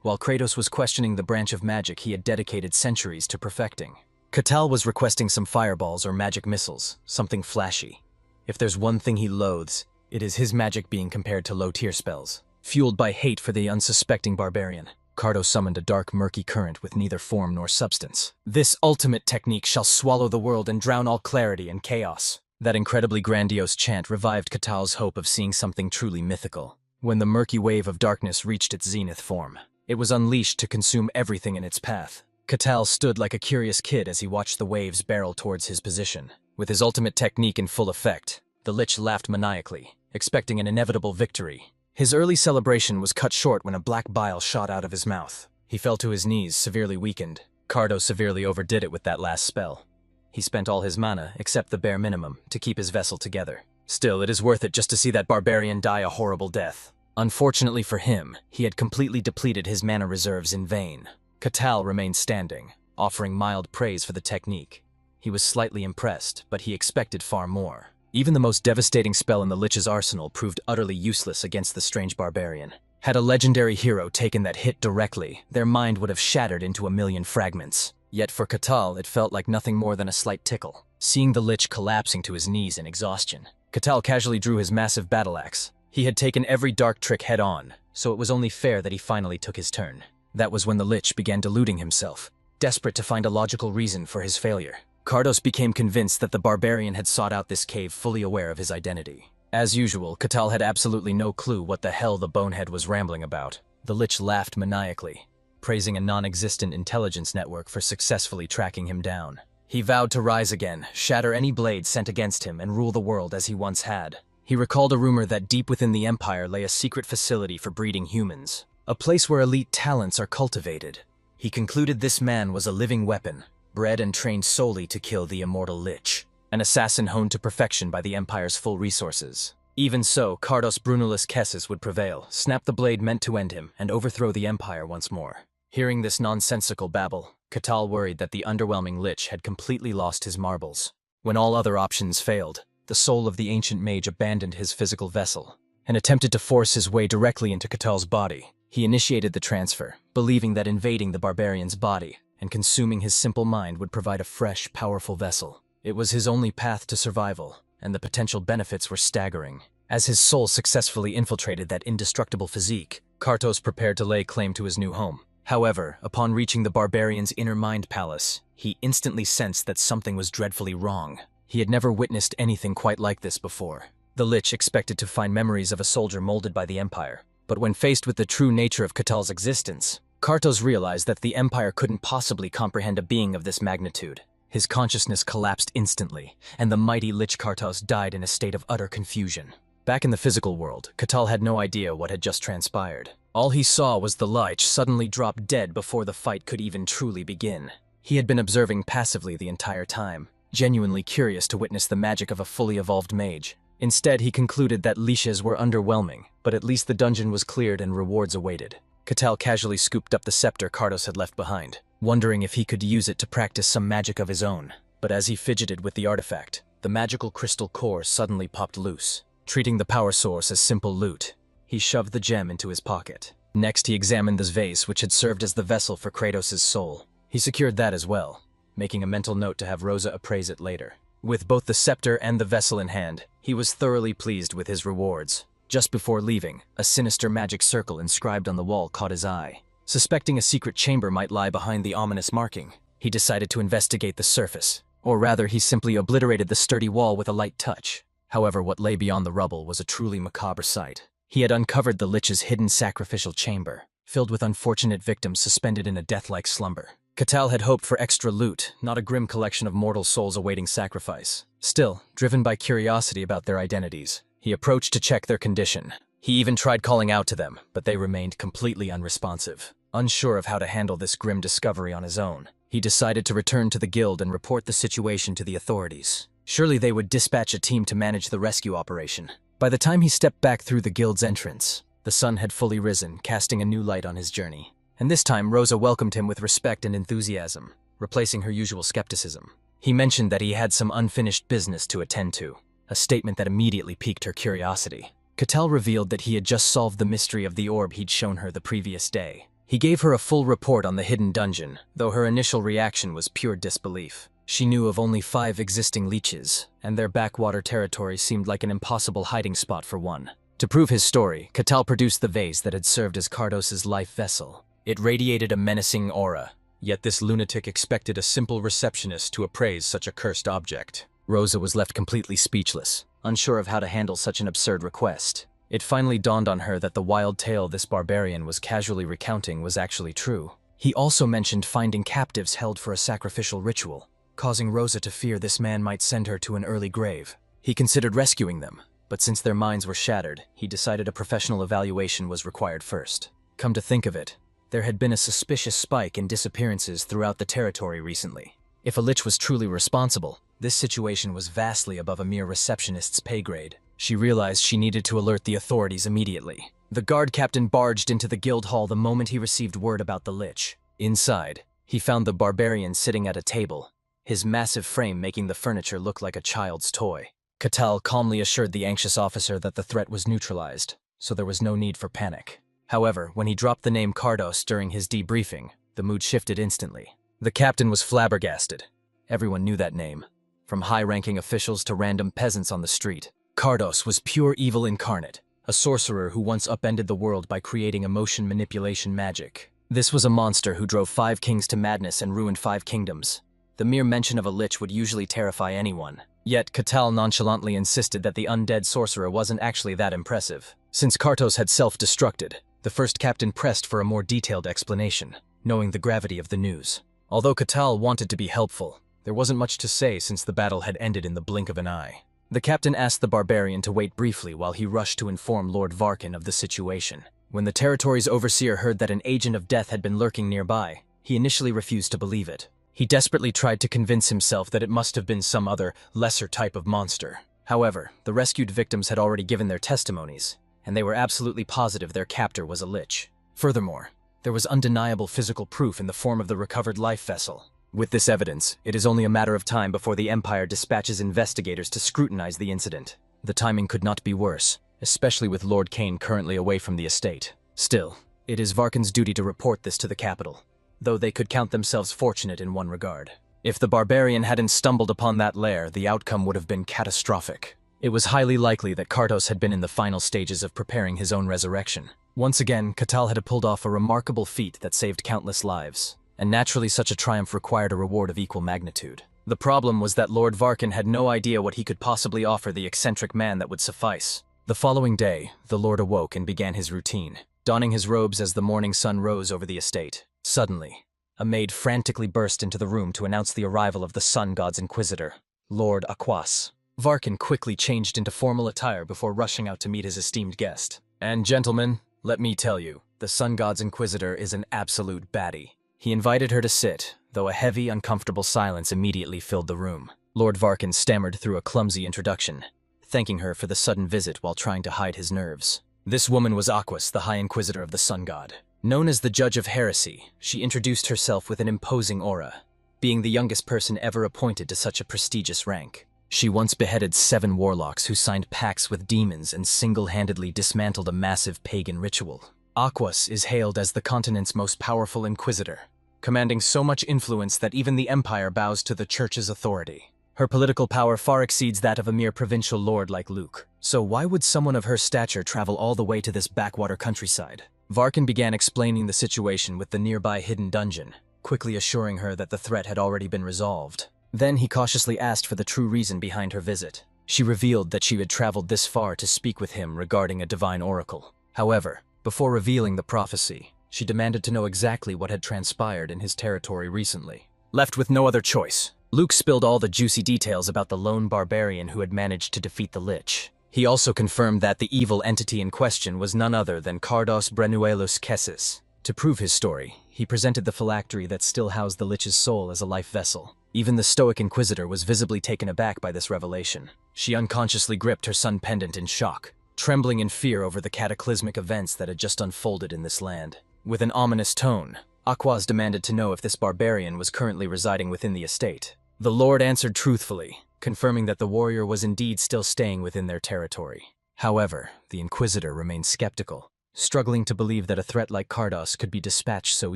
Speaker 1: While Kratos was questioning the branch of magic he had dedicated centuries to perfecting, Catal was requesting some fireballs or magic missiles, something flashy. If there's one thing he loathes, it is his magic being compared to low-tier spells. Fueled by hate for the unsuspecting barbarian, Cardo summoned a dark, murky current with neither form nor substance. This ultimate technique shall swallow the world and drown all clarity and chaos. That incredibly grandiose chant revived Catal's hope of seeing something truly mythical. When the murky wave of darkness reached its zenith form, it was unleashed to consume everything in its path. Catal stood like a curious kid as he watched the waves barrel towards his position. With his ultimate technique in full effect, the Lich laughed maniacally, expecting an inevitable victory. His early celebration was cut short when a black bile shot out of his mouth. He fell to his knees, severely weakened. Cardo severely overdid it with that last spell. He spent all his mana, except the bare minimum, to keep his vessel together. Still, it is worth it just to see that barbarian die a horrible death. Unfortunately for him, he had completely depleted his mana reserves in vain. Catal remained standing, offering mild praise for the technique. He was slightly impressed, but he expected far more. Even the most devastating spell in the Lich's arsenal proved utterly useless against the strange barbarian. Had a legendary hero taken that hit directly, their mind would have shattered into a million fragments. Yet for Catal, it felt like nothing more than a slight tickle. Seeing the Lich collapsing to his knees in exhaustion, Catal casually drew his massive battle axe. He had taken every dark trick head-on, so it was only fair that he finally took his turn. That was when the Lich began deluding himself, desperate to find a logical reason for his failure. Cardos became convinced that the barbarian had sought out this cave fully aware of his identity. As usual, Catal had absolutely no clue what the hell the bonehead was rambling about. The Lich laughed maniacally, praising a non-existent intelligence network for successfully tracking him down. He vowed to rise again, shatter any blade sent against him, and rule the world as he once had. He recalled a rumor that deep within the Empire lay a secret facility for breeding humans, a place where elite talents are cultivated. He concluded this man was a living weapon, bred and trained solely to kill the immortal Lich, an assassin honed to perfection by the Empire's full resources. Even so, Cardos Brunalis Kessis would prevail, snap the blade meant to end him, and overthrow the Empire once more. Hearing this nonsensical babble, Catal worried that the underwhelming Lich had completely lost his marbles. When all other options failed, the soul of the ancient mage abandoned his physical vessel and attempted to force his way directly into Catal's body. He initiated the transfer, believing that invading the barbarian's body and consuming his simple mind would provide a fresh, powerful vessel. It was his only path to survival, and the potential benefits were staggering. As his soul successfully infiltrated that indestructible physique, Cartos prepared to lay claim to his new home. However, upon reaching the barbarian's inner mind palace, he instantly sensed that something was dreadfully wrong. He had never witnessed anything quite like this before. The Lich expected to find memories of a soldier molded by the Empire, but when faced with the true nature of Catal's existence, Cartos realized that the Empire couldn't possibly comprehend a being of this magnitude. His consciousness collapsed instantly, and the mighty Lich Cartos died in a state of utter confusion. Back in the physical world, Catal had no idea what had just transpired. All he saw was the Lich suddenly drop dead before the fight could even truly begin. He had been observing passively the entire time, genuinely curious to witness the magic of a fully evolved mage. Instead, he concluded that leashes were underwhelming, but at least the dungeon was cleared and rewards awaited. Catal casually scooped up the scepter Cartos had left behind, wondering if he could use it to practice some magic of his own. But as he fidgeted with the artifact, the magical crystal core suddenly popped loose. Treating the power source as simple loot, he shoved the gem into his pocket. Next, he examined the vase which had served as the vessel for Kratos' soul. He secured that as well, making a mental note to have Rosa appraise it later. With both the scepter and the vessel in hand, he was thoroughly pleased with his rewards. Just before leaving, a sinister magic circle inscribed on the wall caught his eye. Suspecting a secret chamber might lie behind the ominous marking, he decided to investigate the surface. Or rather, he simply obliterated the sturdy wall with a light touch. However, what lay beyond the rubble was a truly macabre sight. He had uncovered the Lich's hidden sacrificial chamber, filled with unfortunate victims suspended in a death-like slumber. Catal had hoped for extra loot, not a grim collection of mortal souls awaiting sacrifice. Still, driven by curiosity about their identities, he approached to check their condition. He even tried calling out to them, but they remained completely unresponsive. Unsure of how to handle this grim discovery on his own, he decided to return to the guild and report the situation to the authorities. Surely they would dispatch a team to manage the rescue operation. By the time he stepped back through the guild's entrance, the sun had fully risen, casting a new light on his journey. And this time, Rosa welcomed him with respect and enthusiasm, replacing her usual skepticism. He mentioned that he had some unfinished business to attend to, a statement that immediately piqued her curiosity. Catal revealed that he had just solved the mystery of the orb he'd shown her the previous day. He gave her a full report on the hidden dungeon, though her initial reaction was pure disbelief. She knew of only 5 existing leeches, and their backwater territory seemed like an impossible hiding spot for one. To prove his story, Catal produced the vase that had served as Kardos's life vessel. It radiated a menacing aura, yet this lunatic expected a simple receptionist to appraise such a cursed object. Rosa was left completely speechless, unsure of how to handle such an absurd request. It finally dawned on her that the wild tale this barbarian was casually recounting was actually true. He also mentioned finding captives held for a sacrificial ritual, causing Rosa to fear this man might send her to an early grave. He considered rescuing them, but since their minds were shattered, he decided a professional evaluation was required first. Come to think of it, there had been a suspicious spike in disappearances throughout the territory recently. If a lich was truly responsible, this situation was vastly above a mere receptionist's pay grade. She realized she needed to alert the authorities immediately. The guard captain barged into the guild hall the moment he received word about the lich. Inside, he found the barbarian sitting at a table, his massive frame making the furniture look like a child's toy. Catal calmly assured the anxious officer that the threat was neutralized, so there was no need for panic. However, when he dropped the name Kardos during his debriefing, the mood shifted instantly. The captain was flabbergasted. Everyone knew that name, from high-ranking officials to random peasants on the street. Kardos was pure evil incarnate, a sorcerer who once upended the world by creating emotion manipulation magic. This was a monster who drove 5 kings to madness and ruined 5 kingdoms. The mere mention of a lich would usually terrify anyone. Yet Catal nonchalantly insisted that the undead sorcerer wasn't actually that impressive. Since Kardos had self-destructed, the first captain pressed for a more detailed explanation, knowing the gravity of the news. Although Catal wanted to be helpful, there wasn't much to say since the battle had ended in the blink of an eye. The captain asked the barbarian to wait briefly while he rushed to inform Lord Varkin of the situation. When the territory's overseer heard that an agent of death had been lurking nearby, he initially refused to believe it. He desperately tried to convince himself that it must have been some other, lesser type of monster. However, the rescued victims had already given their testimonies, and they were absolutely positive their captor was a lich. Furthermore, there was undeniable physical proof in the form of the recovered life vessel. With this evidence, it is only a matter of time before the Empire dispatches investigators to scrutinize the incident. The timing could not be worse, especially with Lord Kane currently away from the estate. Still, it is Varkin's duty to report this to the capital, though they could count themselves fortunate in one regard. If the barbarian hadn't stumbled upon that lair, the outcome would have been catastrophic. It was highly likely that Kardos had been in the final stages of preparing his own resurrection. Once again, Catal had pulled off a remarkable feat that saved countless lives, and naturally such a triumph required a reward of equal magnitude. The problem was that Lord Varkin had no idea what he could possibly offer the eccentric man that would suffice. The following day, the Lord awoke and began his routine, donning his robes as the morning sun rose over the estate. Suddenly, a maid frantically burst into the room to announce the arrival of the Sun God's Inquisitor, Lord Aquas. Varkin quickly changed into formal attire before rushing out to meet his esteemed guest. And gentlemen, let me tell you, the Sun God's Inquisitor is an absolute baddie. He invited her to sit, though a heavy, uncomfortable silence immediately filled the room. Lord Varkin stammered through a clumsy introduction, thanking her for the sudden visit while trying to hide his nerves. This woman was Aquas, the High Inquisitor of the Sun God. Known as the Judge of Heresy, she introduced herself with an imposing aura, being the youngest person ever appointed to such a prestigious rank. She once beheaded 7 warlocks who signed pacts with demons and single-handedly dismantled a massive pagan ritual. Aquas is hailed as the continent's most powerful inquisitor, commanding so much influence that even the Empire bows to the Church's authority. Her political power far exceeds that of a mere provincial lord like Luke. So why would someone of her stature travel all the way to this backwater countryside? Varkin began explaining the situation with the nearby hidden dungeon, quickly assuring her that the threat had already been resolved. Then he cautiously asked for the true reason behind her visit. She revealed that she had traveled this far to speak with him regarding a divine oracle. However, before revealing the prophecy, she demanded to know exactly what had transpired in his territory recently. Left with no other choice, Luke spilled all the juicy details about the lone barbarian who had managed to defeat the Lich. He also confirmed that the evil entity in question was none other than Cardos Brenuelus Kessis. To prove his story, he presented the phylactery that still housed the Lich's soul as a life vessel. Even the stoic Inquisitor was visibly taken aback by this revelation. She unconsciously gripped her sun pendant in shock, trembling in fear over the cataclysmic events that had just unfolded in this land. With an ominous tone, Aquaz demanded to know if this barbarian was currently residing within the estate. The Lord answered truthfully, confirming that the warrior was indeed still staying within their territory. However, the Inquisitor remained skeptical, struggling to believe that a threat like Cardos could be dispatched so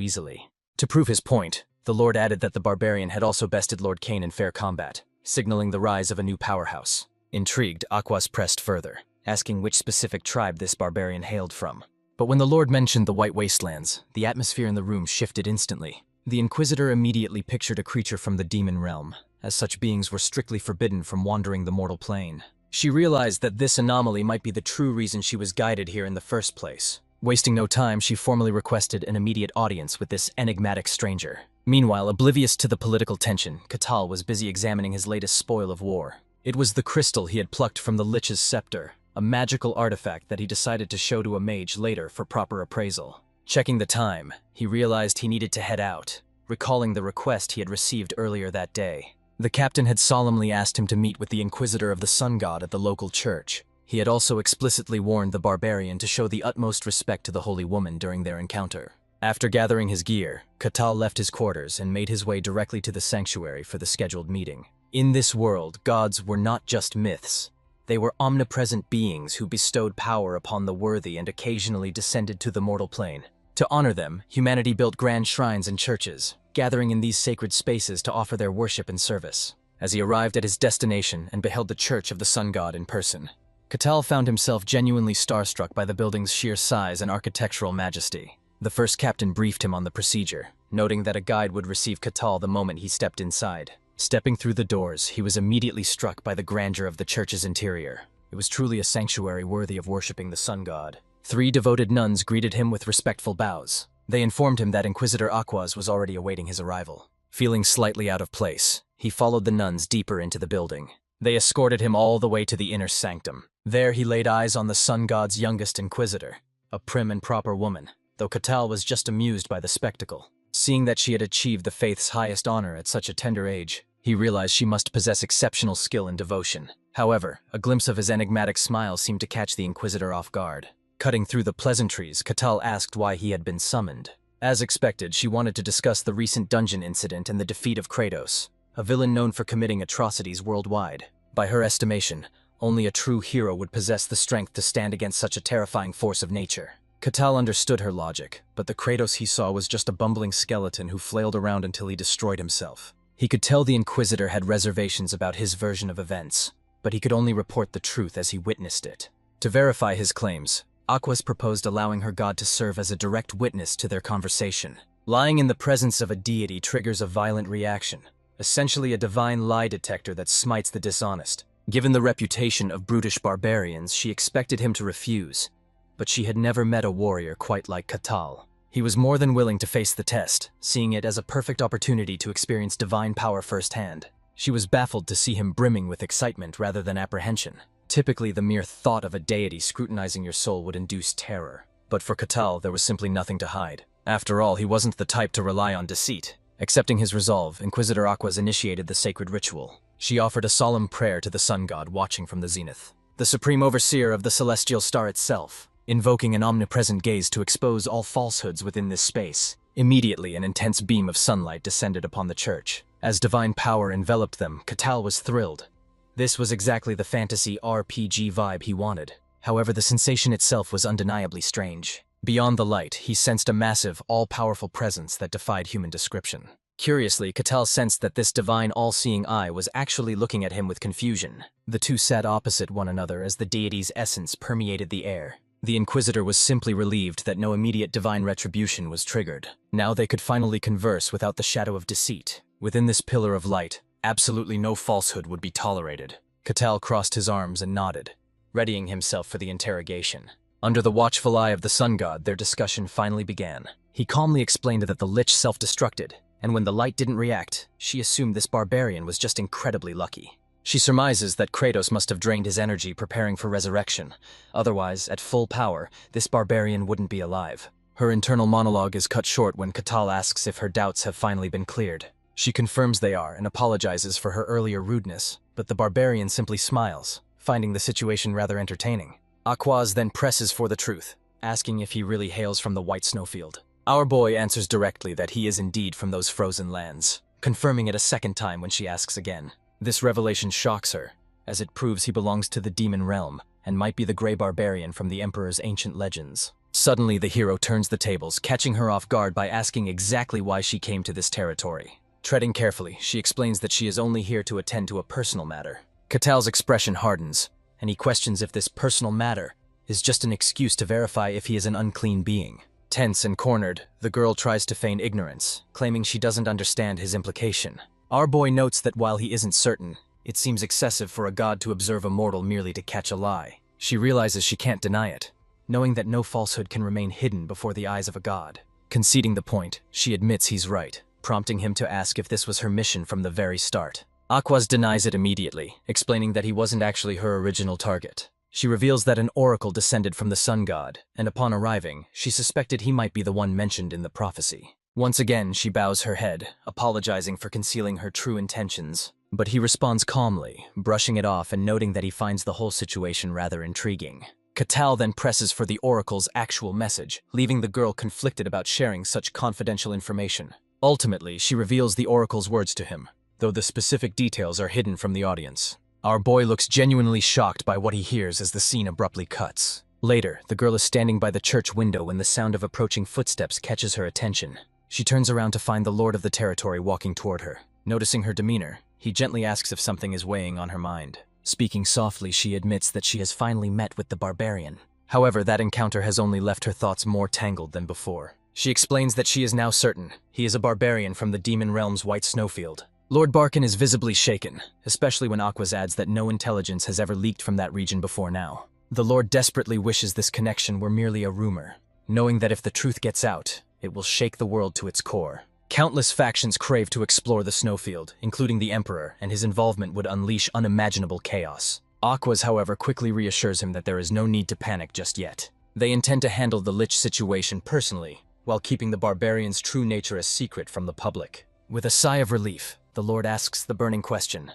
Speaker 1: easily. To prove his point, the Lord added that the barbarian had also bested Lord Cain in fair combat, signaling the rise of a new powerhouse. Intrigued, Aquaz pressed further, asking which specific tribe this barbarian hailed from. But when the Lord mentioned the White Wastelands, the atmosphere in the room shifted instantly. The Inquisitor immediately pictured a creature from the demon realm, as such beings were strictly forbidden from wandering the mortal plane. She realized that this anomaly might be the true reason she was guided here in the first place. Wasting no time, she formally requested an immediate audience with this enigmatic stranger. Meanwhile, oblivious to the political tension, Catal was busy examining his latest spoil of war. It was the crystal he had plucked from the Lich's scepter, a magical artifact that he decided to show to a mage later for proper appraisal. Checking the time, he realized he needed to head out, recalling the request he had received earlier that day. The captain had solemnly asked him to meet with the Inquisitor of the Sun God at the local church. He had also explicitly warned the barbarian to show the utmost respect to the holy woman during their encounter. After gathering his gear, Catal left his quarters and made his way directly to the sanctuary for the scheduled meeting. In this world, gods were not just myths. They were omnipresent beings who bestowed power upon the worthy and occasionally descended to the mortal plane. To honor them, humanity built grand shrines and churches, gathering in these sacred spaces to offer their worship and service. As he arrived at his destination and beheld the Church of the Sun God in person, Catal found himself genuinely starstruck by the building's sheer size and architectural majesty. The first captain briefed him on the procedure, noting that a guide would receive Catal the moment he stepped inside. Stepping through the doors, he was immediately struck by the grandeur of the church's interior. It was truly a sanctuary worthy of worshipping the sun god. 3 devoted nuns greeted him with respectful bows. They informed him that Inquisitor Aquaz was already awaiting his arrival. Feeling slightly out of place, he followed the nuns deeper into the building. They escorted him all the way to the inner sanctum. There he laid eyes on the sun god's youngest inquisitor, a prim and proper woman, though Catal was just amused by the spectacle. Seeing that she had achieved the faith's highest honor at such a tender age, he realized she must possess exceptional skill and devotion. However, a glimpse of his enigmatic smile seemed to catch the Inquisitor off guard. Cutting through the pleasantries, Catal asked why he had been summoned. As expected, she wanted to discuss the recent dungeon incident and the defeat of Kratos, a villain known for committing atrocities worldwide. By her estimation, only a true hero would possess the strength to stand against such a terrifying force of nature. Catal understood her logic, but the Kratos he saw was just a bumbling skeleton who flailed around until he destroyed himself. He could tell the Inquisitor had reservations about his version of events, but he could only report the truth as he witnessed it. To verify his claims, Aquaz proposed allowing her god to serve as a direct witness to their conversation. Lying in the presence of a deity triggers a violent reaction, essentially a divine lie detector that smites the dishonest. Given the reputation of brutish barbarians, she expected him to refuse, but she had never met a warrior quite like Catal. He was more than willing to face the test, seeing it as a perfect opportunity to experience divine power firsthand. She was baffled to see him brimming with excitement rather than apprehension. Typically, the mere thought of a deity scrutinizing your soul would induce terror. But for Catal, there was simply nothing to hide. After all, he wasn't the type to rely on deceit. Accepting his resolve, Inquisitor Aquaz initiated the sacred ritual. She offered a solemn prayer to the sun god watching from the zenith, the supreme overseer of the celestial star itself, invoking an omnipresent gaze to expose all falsehoods within this space. Immediately, an intense beam of sunlight descended upon the church. As divine power enveloped them, Catal was thrilled. This was exactly the fantasy RPG vibe he wanted. However, the sensation itself was undeniably strange. Beyond the light, he sensed a massive, all-powerful presence that defied human description. Curiously, Catal sensed that this divine all-seeing eye was actually looking at him with confusion. The two sat opposite one another as the deity's essence permeated the air. The Inquisitor was simply relieved that no immediate divine retribution was triggered. Now they could finally converse without the shadow of deceit. Within this pillar of light, absolutely no falsehood would be tolerated. Catal crossed his arms and nodded, readying himself for the interrogation. Under the watchful eye of the sun god, their discussion finally began. He calmly explained that the Lich self-destructed, and when the light didn't react, she assumed this barbarian was just incredibly lucky. She surmises that Kratos must have drained his energy preparing for resurrection. Otherwise, at full power, this barbarian wouldn't be alive. Her internal monologue is cut short when Catal asks if her doubts have finally been cleared. She confirms they are and apologizes for her earlier rudeness, but the barbarian simply smiles, finding the situation rather entertaining. Aquaz then presses for the truth, asking if he really hails from the White Snowfield. Our boy answers directly that he is indeed from those frozen lands, confirming it a second time when she asks again. This revelation shocks her, as it proves he belongs to the demon realm and might be the Grey Barbarian from the Emperor's ancient legends. Suddenly, the hero turns the tables, catching her off guard by asking exactly why she came to this territory. Treading carefully, she explains that she is only here to attend to a personal matter. Catal's expression hardens, and he questions if this personal matter is just an excuse to verify if he is an unclean being. Tense and cornered, the girl tries to feign ignorance, claiming she doesn't understand his implication. Our boy notes that while he isn't certain, it seems excessive for a god to observe a mortal merely to catch a lie. She realizes she can't deny it, knowing that no falsehood can remain hidden before the eyes of a god. Conceding the point, she admits he's right, prompting him to ask if this was her mission from the very start. Aquaz denies it immediately, explaining that he wasn't actually her original target. She reveals that an oracle descended from the sun god, and upon arriving, she suspected he might be the one mentioned in the prophecy. Once again, she bows her head, apologizing for concealing her true intentions. But he responds calmly, brushing it off and noting that he finds the whole situation rather intriguing. Catal then presses for the oracle's actual message, leaving the girl conflicted about sharing such confidential information. Ultimately, she reveals the oracle's words to him, though the specific details are hidden from the audience. Our boy looks genuinely shocked by what he hears as the scene abruptly cuts. Later, the girl is standing by the church window when the sound of approaching footsteps catches her attention. She turns around to find the lord of the territory walking toward her. Noticing her demeanor, he gently asks if something is weighing on her mind. Speaking softly, she admits that she has finally met with the barbarian. However, that encounter has only left her thoughts more tangled than before. She explains that she is now certain he is a barbarian from the demon realm's White Snowfield. Lord Barkin is visibly shaken, especially when Aquaz adds that no intelligence has ever leaked from that region before now. The Lord desperately wishes this connection were merely a rumor, knowing that if the truth gets out, it will shake the world to its core. Countless factions crave to explore the Snowfield, including the Emperor, and his involvement would unleash unimaginable chaos. Aquaz, however, quickly reassures him that there is no need to panic just yet. They intend to handle the Lich situation personally, while keeping the barbarian's true nature a secret from the public. With a sigh of relief, the Lord asks the burning question: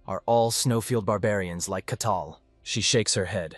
Speaker 1: are all Snowfield barbarians like Catal? She shakes her head.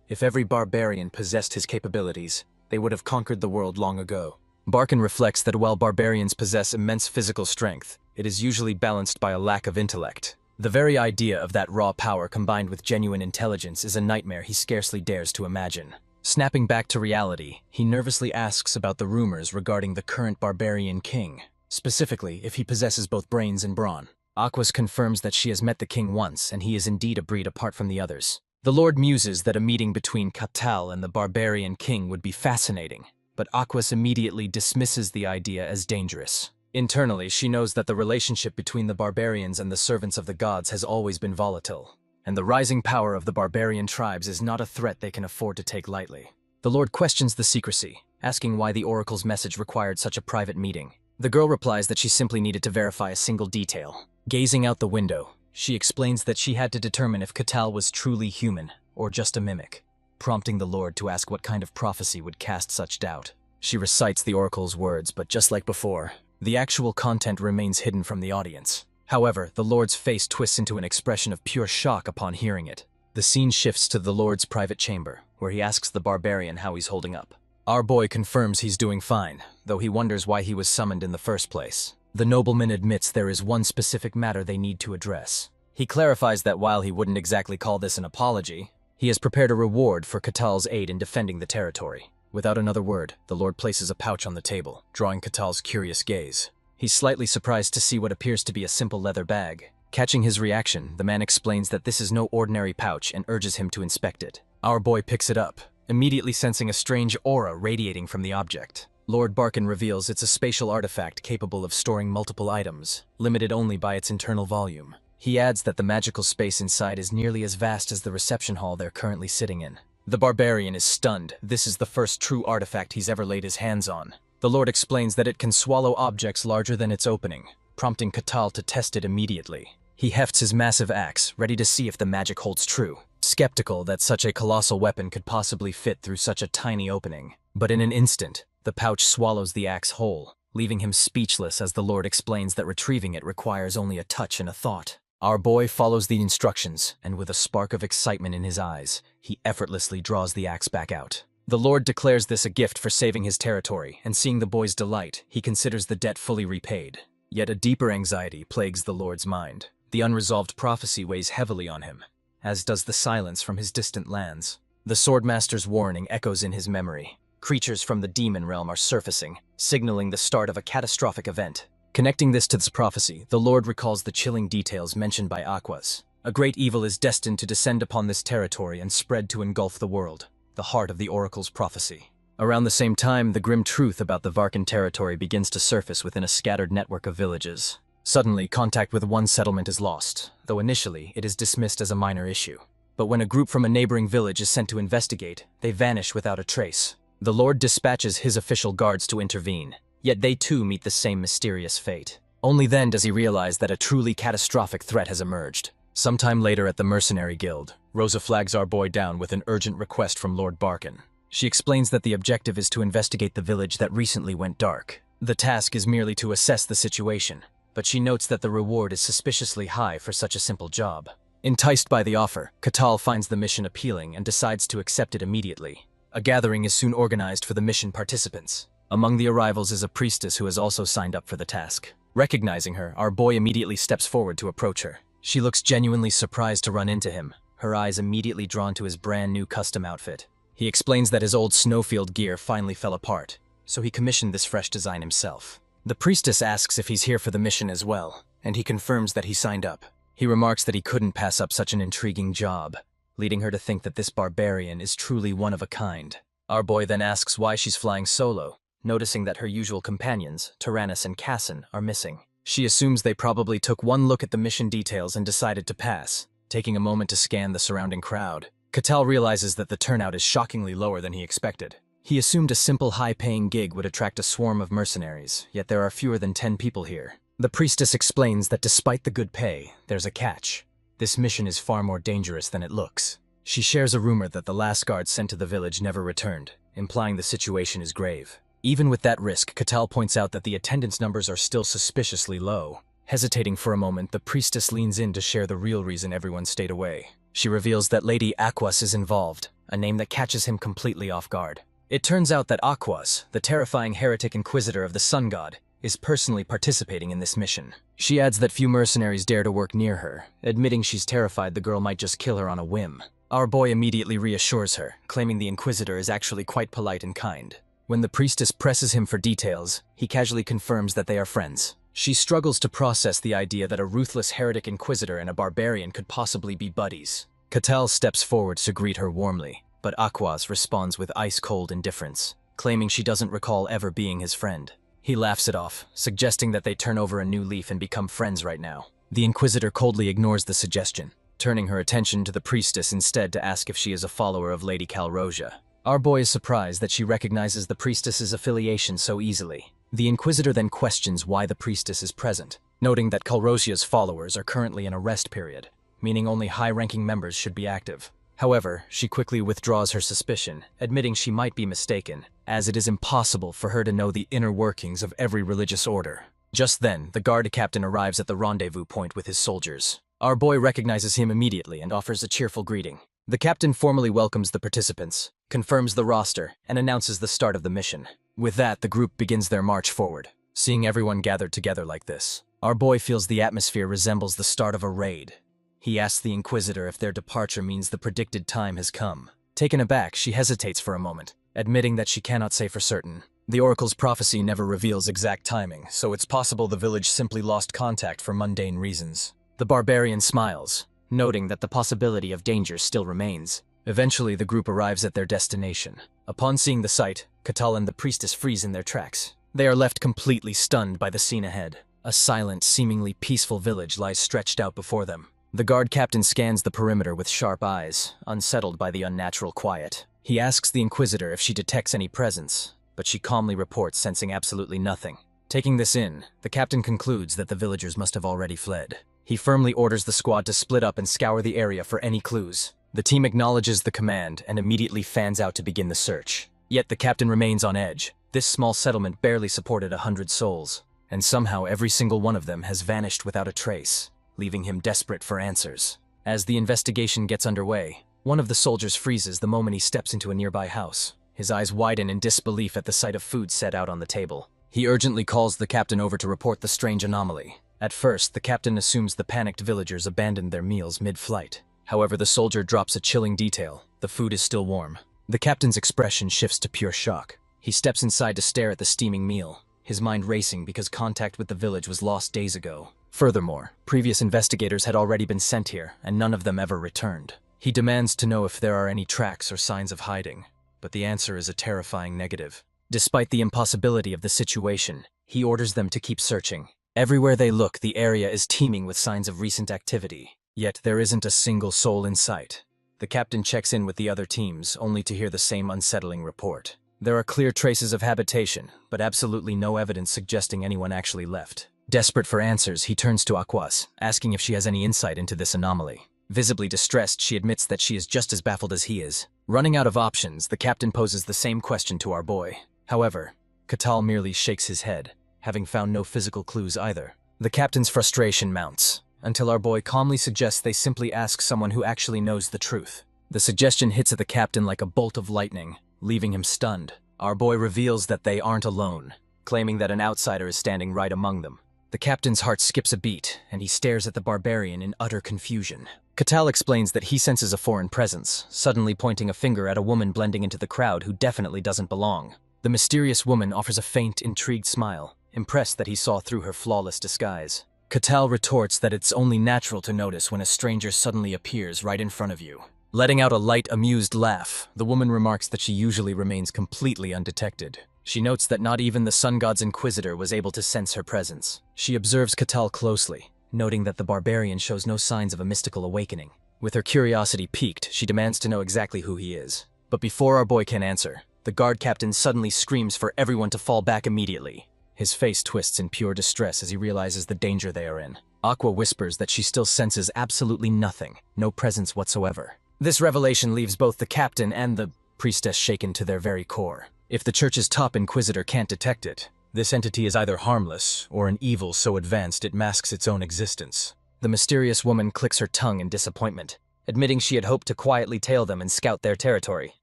Speaker 1: If every barbarian possessed his capabilities, they would have conquered the world long ago. Barkin reflects that while barbarians possess immense physical strength, it is usually balanced by a lack of intellect. The very idea of that raw power combined with genuine intelligence is a nightmare he scarcely dares to imagine. Snapping back to reality, he nervously asks about the rumors regarding the current barbarian king, specifically if he possesses both brains and brawn. Aquaz confirms that she has met the king once and he is indeed a breed apart from the others. The Lord muses that a meeting between Catal and the barbarian king would be fascinating, but Aquaz immediately dismisses the idea as dangerous. Internally, she knows that the relationship between the barbarians and the servants of the gods has always been volatile, and the rising power of the barbarian tribes is not a threat they can afford to take lightly. The Lord questions the secrecy, asking why the oracle's message required such a private meeting. The girl replies that she simply needed to verify a single detail. Gazing out the window, she explains that she had to determine if Catal was truly human or just a mimic, prompting the Lord to ask what kind of prophecy would cast such doubt. She recites the oracle's words, but just like before, the actual content remains hidden from the audience. However, the Lord's face twists into an expression of pure shock upon hearing it. The scene shifts to the Lord's private chamber, where he asks the barbarian how he's holding up. Our boy confirms he's doing fine, though he wonders why he was summoned in the first place. The nobleman admits there is one specific matter they need to address. He clarifies that while he wouldn't exactly call this an apology, he has prepared a reward for Catal's aid in defending the territory. Without another word, the Lord places a pouch on the table, drawing Catal's curious gaze. He's slightly surprised to see what appears to be a simple leather bag. Catching his reaction, the man explains that this is no ordinary pouch and urges him to inspect it. Our boy picks it up, immediately sensing a strange aura radiating from the object. Lord Barkin reveals it's a spatial artifact capable of storing multiple items, limited only by its internal volume. He adds that the magical space inside is nearly as vast as the reception hall they're currently sitting in. The barbarian is stunned. This is the first true artifact he's ever laid his hands on. The Lord explains that it can swallow objects larger than its opening, prompting Catal to test it immediately. He hefts his massive axe, ready to see if the magic holds true, skeptical that such a colossal weapon could possibly fit through such a tiny opening. But in an instant, the pouch swallows the axe whole, leaving him speechless as the Lord explains that retrieving it requires only a touch and a thought. Our boy follows the instructions, and with a spark of excitement in his eyes, he effortlessly draws the axe back out. The Lord declares this a gift for saving his territory, and seeing the boy's delight, he considers the debt fully repaid. Yet a deeper anxiety plagues the Lord's mind. The unresolved prophecy weighs heavily on him, as does the silence from his distant lands. The Swordmaster's warning echoes in his memory. Creatures from the demon realm are surfacing, signaling the start of a catastrophic event. Connecting this to this prophecy, the Lord recalls the chilling details mentioned by Aquas. A great evil is destined to descend upon this territory and spread to engulf the world, the heart of the Oracle's prophecy. Around the same time, the grim truth about the Varkan territory begins to surface within a scattered network of villages. Suddenly, contact with one settlement is lost, though initially it is dismissed as a minor issue. But when a group from a neighboring village is sent to investigate, they vanish without a trace. The Lord dispatches his official guards to intervene, yet they too meet the same mysterious fate. Only then does he realize that a truly catastrophic threat has emerged. Sometime later at the Mercenary Guild, Rosa flags our boy down with an urgent request from Lord Barkan. She explains that the objective is to investigate the village that recently went dark. The task is merely to assess the situation, but she notes that the reward is suspiciously high for such a simple job. Enticed by the offer, Catal finds the mission appealing and decides to accept it immediately. A gathering is soon organized for the mission participants. Among the arrivals is a priestess who has also signed up for the task. Recognizing her, our boy immediately steps forward to approach her. She looks genuinely surprised to run into him, her eyes immediately drawn to his brand new custom outfit. He explains that his old snowfield gear finally fell apart, so he commissioned this fresh design himself. The priestess asks if he's here for the mission as well, and he confirms that he signed up. He remarks that he couldn't pass up such an intriguing job, leading her to think that this barbarian is truly one of a kind. Our boy then asks why she's flying solo, noticing that her usual companions, Tyrannus and Cassin, are missing. She assumes they probably took one look at the mission details and decided to pass, taking a moment to scan the surrounding crowd. Catal realizes that the turnout is shockingly lower than he expected. He assumed a simple high-paying gig would attract a swarm of mercenaries, yet there are fewer than 10 people here. The priestess explains that despite the good pay, there's a catch. This mission is far more dangerous than it looks. She shares a rumor that the last guard sent to the village never returned, implying the situation is grave. Even with that risk, Catal points out that the attendance numbers are still suspiciously low. Hesitating for a moment, the priestess leans in to share the real reason everyone stayed away. She reveals that Lady Aquas is involved, a name that catches him completely off guard. It turns out that Aquas, the terrifying heretic inquisitor of the sun god, is personally participating in this mission. She adds that few mercenaries dare to work near her, admitting she's terrified the girl might just kill her on a whim. Our boy immediately reassures her, claiming the inquisitor is actually quite polite and kind. When the priestess presses him for details, he casually confirms that they are friends. She struggles to process the idea that a ruthless heretic inquisitor and a barbarian could possibly be buddies. Catal steps forward to greet her warmly, but Aquas responds with ice-cold indifference, claiming she doesn't recall ever being his friend. He laughs it off, suggesting that they turn over a new leaf and become friends right now. The inquisitor coldly ignores the suggestion, turning her attention to the priestess instead to ask if she is a follower of Lady Calrosia. Our boy is surprised that she recognizes the priestess's affiliation so easily. The inquisitor then questions why the priestess is present, noting that Calrosia's followers are currently in a rest period, meaning only high-ranking members should be active. However, she quickly withdraws her suspicion, admitting she might be mistaken, as it is impossible for her to know the inner workings of every religious order. Just then, the guard captain arrives at the rendezvous point with his soldiers. Our boy recognizes him immediately and offers a cheerful greeting. The captain formally welcomes the participants, confirms the roster, and announces the start of the mission. With that, the group begins their march forward. Seeing everyone gathered together like this, our boy feels the atmosphere resembles the start of a raid. He asks the inquisitor if their departure means the predicted time has come. Taken aback, she hesitates for a moment, admitting that she cannot say for certain. The oracle's prophecy never reveals exact timing, so it's possible the village simply lost contact for mundane reasons. The barbarian smiles, noting that the possibility of danger still remains. Eventually, the group arrives at their destination. Upon seeing the sight, Catal and the priestess freeze in their tracks. They are left completely stunned by the scene ahead. A silent, seemingly peaceful village lies stretched out before them. The guard captain scans the perimeter with sharp eyes, unsettled by the unnatural quiet. He asks the inquisitor if she detects any presence, but she calmly reports sensing absolutely nothing. Taking this in, the captain concludes that the villagers must have already fled. He firmly orders the squad to split up and scour the area for any clues. The team acknowledges the command and immediately fans out to begin the search. Yet the captain remains on edge. This small settlement barely supported 100 souls, and somehow every single one of them has vanished without a trace, leaving him desperate for answers. As the investigation gets underway, one of the soldiers freezes the moment he steps into a nearby house. His eyes widen in disbelief at the sight of food set out on the table. He urgently calls the captain over to report the strange anomaly. At first, the captain assumes the panicked villagers abandoned their meals mid-flight. However, the soldier drops a chilling detail. The food is still warm. The captain's expression shifts to pure shock. He steps inside to stare at the steaming meal, his mind racing because contact with the village was lost days ago. Furthermore, previous investigators had already been sent here, and none of them ever returned. He demands to know if there are any tracks or signs of hiding, but the answer is a terrifying negative. Despite the impossibility of the situation, he orders them to keep searching. Everywhere they look, the area is teeming with signs of recent activity. Yet there isn't a single soul in sight. The captain checks in with the other teams, only to hear the same unsettling report. There are clear traces of habitation, but absolutely no evidence suggesting anyone actually left. Desperate for answers, he turns to Aquas, asking if she has any insight into this anomaly. Visibly distressed, she admits that she is just as baffled as he is. Running out of options, the captain poses the same question to our boy. However, Catal merely shakes his head, having found no physical clues either. The captain's frustration mounts, until our boy calmly suggests they simply ask someone who actually knows the truth. The suggestion hits at the captain like a bolt of lightning, leaving him stunned. Our boy reveals that they aren't alone, claiming that an outsider is standing right among them. The captain's heart skips a beat, and he stares at the barbarian in utter confusion. Catal explains that he senses a foreign presence, suddenly pointing a finger at a woman blending into the crowd who definitely doesn't belong. The mysterious woman offers a faint, intrigued smile, impressed that he saw through her flawless disguise. Catal retorts that it's only natural to notice when a stranger suddenly appears right in front of you. Letting out a light, amused laugh, the woman remarks that she usually remains completely undetected. She notes that not even the sun god's inquisitor was able to sense her presence. She observes Catal closely, noting that the barbarian shows no signs of a mystical awakening. With her curiosity piqued, she demands to know exactly who he is. But before our boy can answer, the guard captain suddenly screams for everyone to fall back immediately. His face twists in pure distress as he realizes the danger they are in. Aqua whispers that she still senses absolutely nothing, no presence whatsoever. This revelation leaves both the captain and the priestess shaken to their very core. If the church's top inquisitor can't detect it, this entity is either harmless or an evil so advanced it masks its own existence. The mysterious woman clicks her tongue in disappointment, admitting she had hoped to quietly tail them and scout their territory.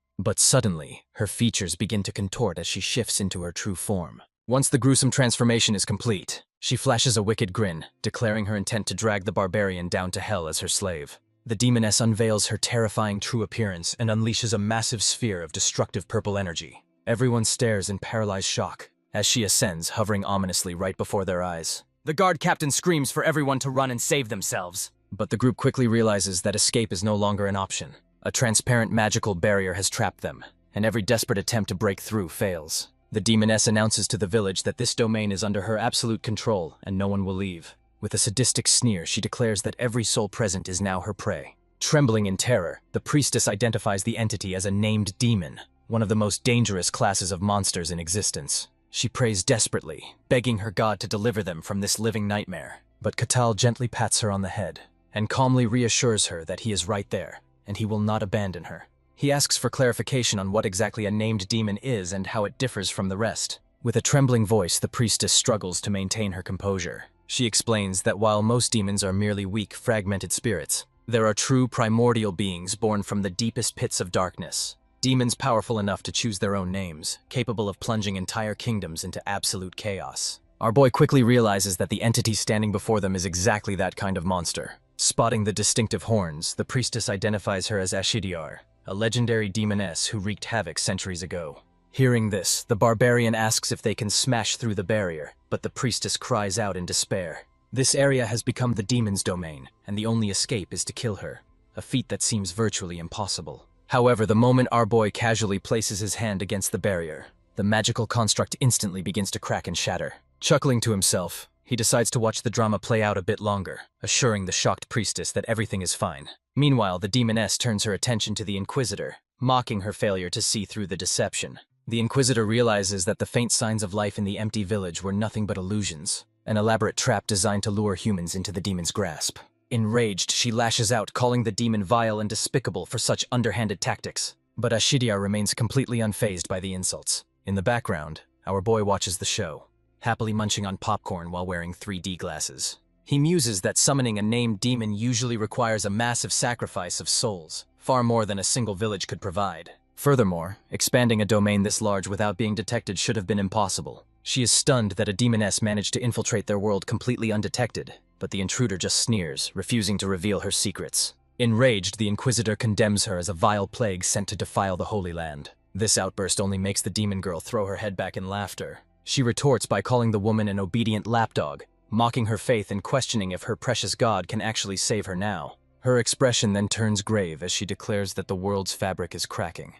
Speaker 1: But suddenly, her features begin to contort as she shifts into her true form. Once the gruesome transformation is complete, she flashes a wicked grin, declaring her intent to drag the barbarian down to hell as her slave. The demoness unveils her terrifying true appearance and unleashes a massive sphere of destructive purple energy. Everyone stares in paralyzed shock as she ascends, hovering ominously right before their eyes. The guard captain screams for everyone to run and save themselves. But the group quickly realizes that escape is no longer an option. A transparent magical barrier has trapped them, and every desperate attempt to break through fails. The demoness announces to the village that this domain is under her absolute control and no one will leave. With a sadistic sneer, she declares that every soul present is now her prey. Trembling in terror, the priestess identifies the entity as a named demon, one of the most dangerous classes of monsters in existence. She prays desperately, begging her god to deliver them from this living nightmare. But Catal gently pats her on the head and calmly reassures her that he is right there, and he will not abandon her. He asks for clarification on what exactly a named demon is and how it differs from the rest. With a trembling voice, the priestess struggles to maintain her composure. She explains that while most demons are merely weak, fragmented spirits, there are true primordial beings born from the deepest pits of darkness. Demons powerful enough to choose their own names, capable of plunging entire kingdoms into absolute chaos. Our boy quickly realizes that the entity standing before them is exactly that kind of monster. Spotting the distinctive horns, the priestess identifies her as Ashidiar, a legendary demoness who wreaked havoc centuries ago. Hearing this, the barbarian asks if they can smash through the barrier, but the priestess cries out in despair. This area has become the demon's domain, and the only escape is to kill her, a feat that seems virtually impossible. However, the moment our boy casually places his hand against the barrier, the magical construct instantly begins to crack and shatter. Chuckling to himself, he decides to watch the drama play out a bit longer, assuring the shocked priestess that everything is fine. Meanwhile, the demoness turns her attention to the Inquisitor, mocking her failure to see through the deception. The Inquisitor realizes that the faint signs of life in the empty village were nothing but illusions. an elaborate trap designed to lure humans into the demon's grasp. Enraged, she lashes out, calling the demon vile and despicable for such underhanded tactics. But Ashidia remains completely unfazed by the insults. In the background, our boy watches the show, happily munching on popcorn while wearing 3D glasses. He muses that summoning a named demon usually requires a massive sacrifice of souls, far more than a single village could provide. Furthermore, expanding a domain this large without being detected should have been impossible. She is stunned that a demoness managed to infiltrate their world completely undetected, but the intruder just sneers, refusing to reveal her secrets. Enraged, the Inquisitor condemns her as a vile plague sent to defile the Holy Land. This outburst only makes the demon girl throw her head back in laughter. She retorts by calling the woman an obedient lapdog, mocking her faith and questioning if her precious god can actually save her now. Her expression then turns grave as she declares that the world's fabric is cracking,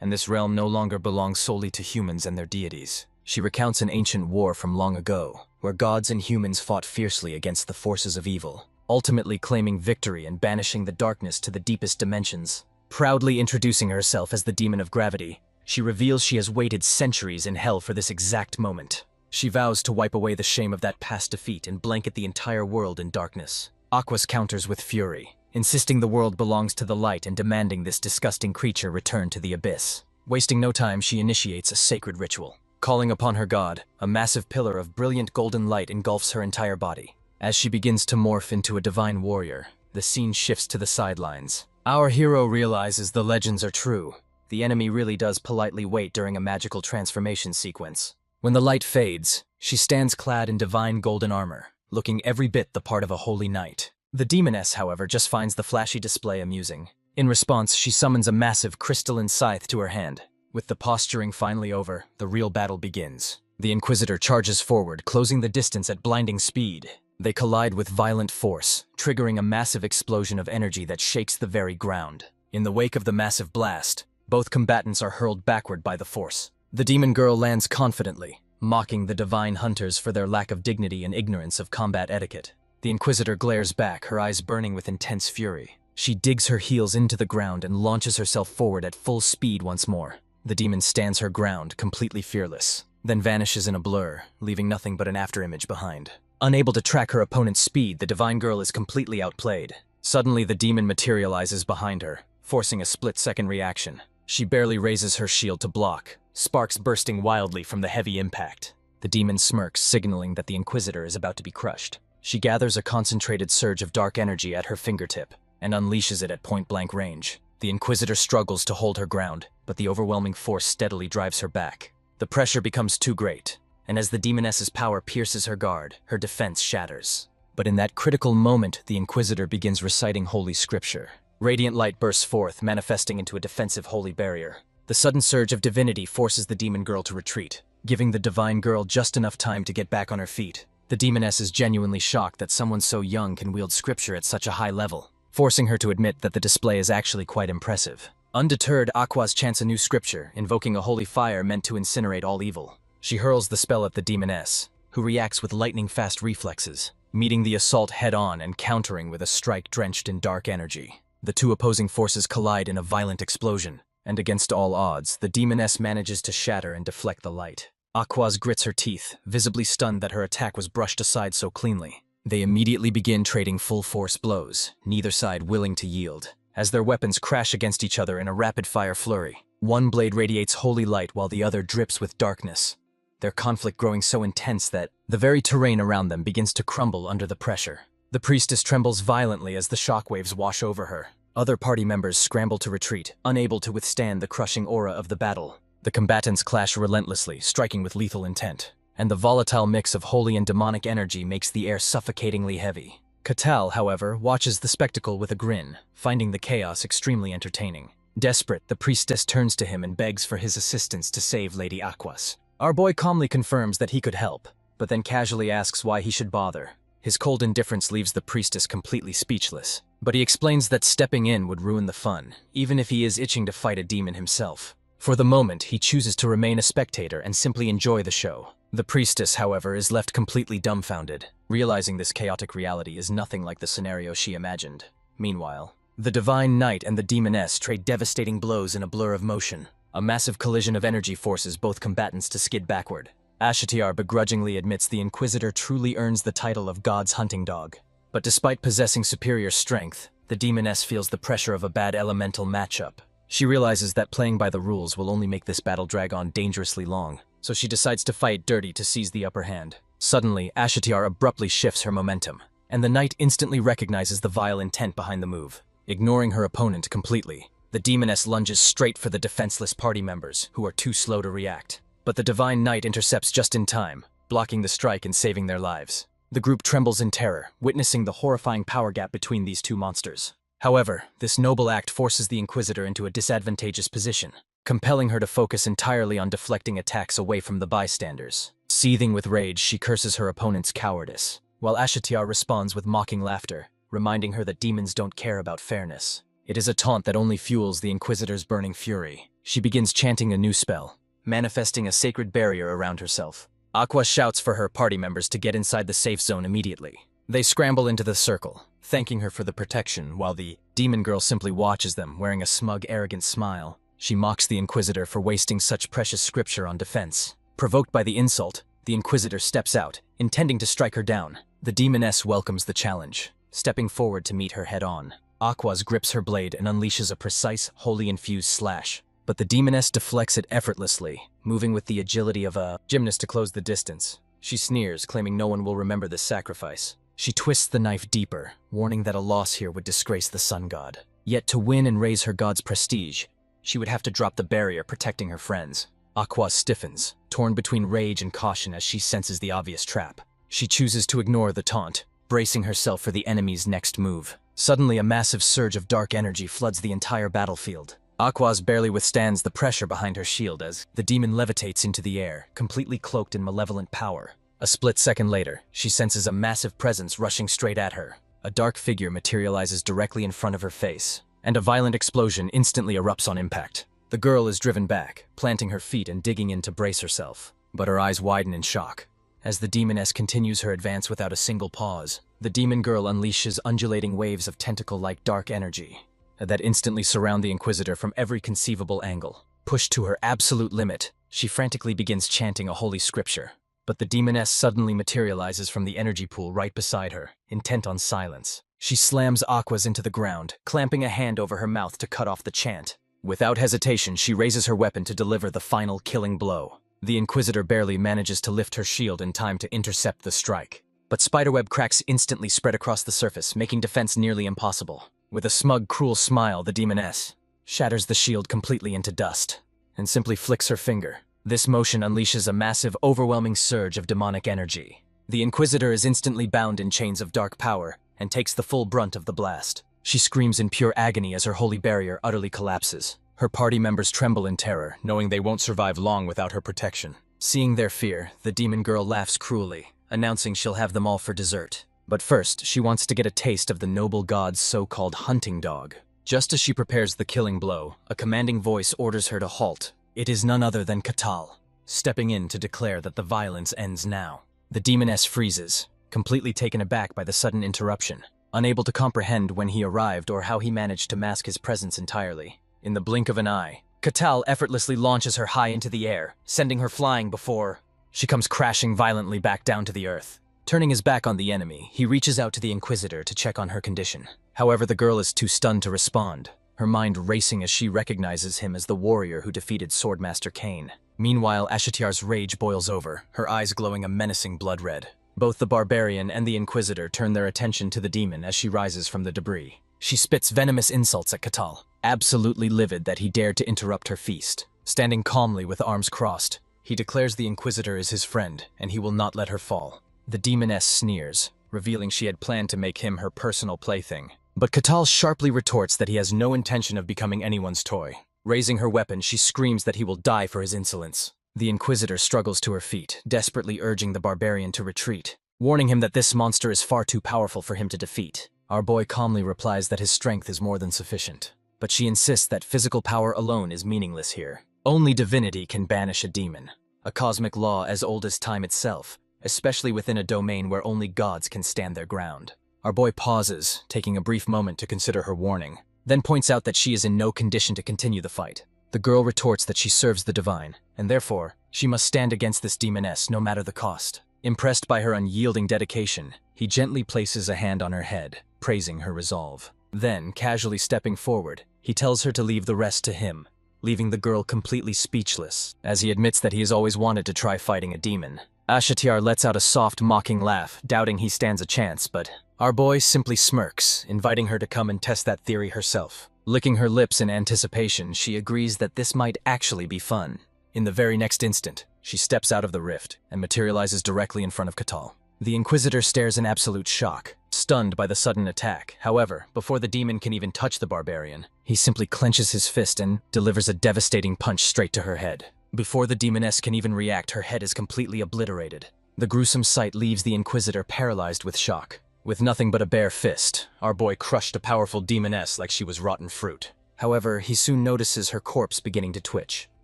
Speaker 1: and this realm no longer belongs solely to humans and their deities. She recounts an ancient war from long ago, where gods and humans fought fiercely against the forces of evil, ultimately claiming victory and banishing the darkness to the deepest dimensions. Proudly introducing herself as the demon of gravity, she reveals she has waited centuries in hell for this exact moment. She vows to wipe away the shame of that past defeat and blanket the entire world in darkness. Aquas counters with fury, insisting the world belongs to the light and demanding this disgusting creature return to the abyss. Wasting no time, she initiates a sacred ritual. Calling upon her god, a massive pillar of brilliant golden light engulfs her entire body. As she begins to morph into a divine warrior, the scene shifts to the sidelines. Our hero realizes the legends are true. The enemy really does politely wait during a magical transformation sequence. When the light fades, she stands clad in divine golden armor, looking every bit the part of a holy knight. The demoness, however, just finds the flashy display amusing. In response, she summons a massive crystalline scythe to her hand. With the posturing finally over, the real battle begins. The Inquisitor charges forward, closing the distance at blinding speed. They collide with violent force, triggering a massive explosion of energy that shakes the very ground. In the wake of the massive blast, both combatants are hurled backward by the force. The demon girl lands confidently, mocking the divine hunters for their lack of dignity and ignorance of combat etiquette. The Inquisitor glares back, her eyes burning with intense fury. She digs her heels into the ground and launches herself forward at full speed once more. The demon stands her ground, completely fearless, then vanishes in a blur, leaving nothing but an afterimage behind. Unable to track her opponent's speed, the divine girl is completely outplayed. Suddenly, the demon materializes behind her, forcing a split-second reaction. She barely raises her shield to block, sparks bursting wildly from the heavy impact. The demon smirks, signaling that the Inquisitor is about to be crushed. She gathers a concentrated surge of dark energy at her fingertip and unleashes it at point-blank range. The Inquisitor struggles to hold her ground, but the overwhelming force steadily drives her back. The pressure becomes too great, and as the demoness's power pierces her guard, her defense shatters. But in that critical moment, the Inquisitor begins reciting Holy Scripture. Radiant light bursts forth, manifesting into a defensive holy barrier. The sudden surge of divinity forces the demon girl to retreat, giving the divine girl just enough time to get back on her feet. The demoness is genuinely shocked that someone so young can wield scripture at such a high level, forcing her to admit that the display is actually quite impressive. Undeterred, Aquas chants a new scripture, invoking a holy fire meant to incinerate all evil. She hurls the spell at the demoness, who reacts with lightning-fast reflexes, meeting the assault head-on and countering with a strike drenched in dark energy. The two opposing forces collide in a violent explosion, and against all odds, the demoness manages to shatter and deflect the light. Aquas grits her teeth, visibly stunned that her attack was brushed aside so cleanly. They immediately begin trading full-force blows, neither side willing to yield. As their weapons crash against each other in a rapid-fire flurry, one blade radiates holy light while the other drips with darkness, their conflict growing so intense that the very terrain around them begins to crumble under the pressure. The priestess trembles violently as the shockwaves wash over her. Other party members scramble to retreat, unable to withstand the crushing aura of the battle. The combatants clash relentlessly, striking with lethal intent, and the volatile mix of holy and demonic energy makes the air suffocatingly heavy. Catal, however, watches the spectacle with a grin, finding the chaos extremely entertaining. Desperate, the priestess turns to him and begs for his assistance to save Lady Aquas. Our boy calmly confirms that he could help, but then casually asks why he should bother. His cold indifference leaves the priestess completely speechless, but he explains that stepping in would ruin the fun, even if he is itching to fight a demon himself. For the moment, he chooses to remain a spectator and simply enjoy the show. The priestess, however, is left completely dumbfounded, realizing this chaotic reality is nothing like the scenario she imagined. Meanwhile, the divine knight and the demoness trade devastating blows in a blur of motion. A massive collision of energy forces both combatants to skid backward. Ashtiar begrudgingly admits the Inquisitor truly earns the title of God's hunting dog. But despite possessing superior strength, the demoness feels the pressure of a bad elemental matchup. She realizes that playing by the rules will only make this battle drag on dangerously long, so she decides to fight dirty to seize the upper hand. Suddenly, Ashtiar abruptly shifts her momentum, and the knight instantly recognizes the vile intent behind the move. Ignoring her opponent completely, the demoness lunges straight for the defenseless party members, who are too slow to react. But the divine knight intercepts just in time, blocking the strike and saving their lives. The group trembles in terror, witnessing the horrifying power gap between these two monsters. However, this noble act forces the Inquisitor into a disadvantageous position, compelling her to focus entirely on deflecting attacks away from the bystanders. Seething with rage, she curses her opponent's cowardice, while Ashtiar responds with mocking laughter, reminding her that demons don't care about fairness. It is a taunt that only fuels the Inquisitor's burning fury. She begins chanting a new spell, manifesting a sacred barrier around herself. Aqua shouts for her party members to get inside the safe zone immediately. They scramble into the circle, thanking her for the protection, while the demon girl simply watches them, wearing a smug, arrogant smile. She mocks the Inquisitor for wasting such precious scripture on defense. Provoked by the insult, the Inquisitor steps out, intending to strike her down. The demoness welcomes the challenge, stepping forward to meet her head-on. Aquas grips her blade and unleashes a precise, wholly infused slash. But the demoness deflects it effortlessly, moving with the agility of a gymnast to close the distance. She sneers, claiming no one will remember this sacrifice. She twists the knife deeper, warning that a loss here would disgrace the sun god. Yet to win and raise her god's prestige, she would have to drop the barrier protecting her friends. Aqua stiffens, torn between rage and caution as she senses the obvious trap. She chooses to ignore the taunt, bracing herself for the enemy's next move. Suddenly, a massive surge of dark energy floods the entire battlefield. Aquas barely withstands the pressure behind her shield as the demon levitates into the air, completely cloaked in malevolent power. A split second later, she senses a massive presence rushing straight at her. A dark figure materializes directly in front of her face, and a violent explosion instantly erupts on impact. The girl is driven back, planting her feet and digging in to brace herself, but her eyes widen in shock. As the demoness continues her advance without a single pause, the demon girl unleashes undulating waves of tentacle-like dark energy that instantly surround the Inquisitor from every conceivable angle. Pushed to her absolute limit, she frantically begins chanting a holy scripture. But the demoness suddenly materializes from the energy pool right beside her, intent on silence. She slams Aquas into the ground, clamping a hand over her mouth to cut off the chant. Without hesitation, she raises her weapon to deliver the final killing blow. The Inquisitor barely manages to lift her shield in time to intercept the strike. But spiderweb cracks instantly spread across the surface, making defense nearly impossible. With a smug, cruel smile, the demoness shatters the shield completely into dust and simply flicks her finger. This motion unleashes a massive, overwhelming surge of demonic energy. The Inquisitor is instantly bound in chains of dark power and takes the full brunt of the blast. She screams in pure agony as her holy barrier utterly collapses. Her party members tremble in terror, knowing they won't survive long without her protection. Seeing their fear, the demon girl laughs cruelly, announcing she'll have them all for dessert. But first, she wants to get a taste of the noble god's so-called hunting dog. Just as she prepares the killing blow, a commanding voice orders her to halt. It is none other than Catal, stepping in to declare that the violence ends now. The demoness freezes, completely taken aback by the sudden interruption, unable to comprehend when he arrived or how he managed to mask his presence entirely. In the blink of an eye, Catal effortlessly launches her high into the air, sending her flying before she comes crashing violently back down to the earth. Turning his back on the enemy, he reaches out to the Inquisitor to check on her condition. However, the girl is too stunned to respond, her mind racing as she recognizes him as the warrior who defeated Swordmaster Cain. Meanwhile, Ashtiar's rage boils over, her eyes glowing a menacing blood red. Both the Barbarian and the Inquisitor turn their attention to the demon as she rises from the debris. She spits venomous insults at Catal, absolutely livid that he dared to interrupt her feast. Standing calmly with arms crossed, he declares the Inquisitor is his friend, and he will not let her fall. The demoness sneers, revealing she had planned to make him her personal plaything. But Catal sharply retorts that he has no intention of becoming anyone's toy. Raising her weapon, she screams that he will die for his insolence. The Inquisitor struggles to her feet, desperately urging the Barbarian to retreat, warning him that this monster is far too powerful for him to defeat. Our boy calmly replies that his strength is more than sufficient. But she insists that physical power alone is meaningless here. Only divinity can banish a demon, a cosmic law as old as time itself, especially within a domain where only gods can stand their ground. Our boy pauses, taking a brief moment to consider her warning, then points out that she is in no condition to continue the fight. The girl retorts that she serves the divine, and therefore, she must stand against this demoness no matter the cost. Impressed by her unyielding dedication, he gently places a hand on her head, praising her resolve. Then, casually stepping forward, he tells her to leave the rest to him, leaving the girl completely speechless, as he admits that he has always wanted to try fighting a demon. Ashatiar lets out a soft, mocking laugh, doubting he stands a chance, but our boy simply smirks, inviting her to come and test that theory herself. Licking her lips in anticipation, she agrees that this might actually be fun. In the very next instant, she steps out of the rift and materializes directly in front of Catal. The Inquisitor stares in absolute shock, stunned by the sudden attack. However, before the demon can even touch the barbarian, he simply clenches his fist and delivers a devastating punch straight to her head. Before the demoness can even react, her head is completely obliterated. The gruesome sight leaves the Inquisitor paralyzed with shock. With nothing but a bare fist, our boy crushed a powerful demoness like she was rotten fruit. However, he soon notices her corpse beginning to twitch.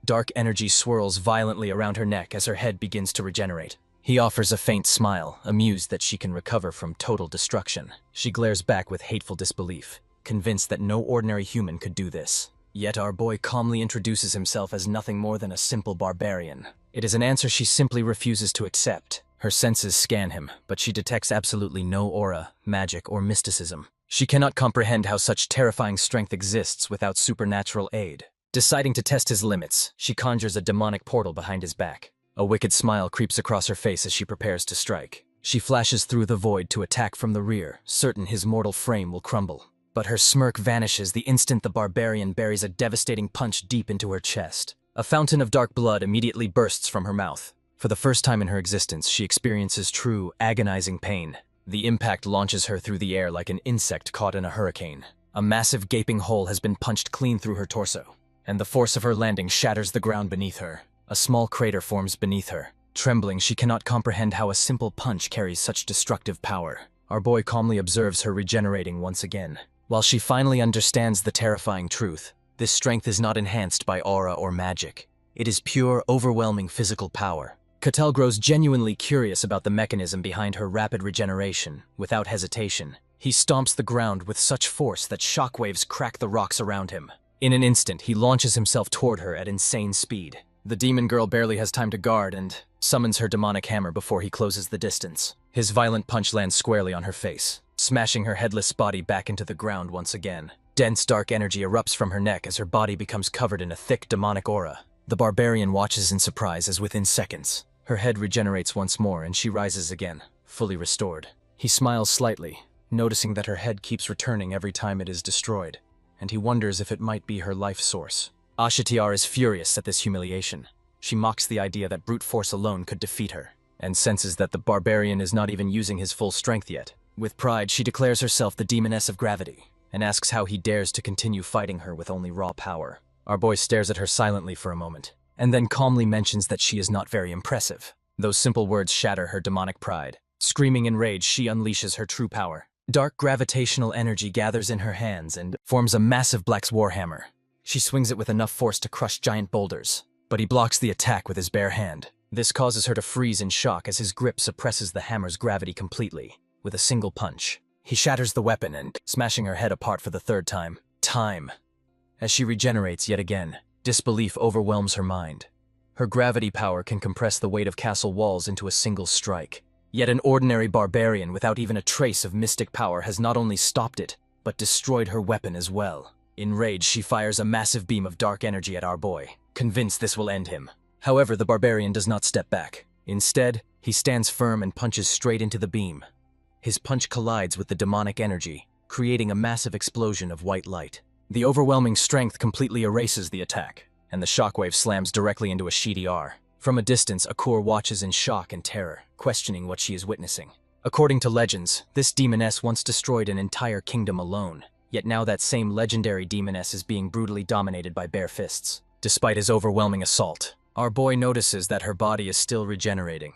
Speaker 1: Dark energy swirls violently around her neck as her head begins to regenerate. He offers a faint smile, amused that she can recover from total destruction. She glares back with hateful disbelief, convinced that no ordinary human could do this. Yet our boy calmly introduces himself as nothing more than a simple barbarian. It is an answer she simply refuses to accept. Her senses scan him, but she detects absolutely no aura, magic, or mysticism. She cannot comprehend how such terrifying strength exists without supernatural aid. Deciding to test his limits, she conjures a demonic portal behind his back. A wicked smile creeps across her face as she prepares to strike. She flashes through the void to attack from the rear, certain his mortal frame will crumble. But her smirk vanishes the instant the barbarian buries a devastating punch deep into her chest. A fountain of dark blood immediately bursts from her mouth. For the first time in her existence, she experiences true, agonizing pain. The impact launches her through the air like an insect caught in a hurricane. A massive gaping hole has been punched clean through her torso, and the force of her landing shatters the ground beneath her. A small crater forms beneath her. Trembling, she cannot comprehend how a simple punch carries such destructive power. Our boy calmly observes her regenerating once again. While she finally understands the terrifying truth, this strength is not enhanced by aura or magic. It is pure, overwhelming physical power. Catal grows genuinely curious about the mechanism behind her rapid regeneration. Without hesitation, he stomps the ground with such force that shockwaves crack the rocks around him. In an instant, he launches himself toward her at insane speed. The demon girl barely has time to guard and summons her demonic hammer before he closes the distance. His violent punch lands squarely on her face, smashing her headless body back into the ground once again. Dense dark energy erupts from her neck as her body becomes covered in a thick demonic aura. The barbarian watches in surprise as within seconds, her head regenerates once more and she rises again, fully restored. He smiles slightly, noticing that her head keeps returning every time it is destroyed, and he wonders if it might be her life source. Ashatiar is furious at this humiliation. She mocks the idea that brute force alone could defeat her, and senses that the barbarian is not even using his full strength yet. With pride, she declares herself the demoness of gravity, and asks how he dares to continue fighting her with only raw power. Our boy stares at her silently for a moment, and then calmly mentions that she is not very impressive. Those simple words shatter her demonic pride. Screaming in rage, she unleashes her true power. Dark gravitational energy gathers in her hands and forms a massive black warhammer. She swings it with enough force to crush giant boulders, but he blocks the attack with his bare hand. This causes her to freeze in shock as his grip suppresses the hammer's gravity completely. With a single punch, he shatters the weapon and, smashing her head apart for the third time. As she regenerates yet again, disbelief overwhelms her mind. Her gravity power can compress the weight of castle walls into a single strike. Yet an ordinary barbarian without even a trace of mystic power has not only stopped it, but destroyed her weapon as well. In rage, she fires a massive beam of dark energy at our boy, convinced this will end him. However, the barbarian does not step back. Instead, he stands firm and punches straight into the beam. His punch collides with the demonic energy, creating a massive explosion of white light. The overwhelming strength completely erases the attack, and the shockwave slams directly into a Shidi-R. From a distance, Akur watches in shock and terror, questioning what she is witnessing. According to legends, this demoness once destroyed an entire kingdom alone. Yet now that same legendary demoness is being brutally dominated by bare fists. Despite his overwhelming assault, our boy notices that her body is still regenerating.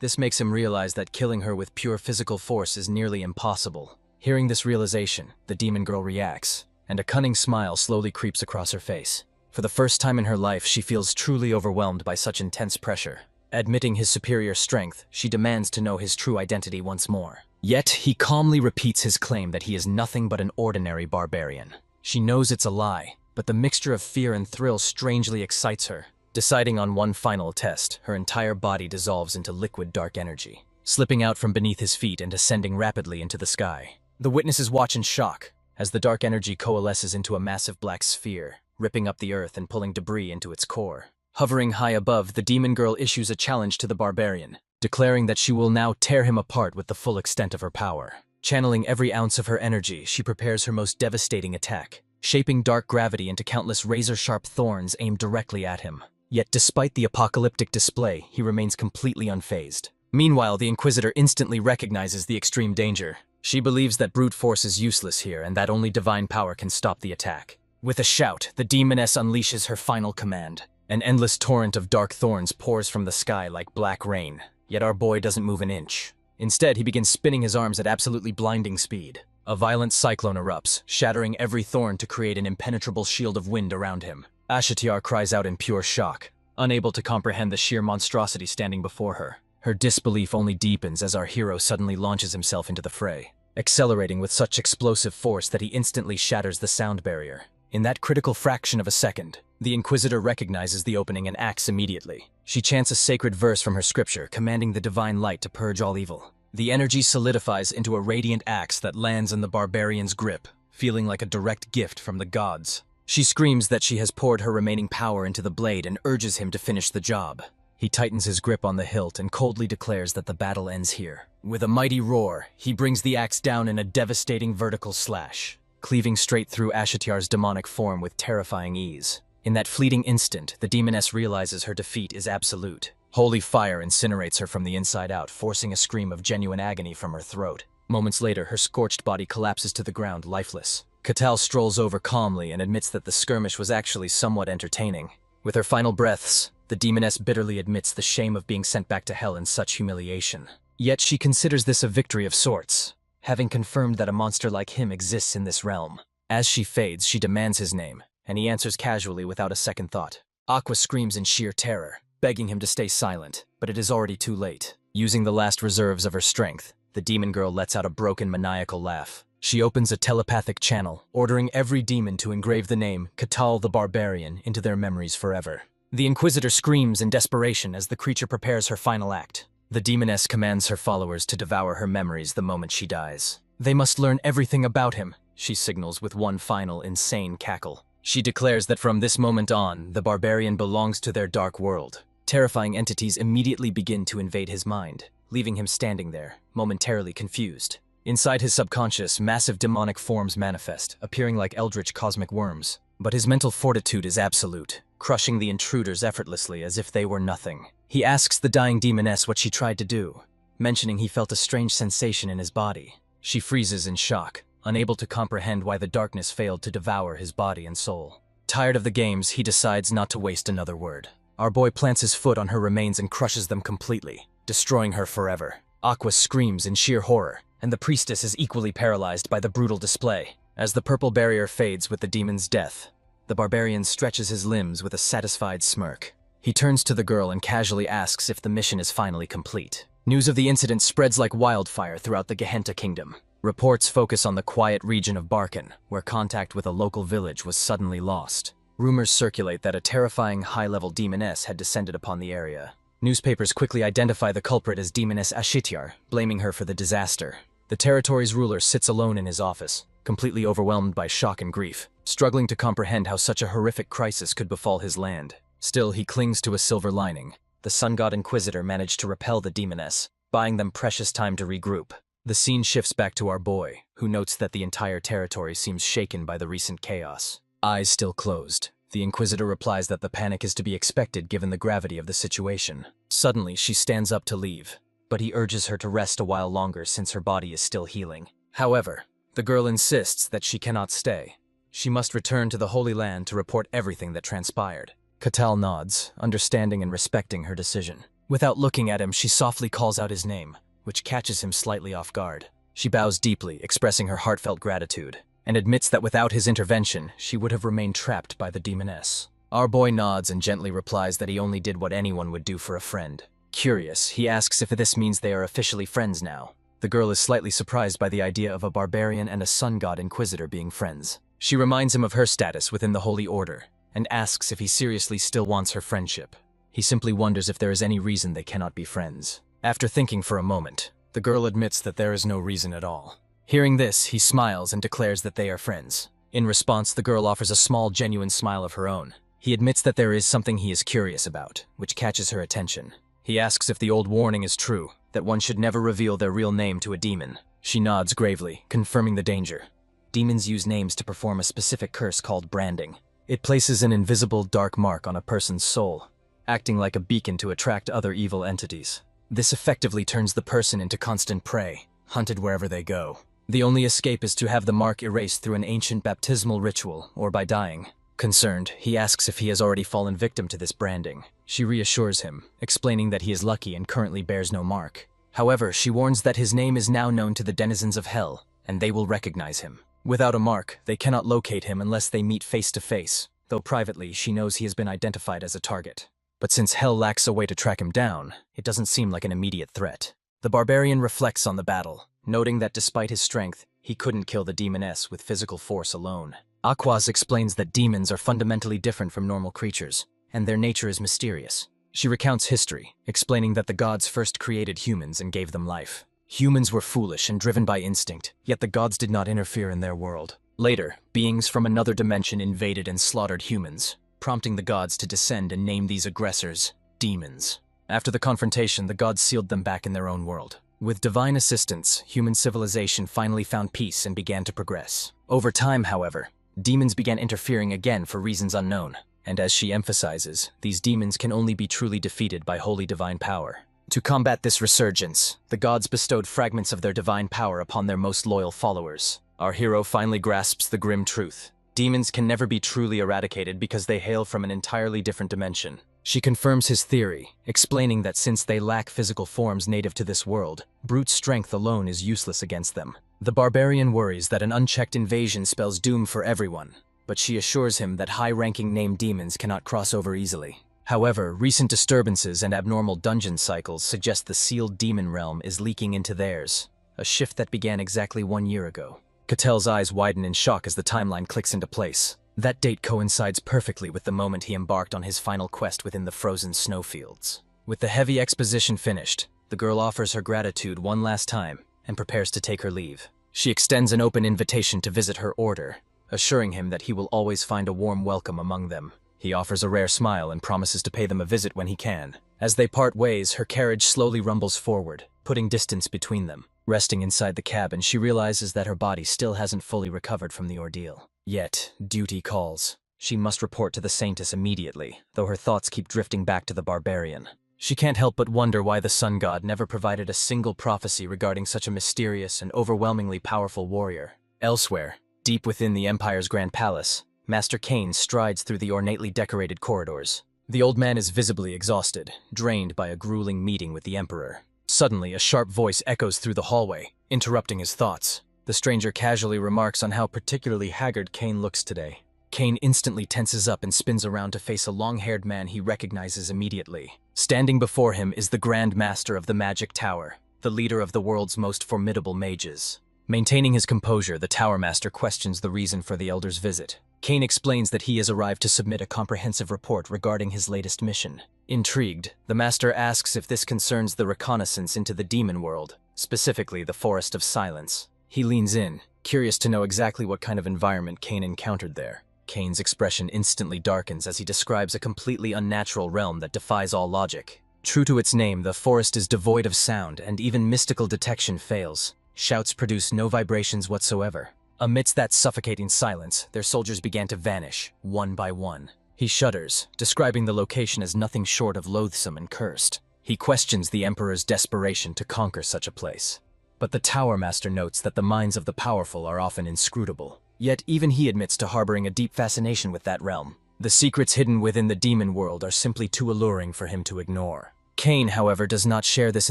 Speaker 1: This makes him realize that killing her with pure physical force is nearly impossible. Hearing this realization, the demon girl reacts, and a cunning smile slowly creeps across her face. For the first time in her life, she feels truly overwhelmed by such intense pressure. Admitting his superior strength, she demands to know his true identity once more. Yet, he calmly repeats his claim that he is nothing but an ordinary barbarian. She knows it's a lie, but the mixture of fear and thrill strangely excites her. Deciding on one final test, her entire body dissolves into liquid dark energy, slipping out from beneath his feet and ascending rapidly into the sky. The witnesses watch in shock as the dark energy coalesces into a massive black sphere, ripping up the earth and pulling debris into its core. Hovering high above, the demon girl issues a challenge to the barbarian, declaring that she will now tear him apart with the full extent of her power. Channeling every ounce of her energy, she prepares her most devastating attack, shaping dark gravity into countless razor-sharp thorns aimed directly at him. Yet despite the apocalyptic display, he remains completely unfazed. Meanwhile, the Inquisitor instantly recognizes the extreme danger. She believes that brute force is useless here and that only divine power can stop the attack. With a shout, the demoness unleashes her final command. An endless torrent of dark thorns pours from the sky like black rain, yet our boy doesn't move an inch. Instead, he begins spinning his arms at absolutely blinding speed. A violent cyclone erupts, shattering every thorn to create an impenetrable shield of wind around him. Ashityar cries out in pure shock, unable to comprehend the sheer monstrosity standing before her. Her disbelief only deepens as our hero suddenly launches himself into the fray, accelerating with such explosive force that he instantly shatters the sound barrier. In that critical fraction of a second, the Inquisitor recognizes the opening and acts immediately. She chants a sacred verse from her scripture, commanding the divine light to purge all evil. The energy solidifies into a radiant axe that lands in the barbarian's grip, feeling like a direct gift from the gods. She screams that she has poured her remaining power into the blade and urges him to finish the job. He tightens his grip on the hilt and coldly declares that the battle ends here. With a mighty roar, he brings the axe down in a devastating vertical slash, cleaving straight through Ashityar's demonic form with terrifying ease. In that fleeting instant, the demoness realizes her defeat is absolute. Holy fire incinerates her from the inside out, forcing a scream of genuine agony from her throat. Moments later, her scorched body collapses to the ground, lifeless. Catal strolls over calmly and admits that the skirmish was actually somewhat entertaining. With her final breaths, the demoness bitterly admits the shame of being sent back to hell in such humiliation. Yet she considers this a victory of sorts, having confirmed that a monster like him exists in this realm. As she fades, she demands his name, and he answers casually without a second thought. Aqua screams in sheer terror, begging him to stay silent, but it is already too late. Using the last reserves of her strength, the demon girl lets out a broken maniacal laugh. She opens a telepathic channel, ordering every demon to engrave the name Catal the Barbarian into their memories forever. The Inquisitor screams in desperation as the creature prepares her final act. The demoness commands her followers to devour her memories the moment she dies. They must learn everything about him, she signals with one final insane cackle. She declares that from this moment on, the barbarian belongs to their dark world. Terrifying entities immediately begin to invade his mind, leaving him standing there, momentarily confused. Inside his subconscious, massive demonic forms manifest, appearing like eldritch cosmic worms. But his mental fortitude is absolute, crushing the intruders effortlessly as if they were nothing. He asks the dying demoness what she tried to do, mentioning he felt a strange sensation in his body. She freezes in shock, unable to comprehend why the darkness failed to devour his body and soul. Tired of the games, he decides not to waste another word. Our boy plants his foot on her remains and crushes them completely, destroying her forever. Aqua screams in sheer horror, and the priestess is equally paralyzed by the brutal display. As the purple barrier fades with the demon's death, the barbarian stretches his limbs with a satisfied smirk. He turns to the girl and casually asks if the mission is finally complete. News of the incident spreads like wildfire throughout the Gehenta kingdom. Reports focus on the quiet region of Barkan, where contact with a local village was suddenly lost. Rumors circulate that a terrifying high-level demoness had descended upon the area. Newspapers quickly identify the culprit as Demoness Ashityar, blaming her for the disaster. The territory's ruler sits alone in his office, completely overwhelmed by shock and grief, struggling to comprehend how such a horrific crisis could befall his land. Still, he clings to a silver lining. The Sun God Inquisitor managed to repel the demoness, buying them precious time to regroup. The scene shifts back to our boy, who notes that the entire territory seems shaken by the recent chaos. Eyes still closed, the Inquisitor replies that the panic is to be expected given the gravity of the situation. Suddenly, she stands up to leave, but he urges her to rest a while longer since her body is still healing. However, the girl insists that she cannot stay. She must return to the Holy Land to report everything that transpired. Catal nods, understanding and respecting her decision. Without looking at him, she softly calls out his name, which catches him slightly off guard. She bows deeply, expressing her heartfelt gratitude, and admits that without his intervention, she would have remained trapped by the demoness. Our boy nods and gently replies that he only did what anyone would do for a friend. Curious, he asks if this means they are officially friends now. The girl is slightly surprised by the idea of a barbarian and a sun god inquisitor being friends. She reminds him of her status within the Holy Order, and asks if he seriously still wants her friendship. He simply wonders if there is any reason they cannot be friends. After thinking for a moment, the girl admits that there is no reason at all. Hearing this, he smiles and declares that they are friends. In response, the girl offers a small, genuine smile of her own. He admits that there is something he is curious about, which catches her attention. He asks if the old warning is true, that one should never reveal their real name to a demon. She nods gravely, confirming the danger. Demons use names to perform a specific curse called branding. It places an invisible, dark mark on a person's soul, acting like a beacon to attract other evil entities. This effectively turns the person into constant prey, hunted wherever they go. The only escape is to have the mark erased through an ancient baptismal ritual, or by dying. Concerned, he asks if he has already fallen victim to this branding. She reassures him, explaining that he is lucky and currently bears no mark. However, she warns that his name is now known to the denizens of Hell, and they will recognize him. Without a mark, they cannot locate him unless they meet face to face, though privately she knows he has been identified as a target. But since Hell lacks a way to track him down, it doesn't seem like an immediate threat. The Barbarian reflects on the battle, noting that despite his strength, he couldn't kill the demoness with physical force alone. Aquaz explains that demons are fundamentally different from normal creatures, and their nature is mysterious. She recounts history, explaining that the gods first created humans and gave them life. Humans were foolish and driven by instinct, yet the gods did not interfere in their world. Later, beings from another dimension invaded and slaughtered humans, prompting the gods to descend and name these aggressors demons. After the confrontation, the gods sealed them back in their own world. With divine assistance, human civilization finally found peace and began to progress. Over time, however, demons began interfering again for reasons unknown. And as she emphasizes, these demons can only be truly defeated by holy divine power. To combat this resurgence, the gods bestowed fragments of their divine power upon their most loyal followers. Our hero finally grasps the grim truth. Demons can never be truly eradicated because they hail from an entirely different dimension. She confirms his theory, explaining that since they lack physical forms native to this world, brute strength alone is useless against them. The Barbarian worries that an unchecked invasion spells doom for everyone, but she assures him that high-ranking named demons cannot cross over easily. However, recent disturbances and abnormal dungeon cycles suggest the sealed demon realm is leaking into theirs, a shift that began exactly 1 year ago. Catal's eyes widen in shock as the timeline clicks into place. That date coincides perfectly with the moment he embarked on his final quest within the frozen snowfields. With the heavy exposition finished, the girl offers her gratitude one last time and prepares to take her leave. She extends an open invitation to visit her order, assuring him that he will always find a warm welcome among them. He offers a rare smile and promises to pay them a visit when he can. As they part ways, her carriage slowly rumbles forward, putting distance between them. Resting inside the cabin, she realizes that her body still hasn't fully recovered from the ordeal. Yet, duty calls. She must report to the Saintess immediately, though her thoughts keep drifting back to the Barbarian. She can't help but wonder why the Sun God never provided a single prophecy regarding such a mysterious and overwhelmingly powerful warrior. Elsewhere, deep within the Empire's Grand Palace, Master Cain strides through the ornately decorated corridors. The old man is visibly exhausted, drained by a grueling meeting with the Emperor. Suddenly, a sharp voice echoes through the hallway, interrupting his thoughts. The stranger casually remarks on how particularly haggard Cain looks today. Cain instantly tenses up and spins around to face a long-haired man he recognizes immediately. Standing before him is the Grand Master of the Magic Tower, the leader of the world's most formidable mages. Maintaining his composure, the Tower Master questions the reason for the Elder's visit. Cain explains that he has arrived to submit a comprehensive report regarding his latest mission. Intrigued, the Master asks if this concerns the reconnaissance into the demon world, specifically the Forest of Silence. He leans in, curious to know exactly what kind of environment Cain encountered there. Cain's expression instantly darkens as he describes a completely unnatural realm that defies all logic. True to its name, the forest is devoid of sound, and even mystical detection fails. Shouts produce no vibrations whatsoever. Amidst that suffocating silence, their soldiers began to vanish, one by one. He shudders, describing the location as nothing short of loathsome and cursed. He questions the Emperor's desperation to conquer such a place. But the Tower Master notes that the minds of the powerful are often inscrutable. Yet even he admits to harboring a deep fascination with that realm. The secrets hidden within the demon world are simply too alluring for him to ignore. Cain, however, does not share this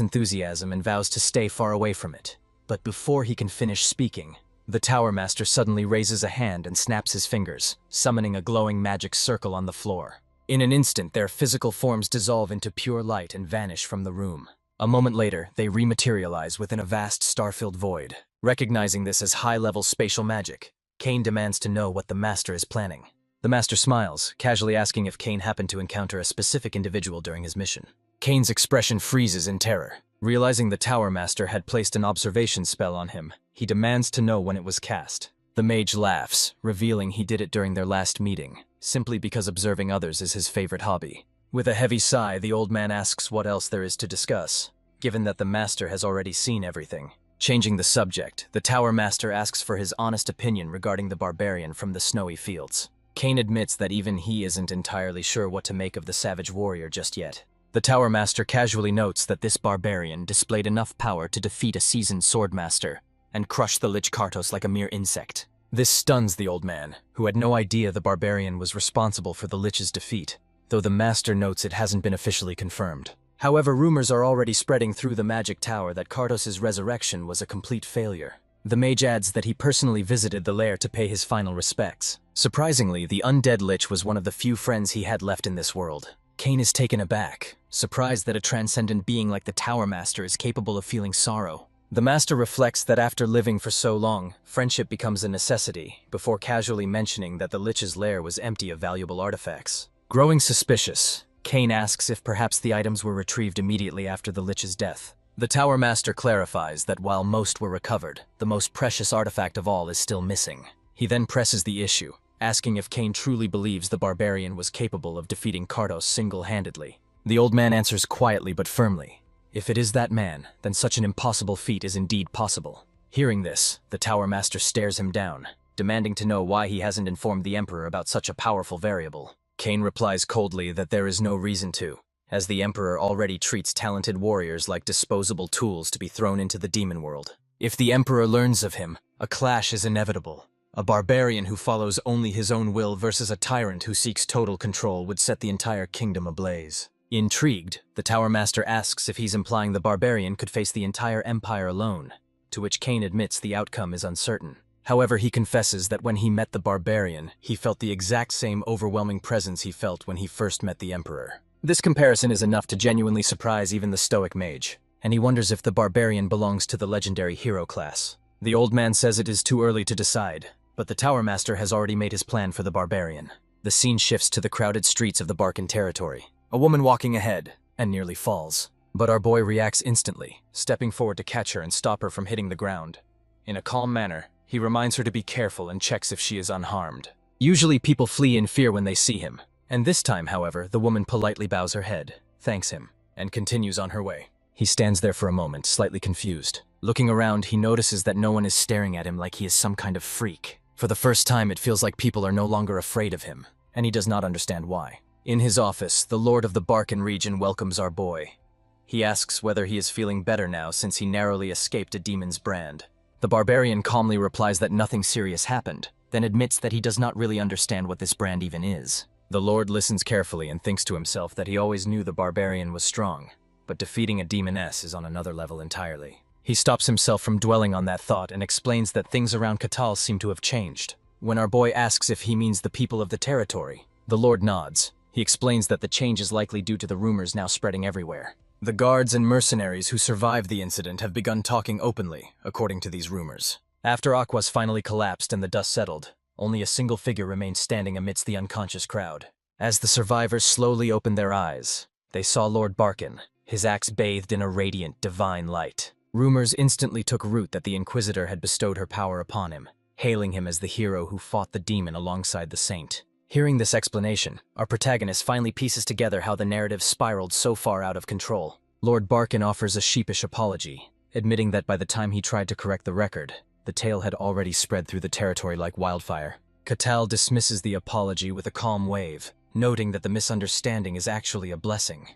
Speaker 1: enthusiasm and vows to stay far away from it. But before he can finish speaking, the Tower Master suddenly raises a hand and snaps his fingers, summoning a glowing magic circle on the floor. In an instant, their physical forms dissolve into pure light and vanish from the room. A moment later, they rematerialize within a vast star-filled void. Recognizing this as high-level spatial magic, Kane demands to know what the master is planning. The master smiles, casually asking if Kane happened to encounter a specific individual during his mission. Kane's expression freezes in terror. Realizing the Tower Master had placed an observation spell on him, he demands to know when it was cast. The mage laughs, revealing he did it during their last meeting, simply because observing others is his favorite hobby. With a heavy sigh, the old man asks what else there is to discuss, given that the master has already seen everything. Changing the subject, the Tower Master asks for his honest opinion regarding the barbarian from the snowy fields. Kane admits that even he isn't entirely sure what to make of the savage warrior just yet. The Tower Master casually notes that this barbarian displayed enough power to defeat a seasoned swordmaster and crush the Lich Kartos like a mere insect. This stuns the old man, who had no idea the barbarian was responsible for the Lich's defeat, though the master notes it hasn't been officially confirmed. However, rumors are already spreading through the Magic Tower that Kartos' resurrection was a complete failure. The mage adds that he personally visited the lair to pay his final respects. Surprisingly, the undead Lich was one of the few friends he had left in this world. Kane is taken aback, surprised that a transcendent being like the Tower Master is capable of feeling sorrow. The Master reflects that after living for so long, friendship becomes a necessity, before casually mentioning that the Lich's lair was empty of valuable artifacts. Growing suspicious, Kane asks if perhaps the items were retrieved immediately after the Lich's death. The Tower Master clarifies that while most were recovered, the most precious artifact of all is still missing. He then presses the issue, asking if Kane truly believes the barbarian was capable of defeating Kartos single-handedly. The old man answers quietly but firmly, if it is that man, then such an impossible feat is indeed possible. Hearing this, the Tower Master stares him down, demanding to know why he hasn't informed the Emperor about such a powerful variable. Kane replies coldly that there is no reason to, as the Emperor already treats talented warriors like disposable tools to be thrown into the demon world. If the Emperor learns of him, a clash is inevitable. A barbarian who follows only his own will versus a tyrant who seeks total control would set the entire kingdom ablaze. Intrigued, the Tower Master asks if he's implying the barbarian could face the entire empire alone, to which Kane admits the outcome is uncertain. However, he confesses that when he met the barbarian, he felt the exact same overwhelming presence he felt when he first met the Emperor. This comparison is enough to genuinely surprise even the stoic mage, and he wonders if the barbarian belongs to the legendary hero class. The old man says it is too early to decide, but the Tower Master has already made his plan for the barbarian. The scene shifts to the crowded streets of the Barcan territory. A woman walking ahead, and nearly falls. But our boy reacts instantly, stepping forward to catch her and stop her from hitting the ground. In a calm manner, he reminds her to be careful and checks if she is unharmed. Usually people flee in fear when they see him, and this time, however, the woman politely bows her head, thanks him, and continues on her way. He stands there for a moment, slightly confused. Looking around, he notices that no one is staring at him like he is some kind of freak. For the first time, it feels like people are no longer afraid of him, and he does not understand why. In his office, the Lord of the Barcan region welcomes our boy. He asks whether he is feeling better now since he narrowly escaped a demon's brand. The barbarian calmly replies that nothing serious happened, then admits that he does not really understand what this brand even is. The Lord listens carefully and thinks to himself that he always knew the barbarian was strong, but defeating a demoness is on another level entirely. He stops himself from dwelling on that thought and explains that things around Catal seem to have changed. When our boy asks if he means the people of the territory, the Lord nods. He explains that the change is likely due to the rumors now spreading everywhere. The guards and mercenaries who survived the incident have begun talking openly, according to these rumors. After Aquas finally collapsed and the dust settled, only a single figure remained standing amidst the unconscious crowd. As the survivors slowly opened their eyes, they saw Lord Barcan, his axe bathed in a radiant, divine light. Rumors instantly took root that the Inquisitor had bestowed her power upon him, hailing him as the hero who fought the demon alongside the saint. Hearing this explanation, our protagonist finally pieces together how the narrative spiraled so far out of control. Lord Barcan offers a sheepish apology, admitting that by the time he tried to correct the record, the tale had already spread through the territory like wildfire. Catal dismisses the apology with a calm wave, noting that the misunderstanding is actually a blessing.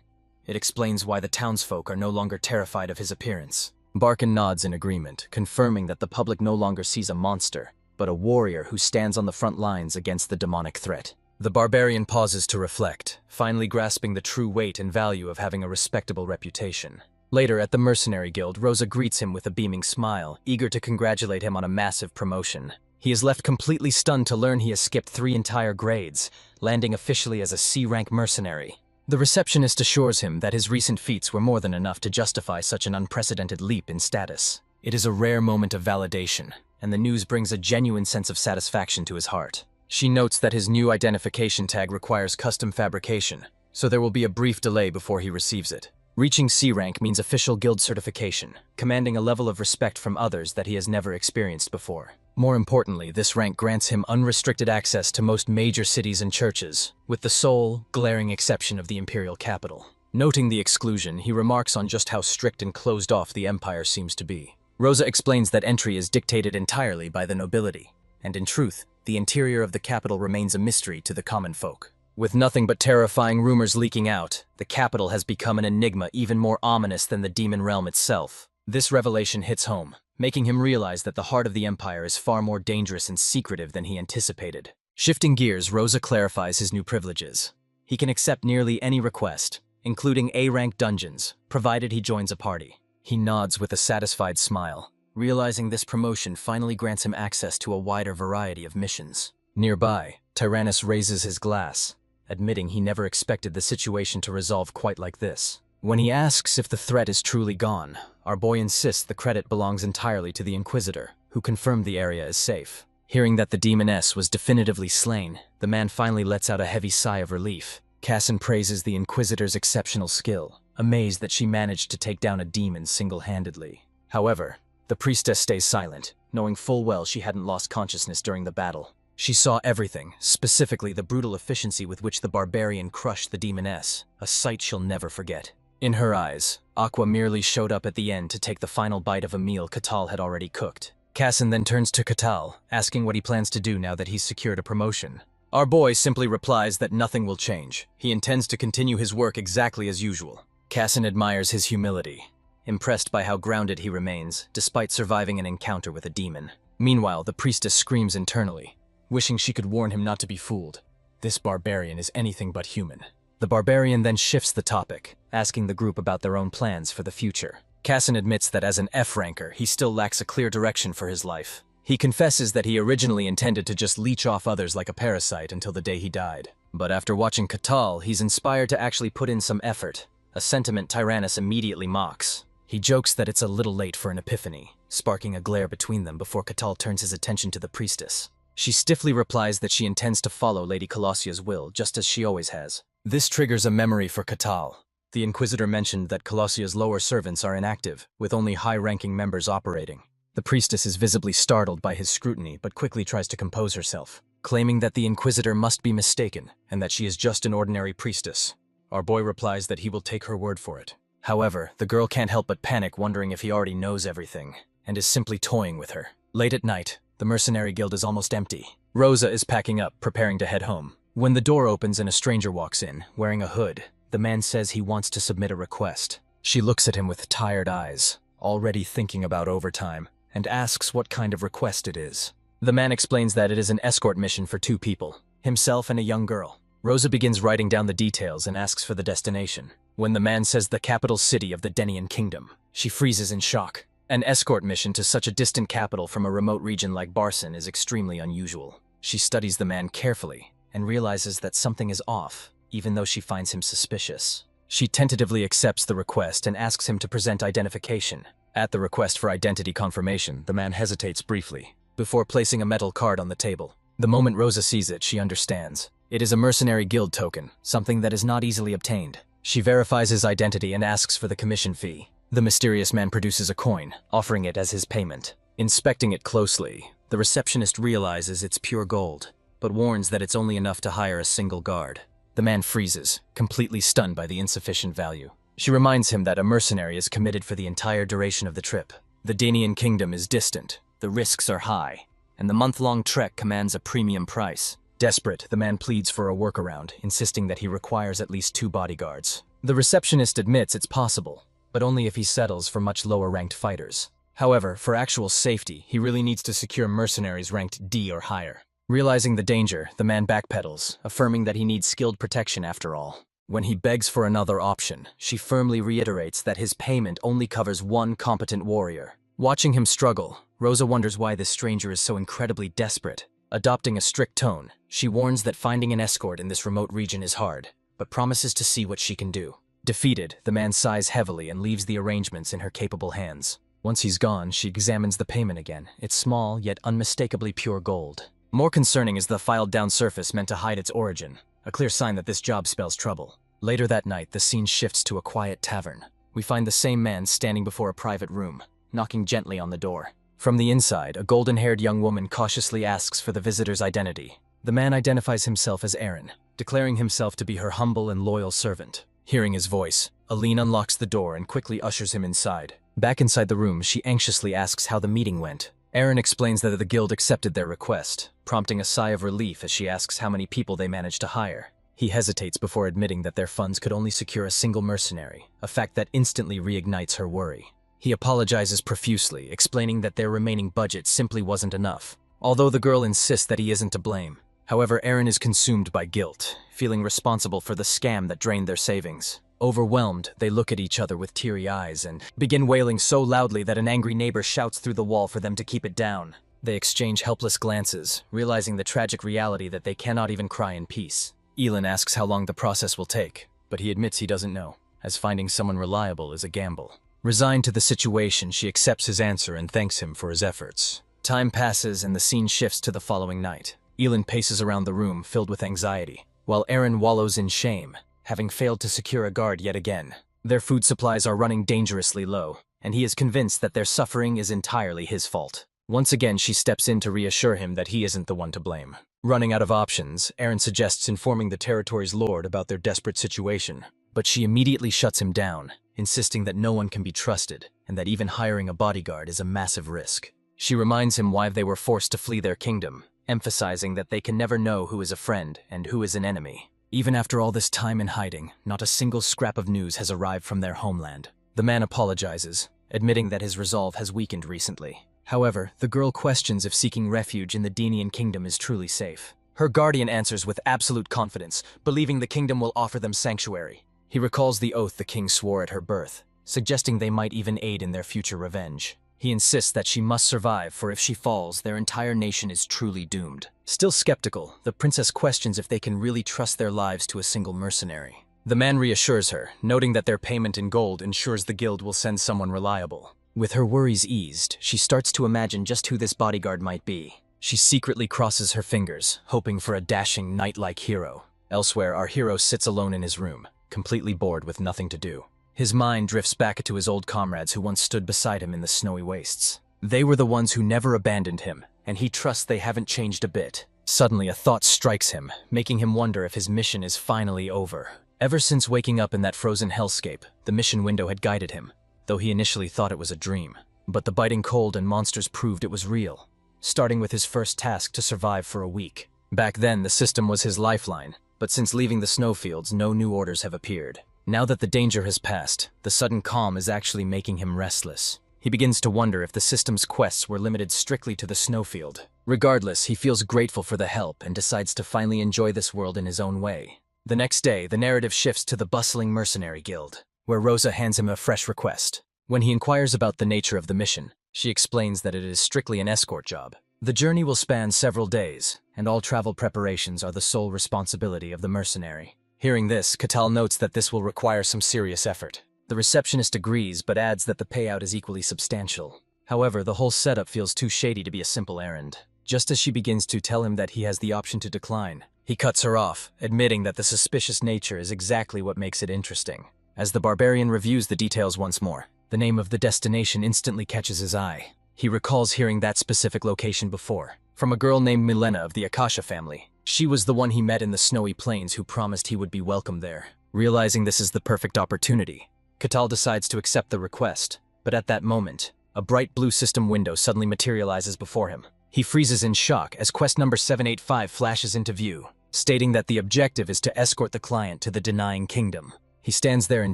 Speaker 1: It explains why the townsfolk are no longer terrified of his appearance. Barcan nods in agreement, confirming that the public no longer sees a monster, but a warrior who stands on the front lines against the demonic threat. The barbarian pauses to reflect, finally grasping the true weight and value of having a respectable reputation. Later, at the Mercenary Guild, Rosa greets him with a beaming smile, eager to congratulate him on a massive promotion. He is left completely stunned to learn he has skipped 3 entire grades, landing officially as a C-rank mercenary. The receptionist assures him that his recent feats were more than enough to justify such an unprecedented leap in status. It is a rare moment of validation, and the news brings a genuine sense of satisfaction to his heart. She notes that his new identification tag requires custom fabrication, so there will be a brief delay before he receives it. Reaching C rank means official guild certification, commanding a level of respect from others that he has never experienced before. More importantly, this rank grants him unrestricted access to most major cities and churches, with the sole, glaring exception of the imperial capital. Noting the exclusion, he remarks on just how strict and closed off the empire seems to be. Rosa explains that entry is dictated entirely by the nobility, and in truth, the interior of the capital remains a mystery to the common folk. With nothing but terrifying rumors leaking out, the capital has become an enigma even more ominous than the demon realm itself. This revelation hits home, making him realize that the heart of the empire is far more dangerous and secretive than he anticipated. Shifting gears, Rosa clarifies his new privileges. He can accept nearly any request, including A-rank dungeons, provided he joins a party. He nods with a satisfied smile, realizing this promotion finally grants him access to a wider variety of missions. Nearby, Tyrannus raises his glass, admitting he never expected the situation to resolve quite like this. When he asks if the threat is truly gone, our boy insists the credit belongs entirely to the Inquisitor, who confirmed the area is safe. Hearing that the demoness was definitively slain, the man finally lets out a heavy sigh of relief. Cassin praises the Inquisitor's exceptional skill, amazed that she managed to take down a demon single-handedly. However, the priestess stays silent, knowing full well she hadn't lost consciousness during the battle. She saw everything, specifically the brutal efficiency with which the Barbarian crushed the demoness, a sight she'll never forget. In her eyes, Aqua merely showed up at the end to take the final bite of a meal Catal had already cooked. Cassin then turns to Catal, asking what he plans to do now that he's secured a promotion. Our boy simply replies that nothing will change. He intends to continue his work exactly as usual. Cassin admires his humility, impressed by how grounded he remains, despite surviving an encounter with a demon. Meanwhile, the priestess screams internally, wishing she could warn him not to be fooled. This barbarian is anything but human. The barbarian then shifts the topic, asking the group about their own plans for the future. Cassin admits that as an F-ranker, he still lacks a clear direction for his life. He confesses that he originally intended to just leech off others like a parasite until the day he died. But after watching Catal, he's inspired to actually put in some effort, a sentiment Tyrannus immediately mocks. He jokes that it's a little late for an epiphany, sparking a glare between them before Catal turns his attention to the priestess. She stiffly replies that she intends to follow Lady Colossia's will, just as she always has. This triggers a memory for Catal. The Inquisitor mentioned that Colossia's lower servants are inactive, with only high-ranking members operating. The priestess is visibly startled by his scrutiny, but quickly tries to compose herself, claiming that the Inquisitor must be mistaken, and that she is just an ordinary priestess. Our boy replies that he will take her word for it. However, the girl can't help but panic, wondering if he already knows everything, and is simply toying with her. Late at night, the mercenary guild is almost empty. Rosa is packing up, preparing to head home. When the door opens and a stranger walks in, wearing a hood, the man says he wants to submit a request. She looks at him with tired eyes, already thinking about overtime, and asks what kind of request it is. The man explains that it is an escort mission for 2 people, himself and a young girl. Rosa begins writing down the details and asks for the destination. When the man says the capital city of the Denian Kingdom, she freezes in shock. An escort mission to such a distant capital from a remote region like Barson is extremely unusual. She studies the man carefully and realizes that something is off, even though she finds him suspicious. She tentatively accepts the request and asks him to present identification. At the request for identity confirmation, the man hesitates briefly, before placing a metal card on the table. The moment Rosa sees it, she understands. It is a mercenary guild token, something that is not easily obtained. She verifies his identity and asks for the commission fee. The mysterious man produces a coin, offering it as his payment. Inspecting it closely, the receptionist realizes it's pure gold, but warns that it's only enough to hire a single guard. The man freezes, completely stunned by the insufficient value. She reminds him that a mercenary is committed for the entire duration of the trip. The Denian Kingdom is distant, the risks are high, and the month-long trek commands a premium price. Desperate, the man pleads for a workaround, insisting that he requires at least 2 bodyguards. The receptionist admits it's possible, but only if he settles for much lower-ranked fighters. However, for actual safety, he really needs to secure mercenaries ranked D or higher. Realizing the danger, the man backpedals, affirming that he needs skilled protection after all. When he begs for another option, she firmly reiterates that his payment only covers 1 competent warrior. Watching him struggle, Rosa wonders why this stranger is so incredibly desperate. Adopting a strict tone, she warns that finding an escort in this remote region is hard, but promises to see what she can do. Defeated, the man sighs heavily and leaves the arrangements in her capable hands. Once he's gone, she examines the payment again. It's small, yet unmistakably pure gold. More concerning is the filed-down surface meant to hide its origin, a clear sign that this job spells trouble. Later that night, the scene shifts to a quiet tavern. We find the same man standing before a private room, knocking gently on the door. From the inside, a golden-haired young woman cautiously asks for the visitor's identity. The man identifies himself as Aaron, declaring himself to be her humble and loyal servant. Hearing his voice, Aline unlocks the door and quickly ushers him inside. Back inside the room, she anxiously asks how the meeting went. Aaron explains that the guild accepted their request, prompting a sigh of relief as she asks how many people they managed to hire. He hesitates before admitting that their funds could only secure a single mercenary, a fact that instantly reignites her worry. He apologizes profusely, explaining that their remaining budget simply wasn't enough, although the girl insists that he isn't to blame. However, Aaron is consumed by guilt, feeling responsible for the scam that drained their savings. Overwhelmed, they look at each other with teary eyes and begin wailing so loudly that an angry neighbor shouts through the wall for them to keep it down. They exchange helpless glances, realizing the tragic reality that they cannot even cry in peace. Elin asks how long the process will take, but he admits he doesn't know, as finding someone reliable is a gamble. Resigned to the situation, she accepts his answer and thanks him for his efforts. Time passes and the scene shifts to the following night. Elin paces around the room filled with anxiety, while Aaron wallows in shame, having failed to secure a guard yet again. Their food supplies are running dangerously low, and he is convinced that their suffering is entirely his fault. Once again, she steps in to reassure him that he isn't the one to blame. Running out of options, Aaron suggests informing the territory's lord about their desperate situation, but she immediately shuts him down, insisting that no one can be trusted and that even hiring a bodyguard is a massive risk. She reminds him why they were forced to flee their kingdom, emphasizing that they can never know who is a friend and who is an enemy. Even after all this time in hiding, not a single scrap of news has arrived from their homeland. The man apologizes, admitting that his resolve has weakened recently. However, the girl questions if seeking refuge in the Denian kingdom is truly safe. Her guardian answers with absolute confidence, believing the kingdom will offer them sanctuary. He recalls the oath the king swore at her birth, suggesting they might even aid in their future revenge. He insists that she must survive, for if she falls, their entire nation is truly doomed. Still skeptical, the princess questions if they can really trust their lives to a single mercenary. The man reassures her, noting that their payment in gold ensures the guild will send someone reliable. With her worries eased, she starts to imagine just who this bodyguard might be. She secretly crosses her fingers, hoping for a dashing knight-like hero. Elsewhere, our hero sits alone in his room, completely bored with nothing to do. His mind drifts back to his old comrades who once stood beside him in the snowy wastes. They were the ones who never abandoned him, and he trusts they haven't changed a bit. Suddenly, a thought strikes him, making him wonder if his mission is finally over. Ever since waking up in that frozen hellscape, the mission window had guided him, though he initially thought it was a dream. But the biting cold and monsters proved it was real, starting with his first task to survive for a week. Back then, the system was his lifeline, but since leaving the snowfields, no new orders have appeared. Now that the danger has passed, the sudden calm is actually making him restless. He begins to wonder if the system's quests were limited strictly to the snowfield. Regardless, he feels grateful for the help and decides to finally enjoy this world in his own way. The next day, the narrative shifts to the bustling mercenary guild, where Rosa hands him a fresh request. When he inquires about the nature of the mission, she explains that it is strictly an escort job. The journey will span several days, and all travel preparations are the sole responsibility of the mercenary. Hearing this, Catal notes that this will require some serious effort. The receptionist agrees, but adds that the payout is equally substantial. However, the whole setup feels too shady to be a simple errand. Just as she begins to tell him that he has the option to decline, he cuts her off, admitting that the suspicious nature is exactly what makes it interesting. As the Barbarian reviews the details once more, the name of the destination instantly catches his eye. He recalls hearing that specific location before, from a girl named Milena of the Akasha family. She was the one he met in the snowy plains who promised he would be welcome there. Realizing this is the perfect opportunity, Catal decides to accept the request, but at that moment, a bright blue system window suddenly materializes before him. He freezes in shock as quest number 785 flashes into view, stating that the objective is to escort the client to the Denying Kingdom. He stands there in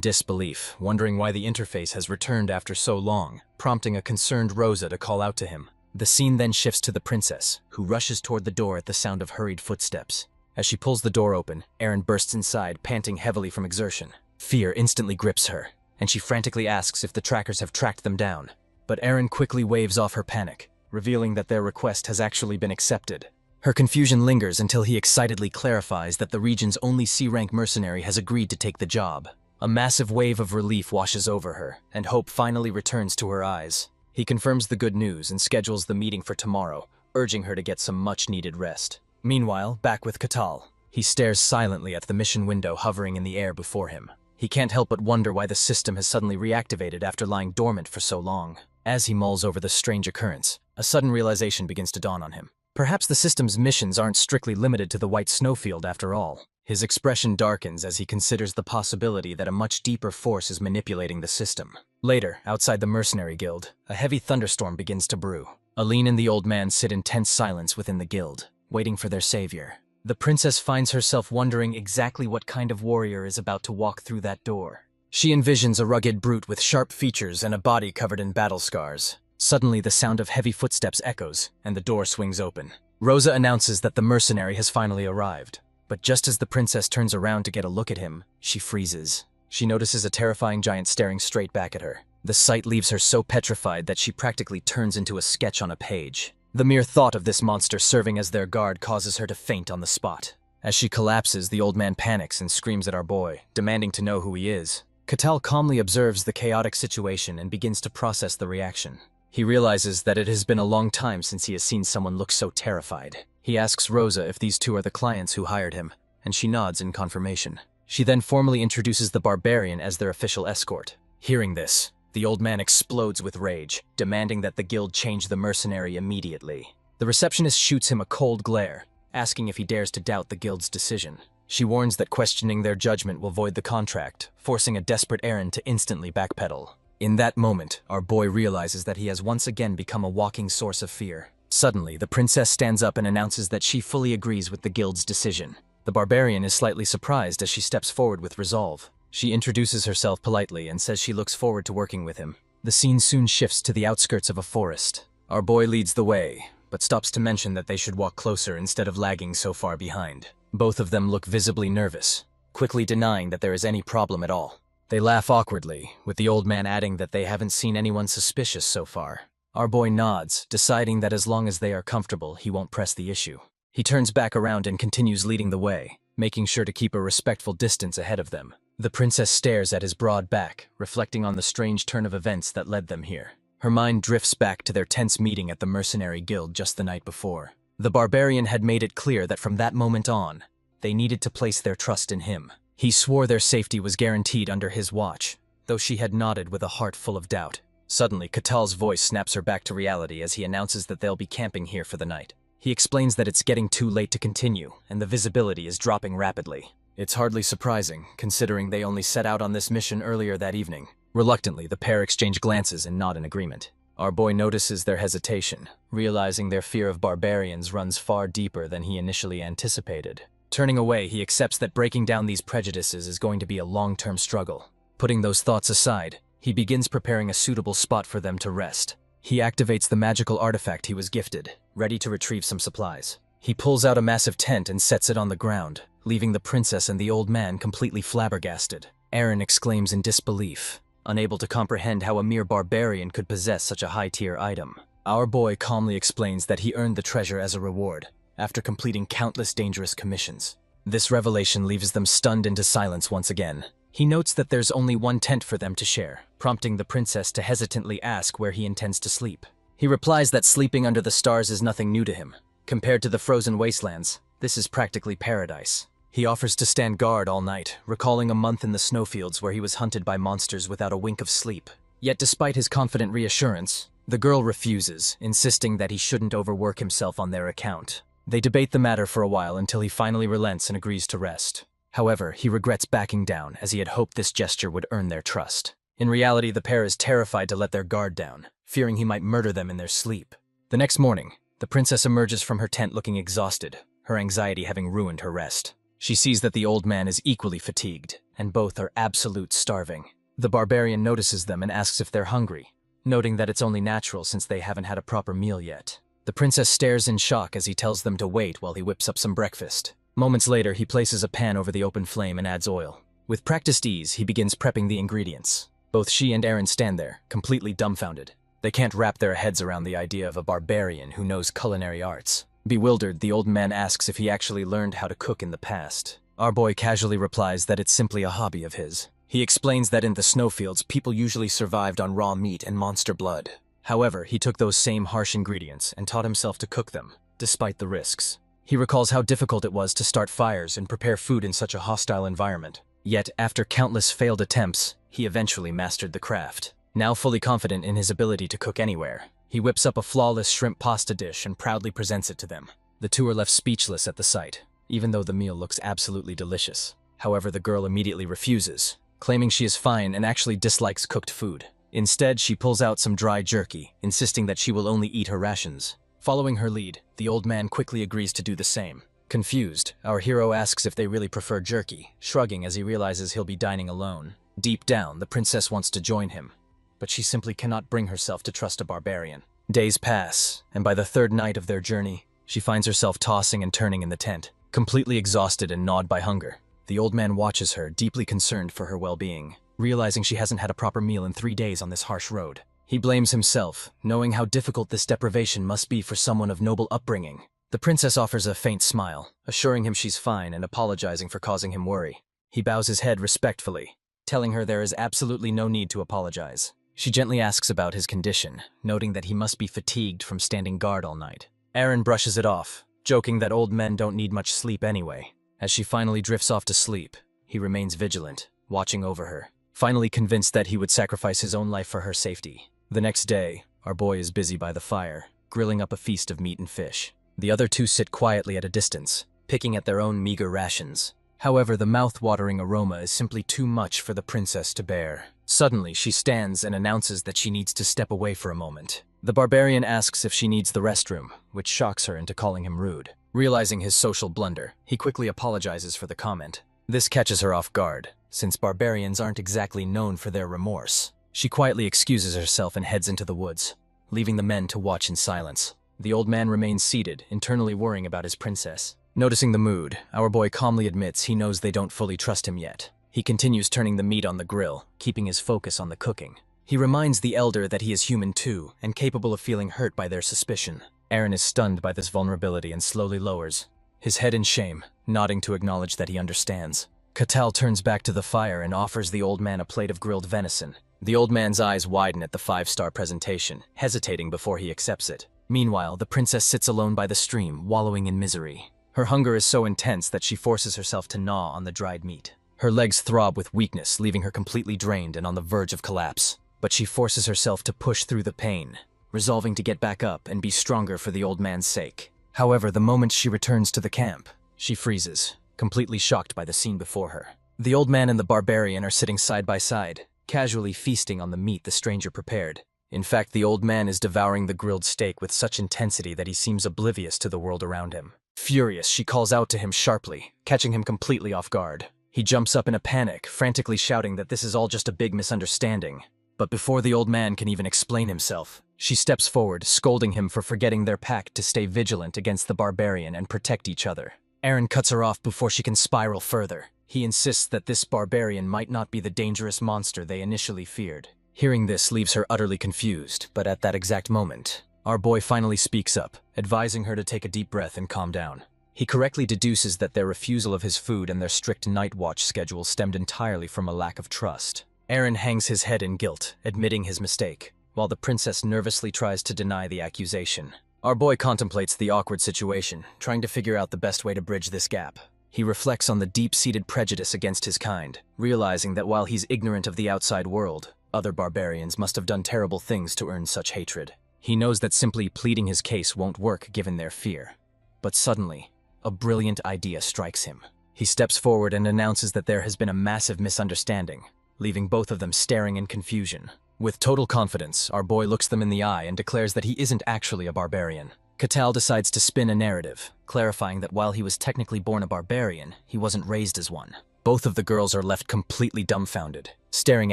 Speaker 1: disbelief, wondering why the interface has returned after so long, prompting a concerned Rosa to call out to him. The scene then shifts to the princess, who rushes toward the door at the sound of hurried footsteps. As she pulls the door open, Aaron bursts inside, panting heavily from exertion. Fear instantly grips her, and she frantically asks if the trackers have tracked them down. But Aaron quickly waves off her panic, revealing that their request has actually been accepted. Her confusion lingers until he excitedly clarifies that the region's only C-rank mercenary has agreed to take the job. A massive wave of relief washes over her, and hope finally returns to her eyes. He confirms the good news and schedules the meeting for tomorrow, urging her to get some much-needed rest. Meanwhile, back with Catal. He stares silently at the mission window hovering in the air before him. He can't help but wonder why the system has suddenly reactivated after lying dormant for so long. As he mulls over the strange occurrence, a sudden realization begins to dawn on him. Perhaps the system's missions aren't strictly limited to the white snowfield after all. His expression darkens as he considers the possibility that a much deeper force is manipulating the system. Later, outside the mercenary guild, a heavy thunderstorm begins to brew. Aline and the old man sit in tense silence within the guild, waiting for their savior. The princess finds herself wondering exactly what kind of warrior is about to walk through that door. She envisions a rugged brute with sharp features and a body covered in battle scars. Suddenly, the sound of heavy footsteps echoes, and the door swings open. Rosa announces that the mercenary has finally arrived. But just as the princess turns around to get a look at him, she freezes. She notices a terrifying giant staring straight back at her. The sight leaves her so petrified that she practically turns into a sketch on a page. The mere thought of this monster serving as their guard causes her to faint on the spot. As she collapses, the old man panics and screams at our boy, demanding to know who he is. Catal calmly observes the chaotic situation and begins to process the reaction. He realizes that it has been a long time since he has seen someone look so terrified. He asks Rosa if these two are the clients who hired him, and she nods in confirmation. She then formally introduces the Barbarian as their official escort. Hearing this, the old man explodes with rage, demanding that the guild change the mercenary immediately. The receptionist shoots him a cold glare, asking if he dares to doubt the guild's decision. She warns that questioning their judgment will void the contract, forcing a desperate errand to instantly backpedal. In that moment, our boy realizes that he has once again become a walking source of fear. Suddenly, the princess stands up and announces that she fully agrees with the guild's decision. The Barbarian is slightly surprised as she steps forward with resolve. She introduces herself politely and says she looks forward to working with him. The scene soon shifts to the outskirts of a forest. Our boy leads the way, but stops to mention that they should walk closer instead of lagging so far behind. Both of them look visibly nervous, quickly denying that there is any problem at all. They laugh awkwardly, with the old man adding that they haven't seen anyone suspicious so far. Our boy nods, deciding that as long as they are comfortable, he won't press the issue. He turns back around and continues leading the way, making sure to keep a respectful distance ahead of them. The princess stares at his broad back, reflecting on the strange turn of events that led them here. Her mind drifts back to their tense meeting at the mercenary guild just the night before. The Barbarian had made it clear that from that moment on, they needed to place their trust in him. He swore their safety was guaranteed under his watch, though she had nodded with a heart full of doubt. Suddenly, Catal's voice snaps her back to reality as he announces that they'll be camping here for the night. He explains that it's getting too late to continue, and the visibility is dropping rapidly. It's hardly surprising, considering they only set out on this mission earlier that evening. Reluctantly, the pair exchange glances and nod in agreement. Our boy notices their hesitation, realizing their fear of barbarians runs far deeper than he initially anticipated. Turning away, he accepts that breaking down these prejudices is going to be a long-term struggle. Putting those thoughts aside, he begins preparing a suitable spot for them to rest. He activates the magical artifact he was gifted, ready to retrieve some supplies. He pulls out a massive tent and sets it on the ground, leaving the princess and the old man completely flabbergasted. Aaron exclaims in disbelief, unable to comprehend how a mere barbarian could possess such a high-tier item. Our boy calmly explains that he earned the treasure as a reward, after completing countless dangerous commissions. This revelation leaves them stunned into silence once again. He notes that there's only one tent for them to share, prompting the princess to hesitantly ask where he intends to sleep. He replies that sleeping under the stars is nothing new to him. Compared to the frozen wastelands, this is practically paradise. He offers to stand guard all night, recalling a month in the snowfields where he was hunted by monsters without a wink of sleep. Yet despite his confident reassurance, the girl refuses, insisting that he shouldn't overwork himself on their account. They debate the matter for a while until he finally relents and agrees to rest. However, he regrets backing down, as he had hoped this gesture would earn their trust. In reality, the pair is terrified to let their guard down, fearing he might murder them in their sleep. The next morning, the princess emerges from her tent looking exhausted, her anxiety having ruined her rest. She sees that the old man is equally fatigued, and both are absolute starving. The barbarian notices them and asks if they're hungry, noting that it's only natural since they haven't had a proper meal yet. The princess stares in shock as he tells them to wait while he whips up some breakfast. Moments later, he places a pan over the open flame and adds oil. With practiced ease, he begins prepping the ingredients. Both she and Aaron stand there, completely dumbfounded. They can't wrap their heads around the idea of a barbarian who knows culinary arts. Bewildered, the old man asks if he actually learned how to cook in the past. Our boy casually replies that it's simply a hobby of his. He explains that in the snowfields, people usually survived on raw meat and monster blood. However, he took those same harsh ingredients and taught himself to cook them, despite the risks. He recalls how difficult it was to start fires and prepare food in such a hostile environment. Yet, after countless failed attempts, he eventually mastered the craft. Now fully confident in his ability to cook anywhere, he whips up a flawless shrimp pasta dish and proudly presents it to them. The two are left speechless at the sight, even though the meal looks absolutely delicious. However, the girl immediately refuses, claiming she is fine and actually dislikes cooked food. Instead, she pulls out some dry jerky, insisting that she will only eat her rations. Following her lead, the old man quickly agrees to do the same. Confused, our hero asks if they really prefer jerky, shrugging as he realizes he'll be dining alone. Deep down, the princess wants to join him, but she simply cannot bring herself to trust a barbarian. Days pass, and by the third night of their journey, she finds herself tossing and turning in the tent, completely exhausted and gnawed by hunger. The old man watches her, deeply concerned for her well-being, realizing she hasn't had a proper meal in 3 days on this harsh road. He blames himself, knowing how difficult this deprivation must be for someone of noble upbringing. The princess offers a faint smile, assuring him she's fine and apologizing for causing him worry. He bows his head respectfully, telling her there is absolutely no need to apologize. She gently asks about his condition, noting that he must be fatigued from standing guard all night. Aaron brushes it off, joking that old men don't need much sleep anyway. As she finally drifts off to sleep, he remains vigilant, watching over her, finally convinced that he would sacrifice his own life for her safety. The next day, our boy is busy by the fire, grilling up a feast of meat and fish. The other two sit quietly at a distance, picking at their own meager rations. However, the mouth-watering aroma is simply too much for the princess to bear. Suddenly, she stands and announces that she needs to step away for a moment. The barbarian asks if she needs the restroom, which shocks her into calling him rude. Realizing his social blunder, he quickly apologizes for the comment. This catches her off guard, since barbarians aren't exactly known for their remorse. She quietly excuses herself and heads into the woods, leaving the men to watch in silence. The old man remains seated, internally worrying about his princess. Noticing the mood, our boy calmly admits he knows they don't fully trust him yet. He continues turning the meat on the grill, keeping his focus on the cooking. He reminds the elder that he is human too, and capable of feeling hurt by their suspicion. Aaron is stunned by this vulnerability and slowly lowers his head in shame, nodding to acknowledge that he understands. Catal turns back to the fire and offers the old man a plate of grilled venison. The old man's eyes widen at the 5-star presentation, hesitating before he accepts it. Meanwhile, the princess sits alone by the stream, wallowing in misery. Her hunger is so intense that she forces herself to gnaw on the dried meat. Her legs throb with weakness, leaving her completely drained and on the verge of collapse. But she forces herself to push through the pain, resolving to get back up and be stronger for the old man's sake. However, the moment she returns to the camp, she freezes, completely shocked by the scene before her. The old man and the barbarian are sitting side by side, casually feasting on the meat the stranger prepared. In fact, the old man is devouring the grilled steak with such intensity that he seems oblivious to the world around him. Furious, she calls out to him sharply, catching him completely off guard. He jumps up in a panic, frantically shouting that this is all just a big misunderstanding. But before the old man can even explain himself, she steps forward, scolding him for forgetting their pact to stay vigilant against the barbarian and protect each other. Aaron cuts her off before she can spiral further. He insists that this barbarian might not be the dangerous monster they initially feared. Hearing this leaves her utterly confused, but at that exact moment, our boy finally speaks up, advising her to take a deep breath and calm down. He correctly deduces that their refusal of his food and their strict night watch schedule stemmed entirely from a lack of trust. Aaron hangs his head in guilt, admitting his mistake, while the princess nervously tries to deny the accusation. Our boy contemplates the awkward situation, trying to figure out the best way to bridge this gap. He reflects on the deep-seated prejudice against his kind, realizing that while he's ignorant of the outside world, other barbarians must have done terrible things to earn such hatred. He knows that simply pleading his case won't work given their fear. But suddenly, a brilliant idea strikes him. He steps forward and announces that there has been a massive misunderstanding, leaving both of them staring in confusion. With total confidence, our boy looks them in the eye and declares that he isn't actually a barbarian. Catal decides to spin a narrative, clarifying that while he was technically born a barbarian, he wasn't raised as one. Both of the girls are left completely dumbfounded, staring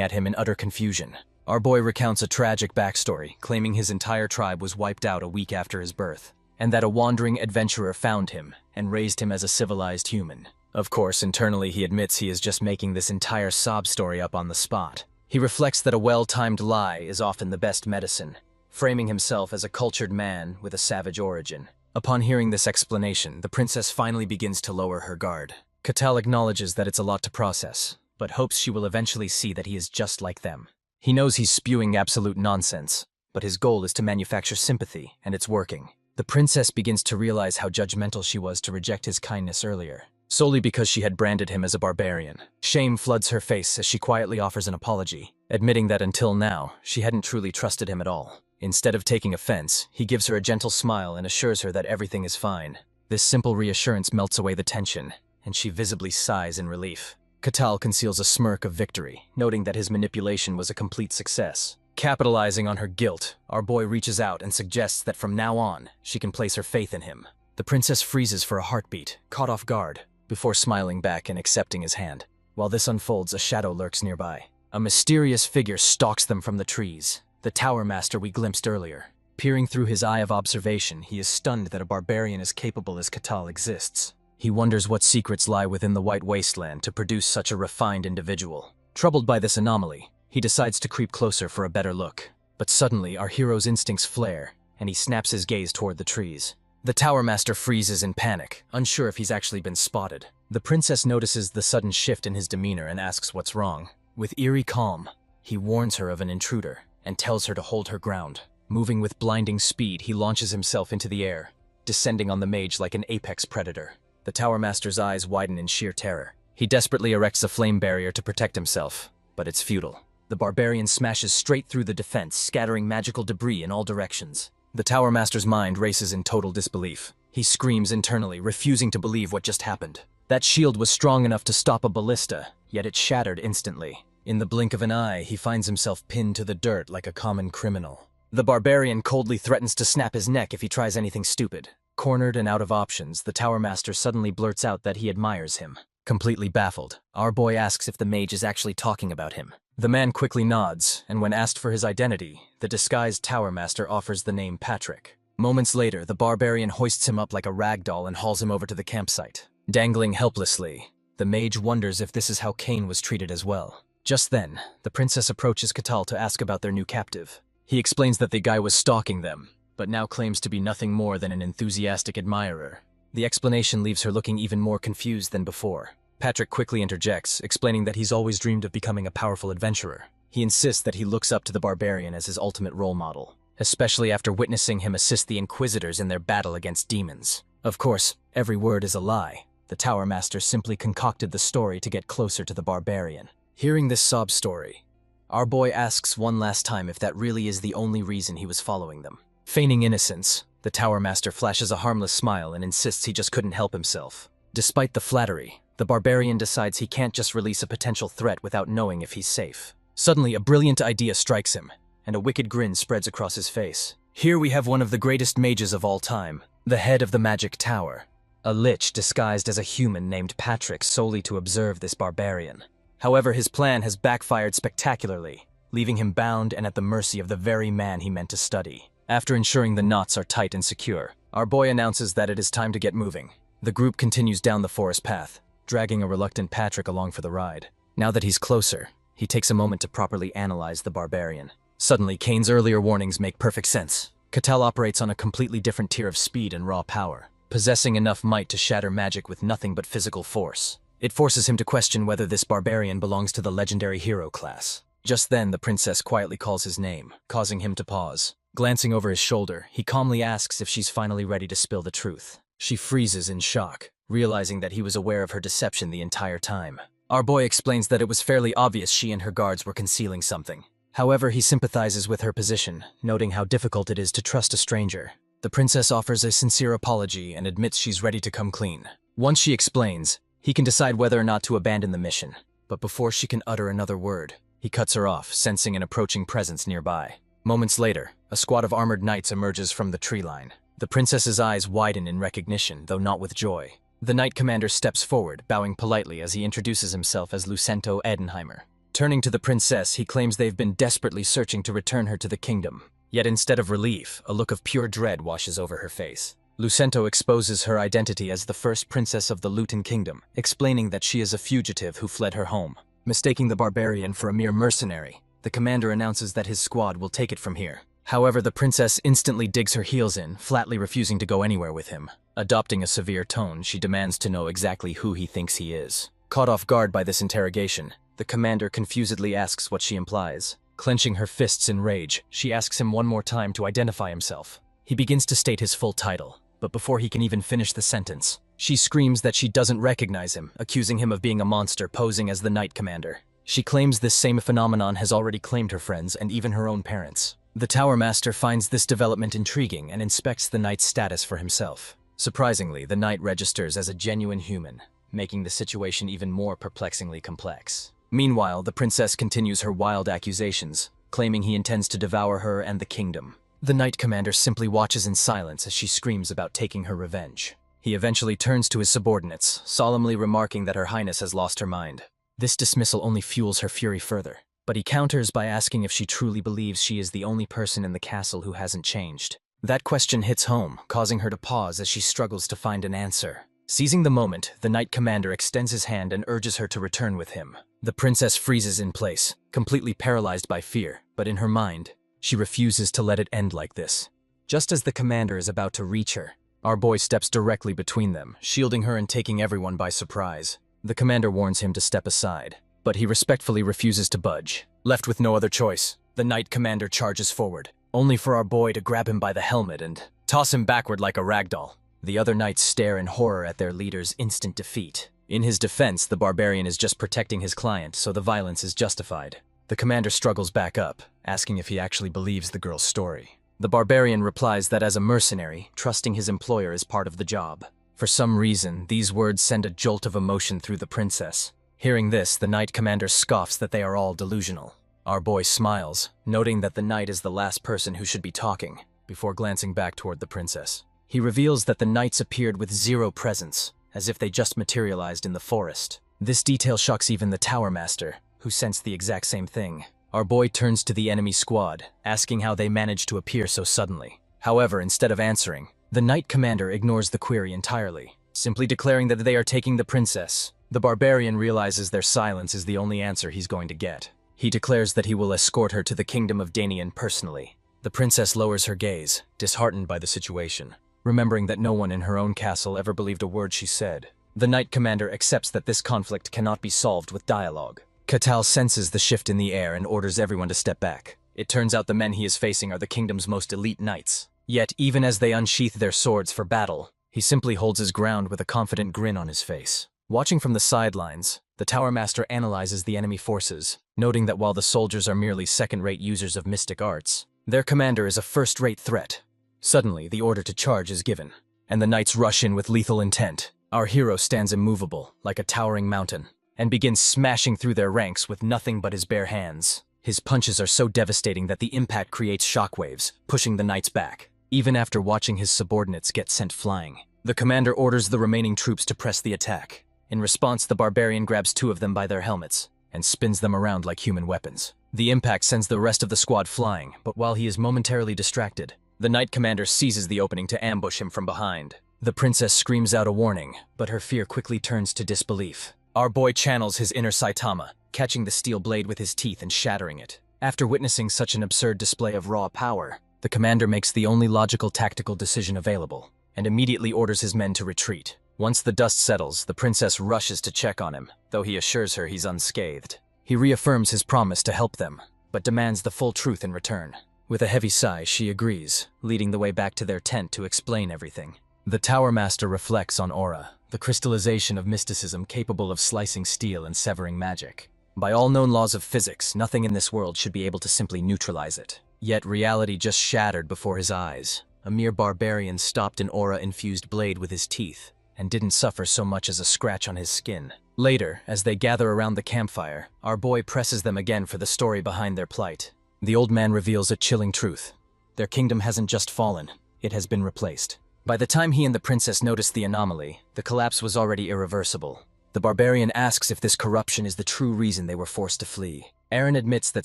Speaker 1: at him in utter confusion. Our boy recounts a tragic backstory, claiming his entire tribe was wiped out a week after his birth, and that a wandering adventurer found him and raised him as a civilized human. Of course, internally he admits he is just making this entire sob story up on the spot. He reflects that a well-timed lie is often the best medicine, framing himself as a cultured man with a savage origin. Upon hearing this explanation, the princess finally begins to lower her guard. Catal acknowledges that it's a lot to process, but hopes she will eventually see that he is just like them. He knows he's spewing absolute nonsense, but his goal is to manufacture sympathy, and it's working. The princess begins to realize how judgmental she was to reject his kindness earlier, solely because she had branded him as a barbarian. Shame floods her face as she quietly offers an apology, admitting that until now, she hadn't truly trusted him at all. Instead of taking offense, he gives her a gentle smile and assures her that everything is fine. This simple reassurance melts away the tension, and she visibly sighs in relief. Catal conceals a smirk of victory, noting that his manipulation was a complete success. Capitalizing on her guilt, our boy reaches out and suggests that from now on, she can place her faith in him. The princess freezes for a heartbeat, caught off guard, before smiling back and accepting his hand. While this unfolds, a shadow lurks nearby. A mysterious figure stalks them from the trees, the Tower Master we glimpsed earlier. Peering through his eye of observation, he is stunned that a barbarian as capable as Catal exists. He wonders what secrets lie within the White Wasteland to produce such a refined individual. Troubled by this anomaly, he decides to creep closer for a better look. But suddenly, our hero's instincts flare, and he snaps his gaze toward the trees. The Tower Master freezes in panic, unsure if he's actually been spotted. The princess notices the sudden shift in his demeanor and asks what's wrong. With eerie calm, he warns her of an intruder and tells her to hold her ground. Moving with blinding speed, he launches himself into the air, descending on the mage like an apex predator. The Tower Master's eyes widen in sheer terror. He desperately erects a flame barrier to protect himself, but it's futile. The barbarian smashes straight through the defense, scattering magical debris in all directions. The Tower Master's mind races in total disbelief. He screams internally, refusing to believe what just happened. That shield was strong enough to stop a ballista, yet it shattered instantly. In the blink of an eye, he finds himself pinned to the dirt like a common criminal. The barbarian coldly threatens to snap his neck if he tries anything stupid. Cornered and out of options, the Tower Master suddenly blurts out that he admires him. Completely baffled, our boy asks if the mage is actually talking about him. The man quickly nods, and when asked for his identity, the disguised Tower Master offers the name Patrick. Moments later, the barbarian hoists him up like a rag doll and hauls him over to the campsite. Dangling helplessly, the mage wonders if this is how Cain was treated as well. Just then, the princess approaches Catal to ask about their new captive. He explains that the guy was stalking them, but now claims to be nothing more than an enthusiastic admirer. The explanation leaves her looking even more confused than before. Patrick quickly interjects, explaining that he's always dreamed of becoming a powerful adventurer. He insists that he looks up to the barbarian as his ultimate role model, especially after witnessing him assist the Inquisitors in their battle against demons. Of course, every word is a lie. The Tower Master simply concocted the story to get closer to the barbarian. Hearing this sob story, our boy asks one last time if that really is the only reason he was following them. Feigning innocence, the Tower Master flashes a harmless smile and insists he just couldn't help himself. Despite the flattery, the barbarian decides he can't just release a potential threat without knowing if he's safe. Suddenly, a brilliant idea strikes him, and a wicked grin spreads across his face. Here we have one of the greatest mages of all time, the head of the Magic Tower, a lich disguised as a human named Patrick solely to observe this barbarian. However, his plan has backfired spectacularly, leaving him bound and at the mercy of the very man he meant to study. After ensuring the knots are tight and secure, our boy announces that it is time to get moving. The group continues down the forest path, dragging a reluctant Patrick along for the ride. Now that he's closer, he takes a moment to properly analyze the barbarian. Suddenly, Cain's earlier warnings make perfect sense. Catal operates on a completely different tier of speed and raw power, possessing enough might to shatter magic with nothing but physical force. It forces him to question whether this barbarian belongs to the legendary hero class. Just then, the princess quietly calls his name, causing him to pause. Glancing over his shoulder, he calmly asks if she's finally ready to spill the truth. She freezes in shock, realizing that he was aware of her deception the entire time. Our boy explains that it was fairly obvious she and her guards were concealing something. However, he sympathizes with her position, noting how difficult it is to trust a stranger. The princess offers a sincere apology and admits she's ready to come clean. Once she explains, he can decide whether or not to abandon the mission. But before she can utter another word, he cuts her off, sensing an approaching presence nearby. Moments later, a squad of armored knights emerges from the tree line. The princess's eyes widen in recognition, though not with joy. The knight commander steps forward, bowing politely as he introduces himself as Lucento Edenheimer. Turning to the princess, he claims they've been desperately searching to return her to the kingdom. Yet instead of relief, a look of pure dread washes over her face. Lucento exposes her identity as the first princess of the Luton Kingdom, explaining that she is a fugitive who fled her home. Mistaking the barbarian for a mere mercenary, the commander announces that his squad will take it from here. However, the princess instantly digs her heels in, flatly refusing to go anywhere with him. Adopting a severe tone, she demands to know exactly who he thinks he is. Caught off guard by this interrogation, the commander confusedly asks what she implies. Clenching her fists in rage, she asks him one more time to identify himself. He begins to state his full title, but before he can even finish the sentence, she screams that she doesn't recognize him, accusing him of being a monster posing as the Knight Commander. She claims this same phenomenon has already claimed her friends and even her own parents. The Tower Master finds this development intriguing and inspects the Knight's status for himself. Surprisingly, the Knight registers as a genuine human, making the situation even more perplexingly complex. Meanwhile, the princess continues her wild accusations, claiming he intends to devour her and the kingdom. The Knight Commander simply watches in silence as she screams about taking her revenge. He eventually turns to his subordinates, solemnly remarking that Her Highness has lost her mind. This dismissal only fuels her fury further, but he counters by asking if she truly believes she is the only person in the castle who hasn't changed. That question hits home, causing her to pause as she struggles to find an answer. Seizing the moment, the Knight Commander extends his hand and urges her to return with him. The princess freezes in place, completely paralyzed by fear, but in her mind, she refuses to let it end like this. Just as the commander is about to reach her, our boy steps directly between them, shielding her and taking everyone by surprise. The commander warns him to step aside, but he respectfully refuses to budge. Left with no other choice, the Knight Commander charges forward, only for our boy to grab him by the helmet and toss him backward like a ragdoll. The other knights stare in horror at their leader's instant defeat. In his defense, the barbarian is just protecting his client, so the violence is justified. The commander struggles back up, asking if he actually believes the girl's story. The barbarian replies that as a mercenary, trusting his employer is part of the job. For some reason, these words send a jolt of emotion through the princess. Hearing this, the Knight Commander scoffs that they are all delusional. Our boy smiles, noting that the knight is the last person who should be talking, before glancing back toward the princess. He reveals that the knights appeared with zero presence, as if they just materialized in the forest. This detail shocks even the Tower Master, who sensed the exact same thing. Our boy turns to the enemy squad, asking how they managed to appear so suddenly. However, instead of answering, the Knight Commander ignores the query entirely, simply declaring that they are taking the princess. The barbarian realizes their silence is the only answer he's going to get. He declares that he will escort her to the kingdom of Danian personally. The princess lowers her gaze, disheartened by the situation, remembering that no one in her own castle ever believed a word she said. The Knight Commander accepts that this conflict cannot be solved with dialogue. Catal senses the shift in the air and orders everyone to step back. It turns out the men he is facing are the kingdom's most elite knights. Yet, even as they unsheath their swords for battle, he simply holds his ground with a confident grin on his face. Watching from the sidelines, the Tower Master analyzes the enemy forces, noting that while the soldiers are merely second-rate users of mystic arts, their commander is a first-rate threat. Suddenly, the order to charge is given, and the knights rush in with lethal intent. Our hero stands immovable, like a towering mountain, and begins smashing through their ranks with nothing but his bare hands. His punches are so devastating that the impact creates shockwaves, pushing the knights back. Even after watching his subordinates get sent flying, the commander orders the remaining troops to press the attack. In response, the barbarian grabs two of them by their helmets and spins them around like human weapons. The impact sends the rest of the squad flying, but while he is momentarily distracted, the Knight Commander seizes the opening to ambush him from behind. The princess screams out a warning, but her fear quickly turns to disbelief. Our boy channels his inner Saitama, catching the steel blade with his teeth and shattering it. After witnessing such an absurd display of raw power, the commander makes the only logical tactical decision available, and immediately orders his men to retreat. Once the dust settles, the princess rushes to check on him, though he assures her he's unscathed. He reaffirms his promise to help them, but demands the full truth in return. With a heavy sigh, she agrees, leading the way back to their tent to explain everything. The Tower Master reflects on aura, the crystallization of mysticism capable of slicing steel and severing magic. By all known laws of physics, nothing in this world should be able to simply neutralize it. Yet reality just shattered before his eyes. A mere barbarian stopped an aura-infused blade with his teeth, and didn't suffer so much as a scratch on his skin. Later, as they gather around the campfire, our boy presses them again for the story behind their plight. The old man reveals a chilling truth. Their kingdom hasn't just fallen, it has been replaced. By the time he and the princess noticed the anomaly, the collapse was already irreversible. The barbarian asks if this corruption is the true reason they were forced to flee. Aaron admits that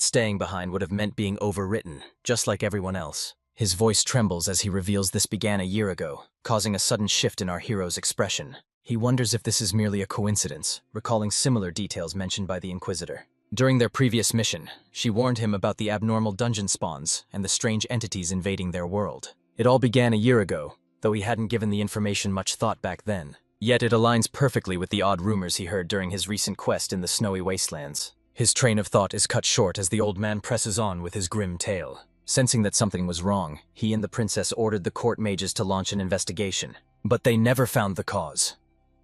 Speaker 1: staying behind would have meant being overwritten, just like everyone else. His voice trembles as he reveals this began a year ago, causing a sudden shift in our hero's expression. He wonders if this is merely a coincidence, recalling similar details mentioned by the Inquisitor. During their previous mission, she warned him about the abnormal dungeon spawns and the strange entities invading their world. It all began a year ago, though he hadn't given the information much thought back then. Yet it aligns perfectly with the odd rumors he heard during his recent quest in the snowy wastelands. His train of thought is cut short as the old man presses on with his grim tale. Sensing that something was wrong, he and the princess ordered the court mages to launch an investigation. But they never found the cause.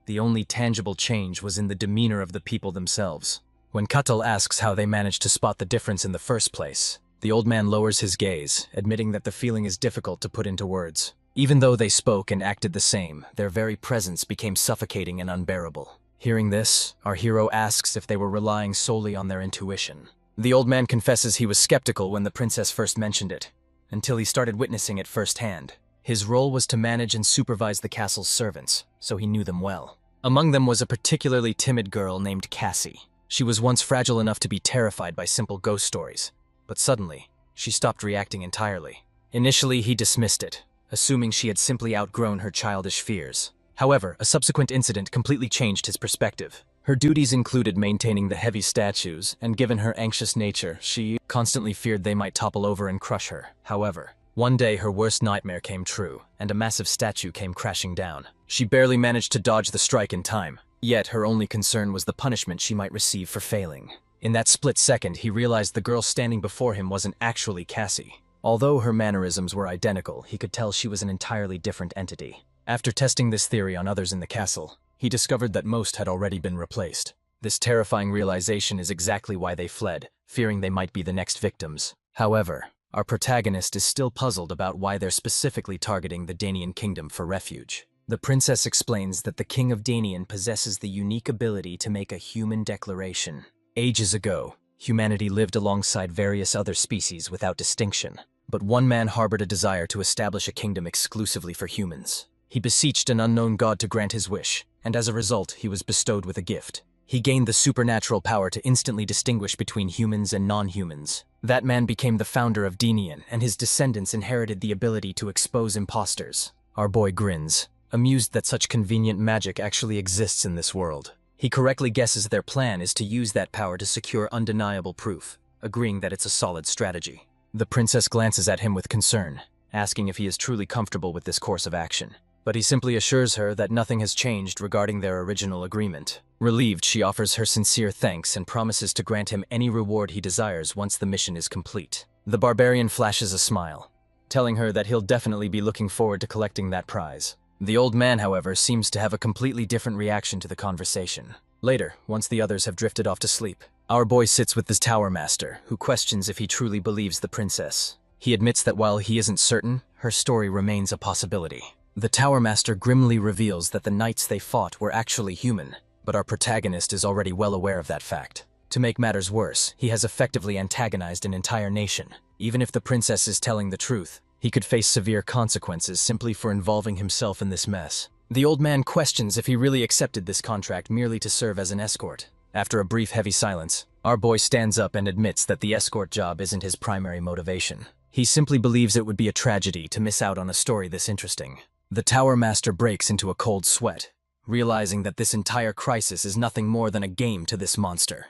Speaker 1: The only tangible change was in the demeanor of the people themselves. When Catal asks how they managed to spot the difference in the first place, the old man lowers his gaze, admitting that the feeling is difficult to put into words. Even though they spoke and acted the same, their very presence became suffocating and unbearable. Hearing this, our hero asks if they were relying solely on their intuition. The old man confesses he was skeptical when the princess first mentioned it, until he started witnessing it firsthand. His role was to manage and supervise the castle's servants, so he knew them well. Among them was a particularly timid girl named Cassie. She was once fragile enough to be terrified by simple ghost stories, but suddenly, she stopped reacting entirely. Initially, he dismissed it, assuming she had simply outgrown her childish fears. However, a subsequent incident completely changed his perspective. Her duties included maintaining the heavy statues, and given her anxious nature, she constantly feared they might topple over and crush her. However, one day her worst nightmare came true, and a massive statue came crashing down. She barely managed to dodge the strike in time, yet her only concern was the punishment she might receive for failing. In that split second, he realized the girl standing before him wasn't actually Cassie. Although her mannerisms were identical, he could tell she was an entirely different entity. After testing this theory on others in the castle, he discovered that most had already been replaced. This terrifying realization is exactly why they fled, fearing they might be the next victims. However, our protagonist is still puzzled about why they're specifically targeting the Danian kingdom for refuge. The princess explains that the king of Danian possesses the unique ability to make a human declaration. Ages ago, humanity lived alongside various other species without distinction, but one man harbored a desire to establish a kingdom exclusively for humans. He beseeched an unknown god to grant his wish, and as a result, he was bestowed with a gift. He gained the supernatural power to instantly distinguish between humans and non-humans. That man became the founder of Danian, and his descendants inherited the ability to expose imposters. Our boy grins, amused that such convenient magic actually exists in this world. He correctly guesses their plan is to use that power to secure undeniable proof, agreeing that it's a solid strategy. The princess glances at him with concern, asking if he is truly comfortable with this course of action. But he simply assures her that nothing has changed regarding their original agreement. Relieved, she offers her sincere thanks and promises to grant him any reward he desires once the mission is complete. The barbarian flashes a smile, telling her that he'll definitely be looking forward to collecting that prize. The old man, however, seems to have a completely different reaction to the conversation. Later, once the others have drifted off to sleep, our boy sits with the tower master, who questions if he truly believes the princess. He admits that while he isn't certain, her story remains a possibility. The Tower Master grimly reveals that the knights they fought were actually human, but our protagonist is already well aware of that fact. To make matters worse, he has effectively antagonized an entire nation. Even if the princess is telling the truth, he could face severe consequences simply for involving himself in this mess. The old man questions if he really accepted this contract merely to serve as an escort. After a brief heavy silence, our boy stands up and admits that the escort job isn't his primary motivation. He simply believes it would be a tragedy to miss out on a story this interesting. The Tower Master breaks into a cold sweat, realizing that this entire crisis is nothing more than a game to this monster.